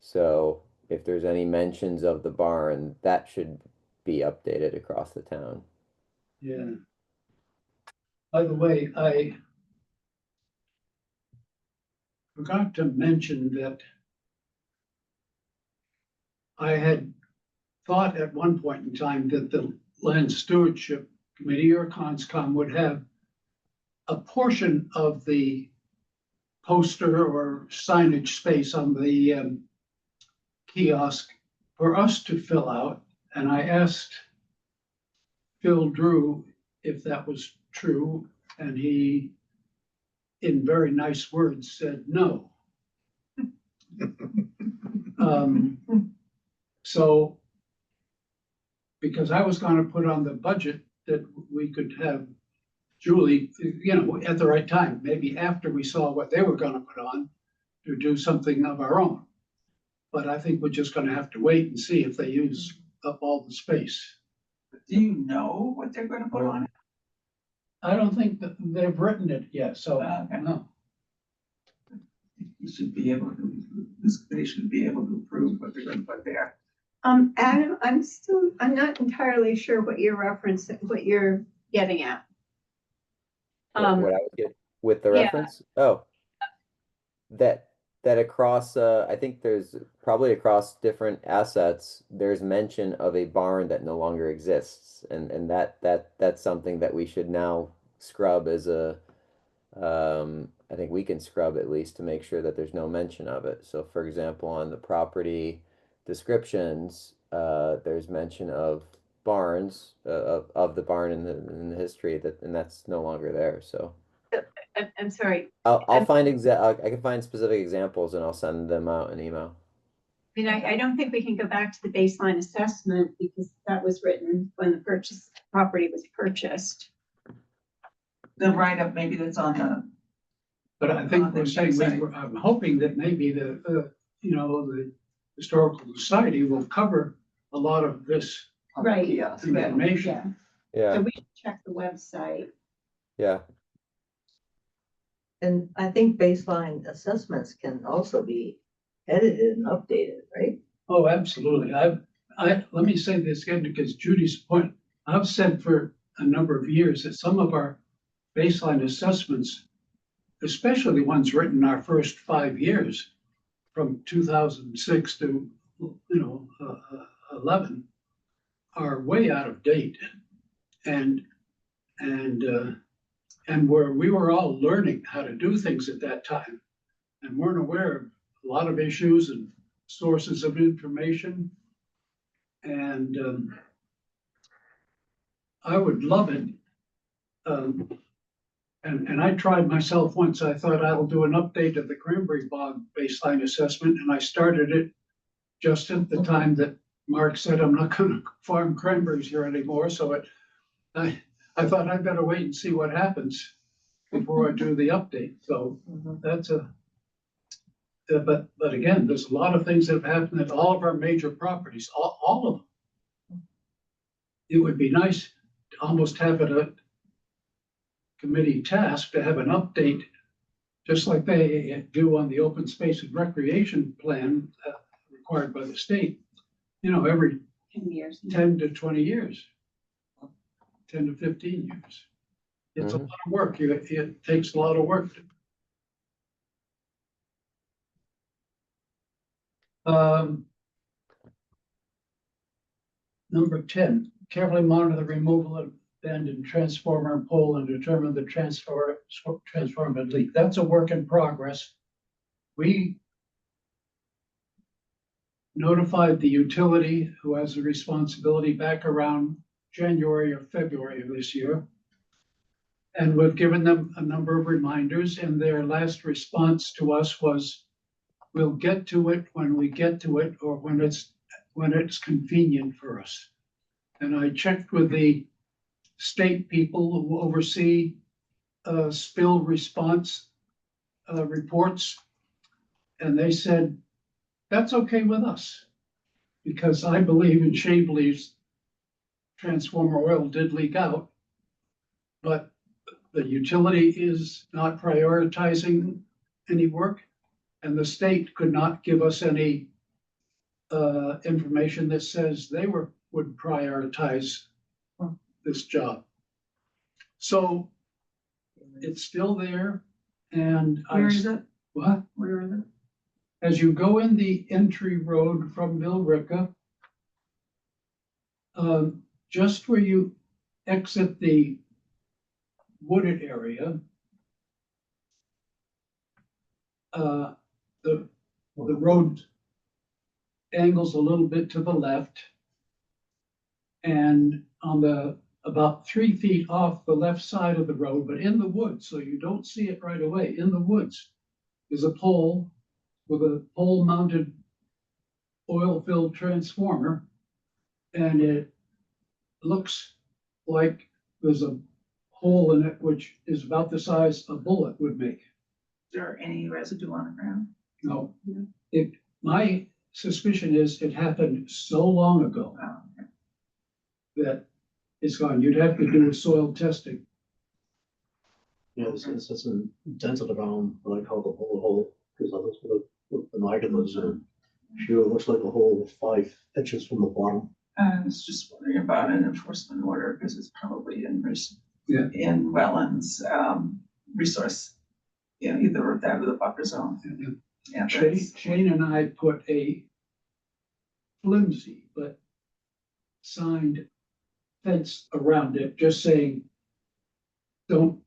So if there's any mentions of the barn, that should be updated across the town. Yeah. By the way, I forgot to mention that I had thought at one point in time that the Land Stewardship Committee or CONSCOM would have a portion of the poster or signage space on the kiosk for us to fill out. And I asked Phil Drew if that was true, and he, in very nice words, said no. So, because I was gonna put on the budget that we could have Julie, at the right time, maybe after we saw what they were gonna put on, to do something of our own. But I think we're just gonna have to wait and see if they use up all the space. Do you know what they're gonna put on it? I don't think that they've written it yet, so, Okay. no. You should be able to, they should be able to approve what they're gonna put there. Adam, I'm not entirely sure what you're referencing, what you're getting at. What I would get with the yeah. reference? Oh. That across, I think there's probably across different assets, there's mention of a barn that no longer exists. And that's something that we should now scrub as I think we can scrub at least to make sure that there's no mention of it. So for example, on the property descriptions, there's mention of barns, of the barn in the history and that's no longer there, so. I'm sorry. I'll find I can find specific examples and I'll send them out in email. I mean, I don't think we can go back to the baseline assessment because that was written when the property was purchased. The write-up maybe that's on the. But I think the we're saying, website. I'm hoping that maybe the Historical Society will cover a lot of this Right. information. Yeah, So we should check the website. yeah. And I think baseline assessments can also be edited and updated, right? Oh, absolutely. Let me say this again because Judy's point, I've said for a number of years that some of our baseline assessments, especially ones written in our first 5 years, from 2006 to 11, are way out of date, and where we were all learning how to do things at that time, and weren't aware of a lot of issues and sources of information, and I would love it. And I tried myself once. I thought I'll do an update of the Cranberry Bog baseline assessment, and I started it just at the time that Mark said, I'm not gonna farm cranberries here anymore, so I thought I'd better wait and see what happens before I do the update, so that's but again, there's a lot of things that have happened at all of our major properties, all of them. It would be nice to almost have it committee task to have an update, just like they do on the open space and recreation plan required by the state, every 10 years. 10 to 20 years, 10 to 15 years. It's a lot of work. It takes a lot of work. Number 10, carefully monitor the removal of abandoned transformer and pole and determine the transformer leak. That's a work in progress. We notified the utility who has the responsibility back around January or February of this year. And we've given them a number of reminders, and their last response to us was, we'll get to it when we get to it, or when it's convenient for us. And I checked with the state people who oversee spill response reports, and they said, that's okay with us, because I believe and Shane believes transformer oil did leak out, but the utility is not prioritizing any work, and the state could not give us any information that says they would prioritize this job. So it's still there, and Where is it? What? Where is it? As you go in the entry road from Billerica, just where you exit the wooded area, the road angles a little bit to the left, and on the about 3 feet off the left side of the road, but in the woods, so you don't see it right away, in the woods is a pole with a pole-mounted oil-filled transformer, and it looks like there's a hole in it which is about the size a bullet would make. Is there any residue on the ground? No, my suspicion is it happened so long ago Oh, okay. that it's gone. You'd have to do a soil testing. Yeah, it's indented around what I call the hole, because I looked at the binoculars and sure it looks like a hole with 5 inches from the bottom. I was just wondering about an enforcement order, because it's probably in wetlands, resource, either that or the buffer zone. Yeah, Shane and I put a flimsy but signed fence around it, just saying, don't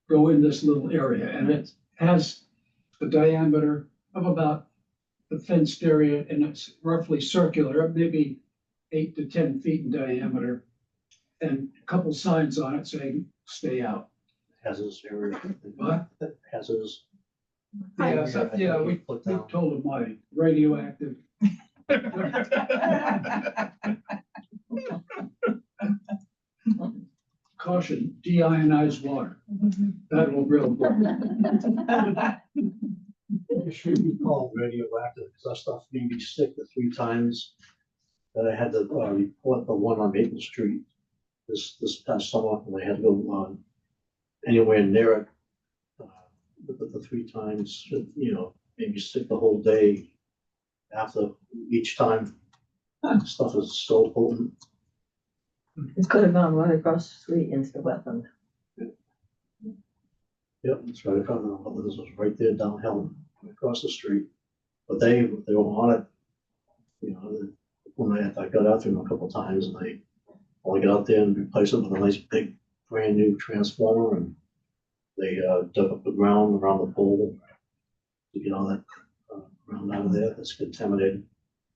go in this little area. And it has a diameter of about the fenced area, and it's roughly circular, maybe 8 to 10 feet in diameter, and a couple signs on it saying, stay out. Hazardous area. What? Hazardous. Yeah, we told them why, radioactive. Caution, deionized water. That will real. It should be called radioactive, because that stuff made me sick the 3 times that I had to report the one on Maple Street this past summer, and I had to go anywhere near it. The 3 times, made me sick the whole day after each time. Stuff is so potent. It could have gone right across the street into the wetland. Yep, it's right across, this was right there downhill, across the street. But they were on it, when I got out there a couple times, and I got out there and replaced it with a nice big brand new transformer, and they dug up the ground around the pole to get all that ground out of there that's contaminated.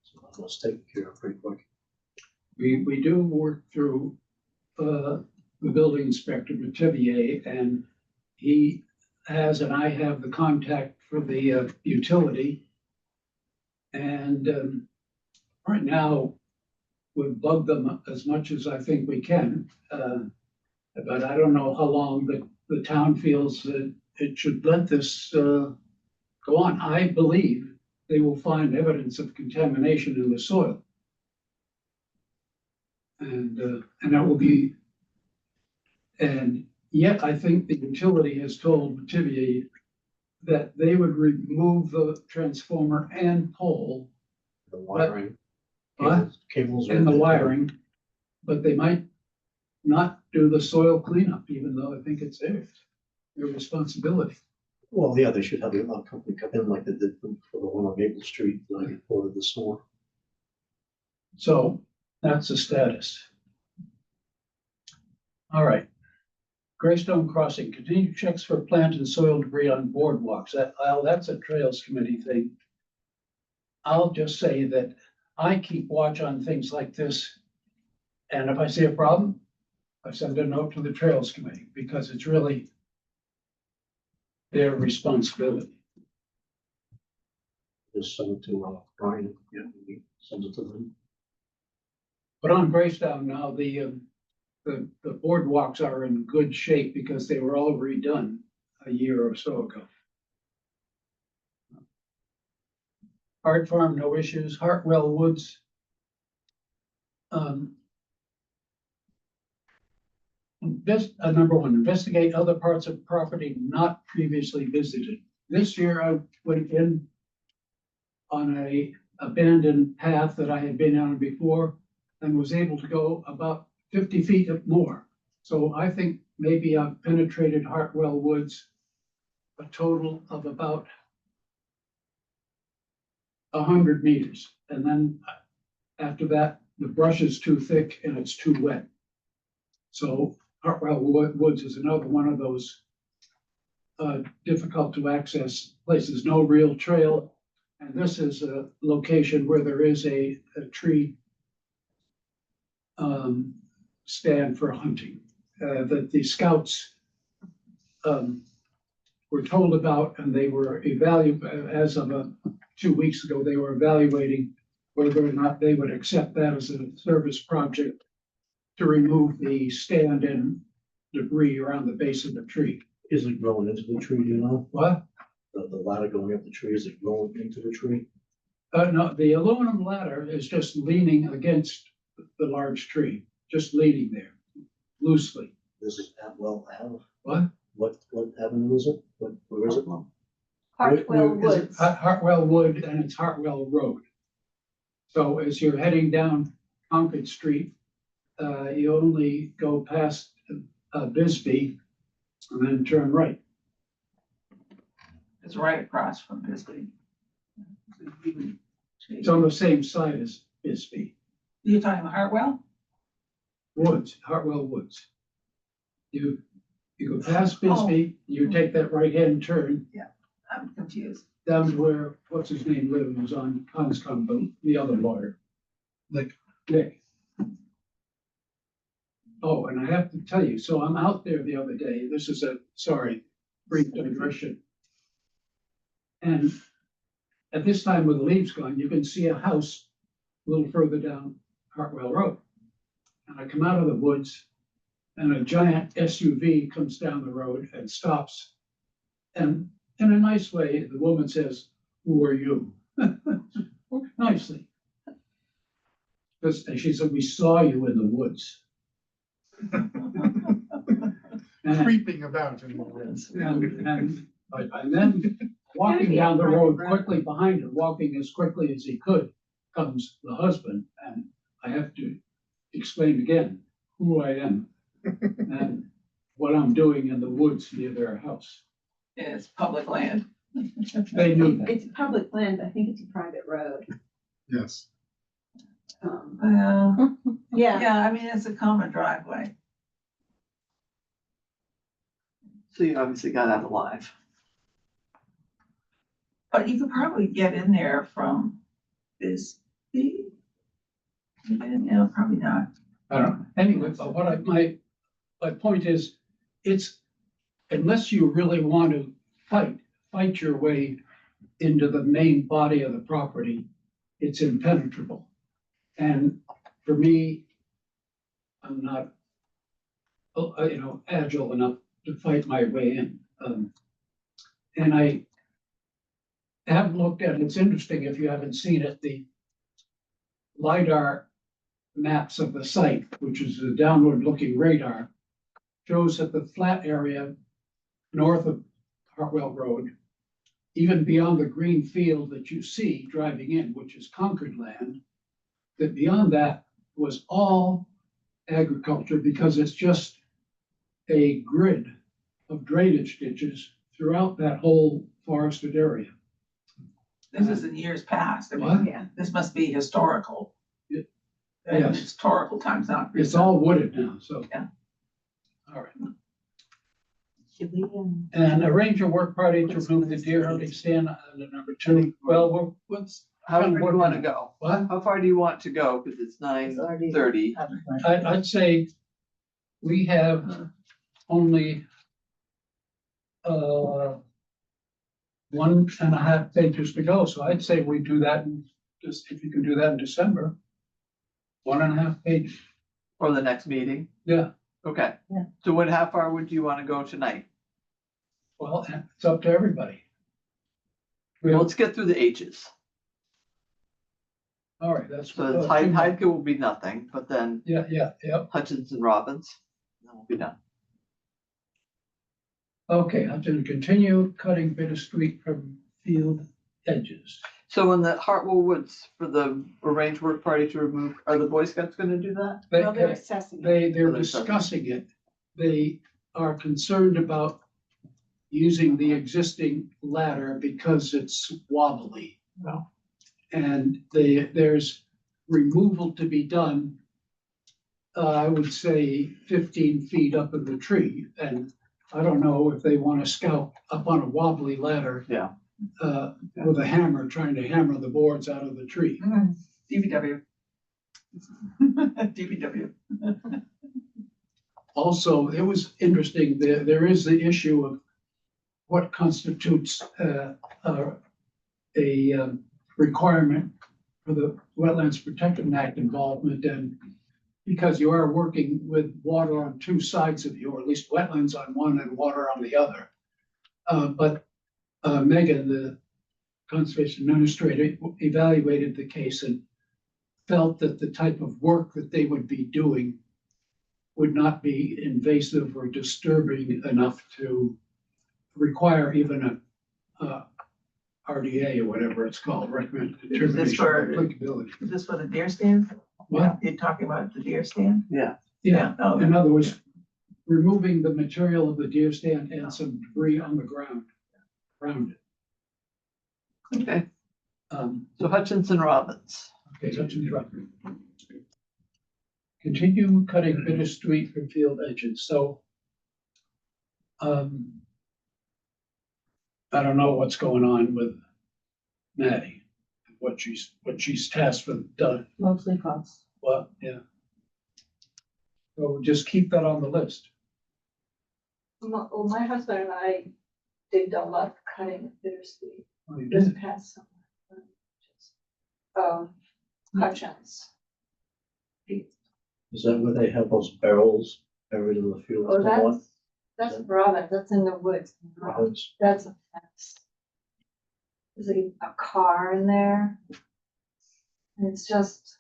So that was taken care of pretty quick. We do work through the building inspector, Metivier, and he has, and I have the contact for the utility. And right now, we've bugged them as much as I think we can. But I don't know how long the town feels that it should let this go on. I believe they will find evidence of contamination in the soil. And that will be, and Yet I think the utility has told Tivier that they would remove the transformer and pole The wiring. What? Cables. are and the there. wiring, but they might not do the soil cleanup, even though I think it's their responsibility. Well, yeah, they should have a company come in like they did for the one on Maple Street, that I reported this morning. So that's the status. All right. Greystone Crossing, continued checks for plant and soil debris on boardwalks. That's a Trails Committee thing. I'll just say that I keep watch on things like this. And if I see a problem, I send a note to the Trails Committee because it's really their responsibility. Just send it to Brian, yeah, we send it to them. But on Greystone now, the boardwalks are in good shape because they were all redone a year or so ago. Hart Farm, no issues. Hartwell Woods. Number one, investigate other parts of property not previously visited. This year I went in on a abandoned path that I had been on before and was able to go about 50 feet or more. So I think maybe I've penetrated Hartwell Woods a total of about 100 meters. And then after that, the brush is too thick and it's too wet. So Hartwell Woods is another one of those difficult to access places, no real trail. And this is a location where there is a tree stand for hunting that the scouts were told about, and they were as of 2 weeks ago, they were evaluating whether or not they would accept that as a service project to remove the stand and debris around the base of the tree. Is it growing into the tree, do you know? What? The ladder going up the tree, is it growing into the tree? No, the aluminum ladder is just leaning against the large tree, just leaning there loosely. This is Atwell Ave. What? What avenue is it? Where is it? Hartwell Is it Woods. Hartwell Wood, and it's Hartwell Road. So as you're heading down Concord Street, you only go past Bisbee and then turn right. It's right across from Bisbee. It's on the same side as Bisbee. You're talking about Hartwell? Woods, Hartwell Woods. You go past Bisbee, you take that right-hand turn I'm confused. down to where, what's his name lived, was on Conscom, the other lawyer. Nick. Oh, and I have to tell you, so I'm out there the other day, this is brief digression. And at this time with the leaves gone, you can see a house a little further down Hartwell Road. And I come out of the woods and a giant SUV comes down the road and stops. And in a nice way, the woman says, "Who are you?" Nicely. And she said, "We saw you in the woods." And Creeping about in the woods. and then walking down the road quickly behind her, walking as quickly as he could, comes the husband, and I have to explain again who I am and what I'm doing in the woods near their house. It's public land. They knew that. It's public land, but I think it's a private road. Yes. Yeah, Yeah, I mean, it's a common driveway. So you obviously got out alive. But you could probably get in there from Bisbee. Yeah, probably not. I don't know. Anyway, but my point is, it's, unless you really want to fight your way into the main body of the property, it's impenetrable. And for me, I'm not, agile enough to fight my way in. And I have looked at, it's interesting if you haven't seen it, the LiDAR maps of the site, which is a downward looking radar, shows that the flat area north of Hartwell Road, even beyond the green field that you see driving in, which is Concord land, that beyond that was all agriculture because it's just a grid of drainage ditches throughout that whole forested area. This is in years past. I mean, What? yeah, this must be historical. Yeah. And Yes. historical times, not. It's all wooded now, so. Yeah. All right. And arrange a work party to remove the deer hunting stand under number 2. Well, How Kind far of do you want to working. go? what? How far do you want to go? Because it's It's already 9:30. happened. I'd say we have only 1.5 pages to go, so I'd say we do that in just, if you can do that in December. 1.5 pages, For the next meeting? yeah, Okay. Yeah. So how far would you want to go tonight? well, it's up to everybody. Well, let's get through the H's. All right, that's. So it's Heidke will be nothing, but then Yeah, Hutchinson Robbins, then we'll be done. okay, I'm gonna continue cutting Bitter Street from field edges. So in the Hartwell Woods for the arranged work party to remove, are the Boy Scouts gonna do that? They- Well, they're assessing it. They're Oh, they're discussing it. They are concerned about using the existing ladder because it's wobbly. No. And there's removal to be done, I would say 15 feet up in the tree. And I don't know if they want to scout up on a wobbly ladder. Yeah. With a hammer, trying to hammer the boards out of the tree. DPW. DPW. Also, it was interesting, there is the issue of what constitutes a requirement for the Wetlands Protection Act involvement, and because you are working with water on two sides of you, or at least wetlands on one and water on the other. But Megan, the conservation administrator, evaluated the case and felt that the type of work that they would be doing would not be invasive or disturbing enough to require even a RDA or whatever it's called, recommended determination for- of applicability. Is this for the deer stand? What? You're talking about the deer stand? Yeah. Yeah, Oh, in other words, removing the material of the deer stand and some debris on the ground around it. Okay, Um, so Hutchinson Robbins. Okay, that's interrupted. Continue cutting Bitter Street from field edges, so. I don't know what's going on with Maddie, what she's tasked with done, Mostly costs. well, yeah. So we'll just keep that on the list. Well, my husband and I did a lot of cutting at Bitter Street Oh, you this did? past summer. Hutchins. Is that where they have those barrels buried in the field? Oh, that's Robin, that's in the woods. Robbins? That's a mess. There's a car in there. And it's just.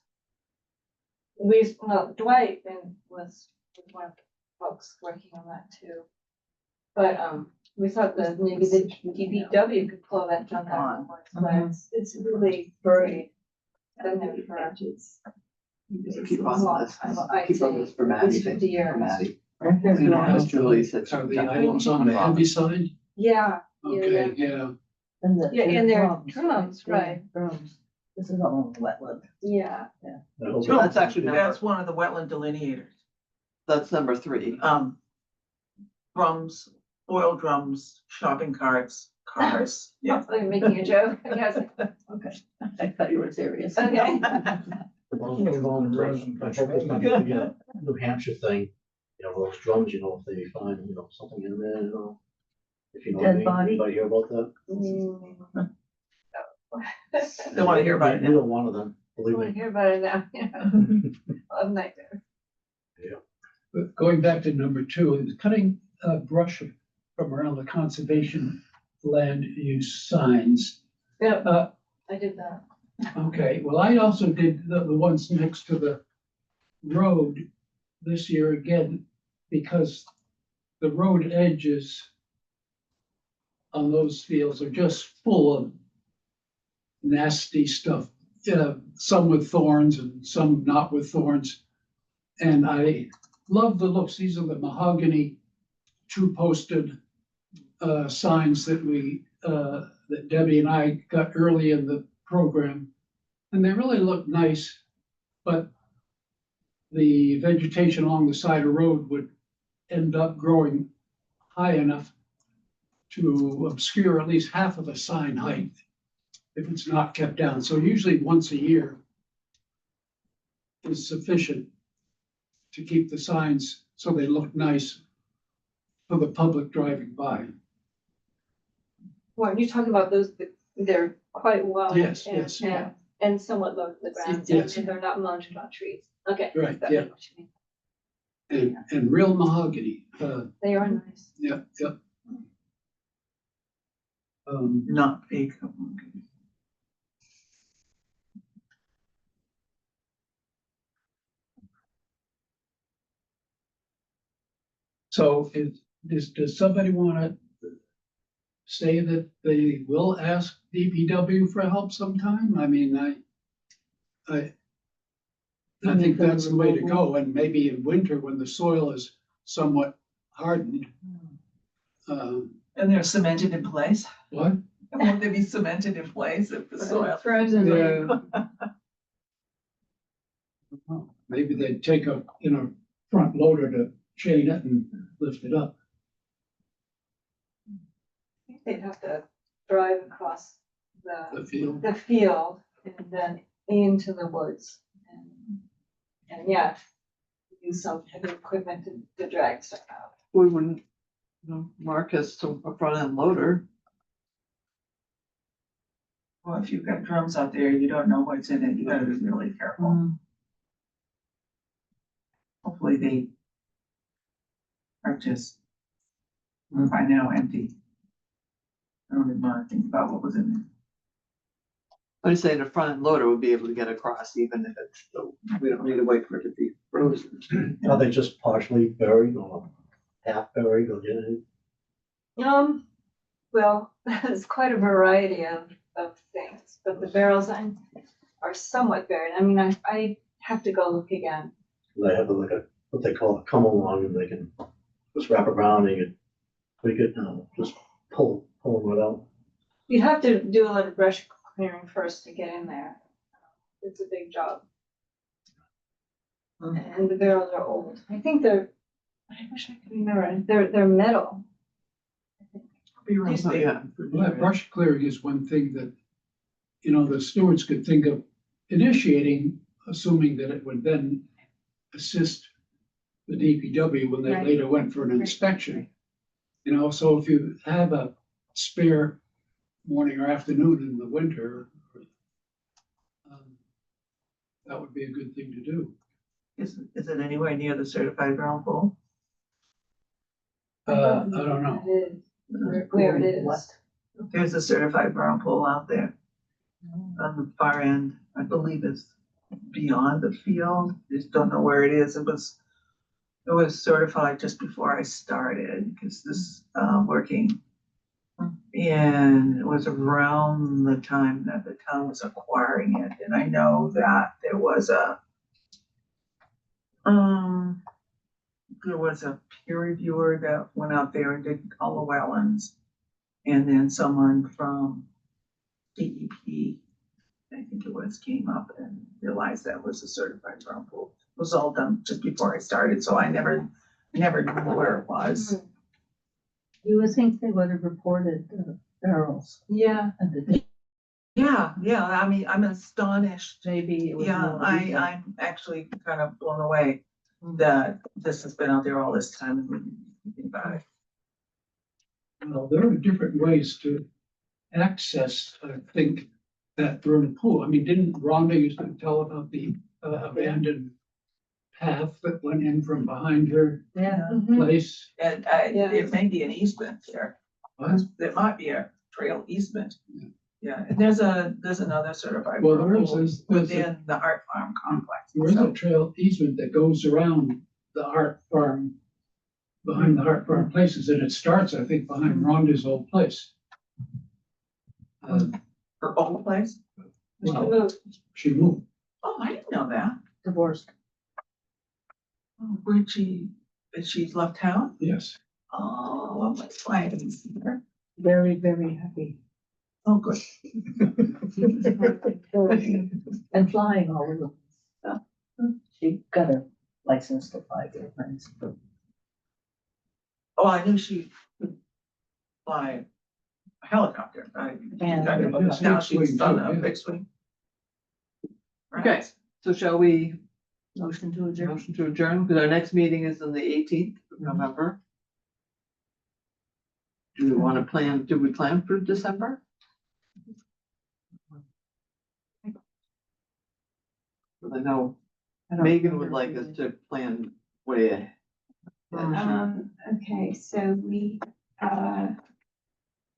Dwight was one of the folks working on that too. But, we thought that maybe the DPW could pull that junk out of the woods, but it's really buried. Been there for Keep on this, I keep on this for Maddie. It's 50 years. For Maddie. There's You know, no- as Julie said. Are the items on the heavy side? Yeah, Okay, yeah, And the. Yeah, and they're drums, drums, yeah, right. Drums. This is all wetland. yeah. So that's actually That's one of the wetland delineators. That's number 3. Drums, oil drums, shopping carts, cars. Yeah. I'm making a joke, yes, Okay, I thought you were serious. okay. New Hampshire thing, you know, those drums, you know, if they find, you know, something in there, you know. If you know what I Dead mean, body? anybody hear about that? Don't wanna hear about it now. Neither one of them, I believe want to me. hear about it now, yeah. Love nightmare. but going back to number 2, is cutting brush from around the conservation land use signs. Yeah, I did that. Okay, well, I also did the ones next to the road this year again, because the road edges on those fields are just full of nasty stuff. Some with thorns and some not with thorns. And I love the looks. These are the mahogany two-posted signs that that Debbie and I got early in the program. And they really look nice, but the vegetation along the side of the road would end up growing high enough to obscure at least half of the sign height if it's not kept down. So usually once a year is sufficient to keep the signs so they look nice for the public driving by. When you talk about those, they're quite well. Yes, and- yes. and- And somewhat low to the ground, Yes. and they're not mounted on trees. Okay. Right, that yeah. makes what you mean. And real mahogany. They are nice. Yeah. Not fake. So does somebody want to say that they will ask DPW for help sometime? I mean, I think that's the way to go, and maybe in winter when the soil is somewhat hardened. And they're cemented in place? What? Won't they be cemented in place if the soil? Frozen. Yeah. Maybe they'd take a front loader to chain it and lift it up. They'd have to drive across The field. the field and then into the woods. And yeah, use some heavy equipment to drag stuff out. We wouldn't, mark us to a front end loader. Well, if you've got drums out there, you don't know what's in it, you gotta be really careful. Hopefully they are just, by now, empty. I don't even wanna think about what was in there. I'd say the front end loader would be able to get across even if it's, we don't need to wait for it to be frozen. Are they just partially buried or half buried or anything? Well, there's quite a variety of things, but the barrels are somewhat buried. I mean, I have to go look again. They have like what they call a come along, and they can just wrap around and we could just pull them right out. You'd have to do a lot of brush clearing first to get in there. It's a big job. And the barrels are old. I think I wish I could remember, they're metal. Yeah. Well, that brush clearing is one thing that, the stewards could think of initiating, assuming that it would then assist the DPW when they Right. later went for an inspection. So if you have a spare morning or afternoon in the winter, that would be a good thing to do. Is it anywhere near the certified ground pool? I don't know. It is, where it is. What? There's a certified ground pool out there on the far end. I believe it's beyond the field. Just don't know where it is. It was certified just before I started because this working. And it was around the time that the town was acquiring it. And I know that there was a peer reviewer that went out there and did all the wetlands. And then someone from DEP, I think it was, came up and realized that was a certified ground pool. It was all done just before I started, so I never knew where it was. You would think they would have reported the barrels. Yeah. And the Yeah, I mean, I'm astonished. maybe it was. Yeah, more recent. I'm actually kind of blown away that this has been out there all this time and we didn't think about it. Well, there are different ways to access, I think, that vernal pool. I mean, didn't Rhonda used to tell about the abandoned path that went in from behind her Yeah. Mhm. place? And Yeah. it may be an easement there. What? There might be a trail easement. Yeah. Yeah, and there's another certified Well, ground there is, pool there's within the Art Farm complex. There is So, a trail easement that goes around the art farm behind the Heartburn Places, and it starts, I think, behind Rhonda's old place. Her old place? Well, she moved, Oh, I didn't know that. Divorced. Oh, where'd she left town? yes. Oh, well, that's fine. I didn't see her. Very, very happy. Oh, good. And flying all over. She got a license to fly airplanes. Oh, I knew she could fly a helicopter. And- Now she's Fixed done wing, a too, yeah. fixed wing. Okay, Right. so shall we Motion to adjourn. motion to adjourn? Because our next meeting is on the 18th of November. Do we want to plan, do we plan for December? Well, I know Megan would like us to plan way ahead. Okay, so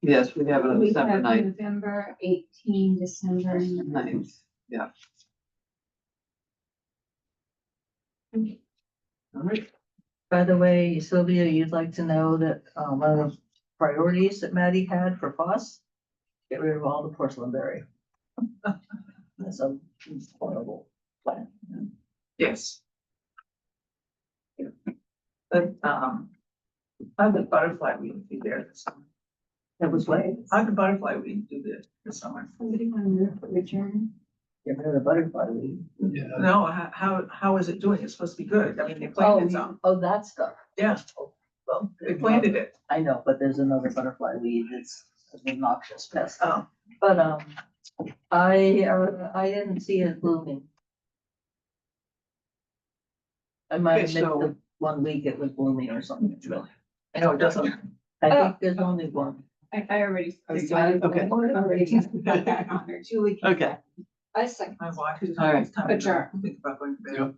Yes, we have it on we December have 9th. November 18, December 9. Yeah. All right. By the way, Sylvia, you'd like to know that, one of the priorities that Maddie had for FOSS, get rid of all the porcelainberry. That's a horrible plan. Yes. But, how the butterfly weed be there this summer? That was way, How the butterfly weed do this summer? Somebody want to move for adjourn? get rid of the butterfly weed. Yeah, No, how is it doing? It's supposed to be good. I mean, they planted some. Oh, that stuff. Yeah, Well, they planted it. I know, but there's another butterfly weed that's an obnoxious pest. Oh, But, I didn't see it blooming. I might have Okay, missed so- the 1 week it was blooming or something. I know it doesn't. I think there's only one. I already. Oh, you got it? Okay. Already got that on there, Julie. Okay. I second. My wife is. All right. It's time to Adjourn. think about going to bed. Yep.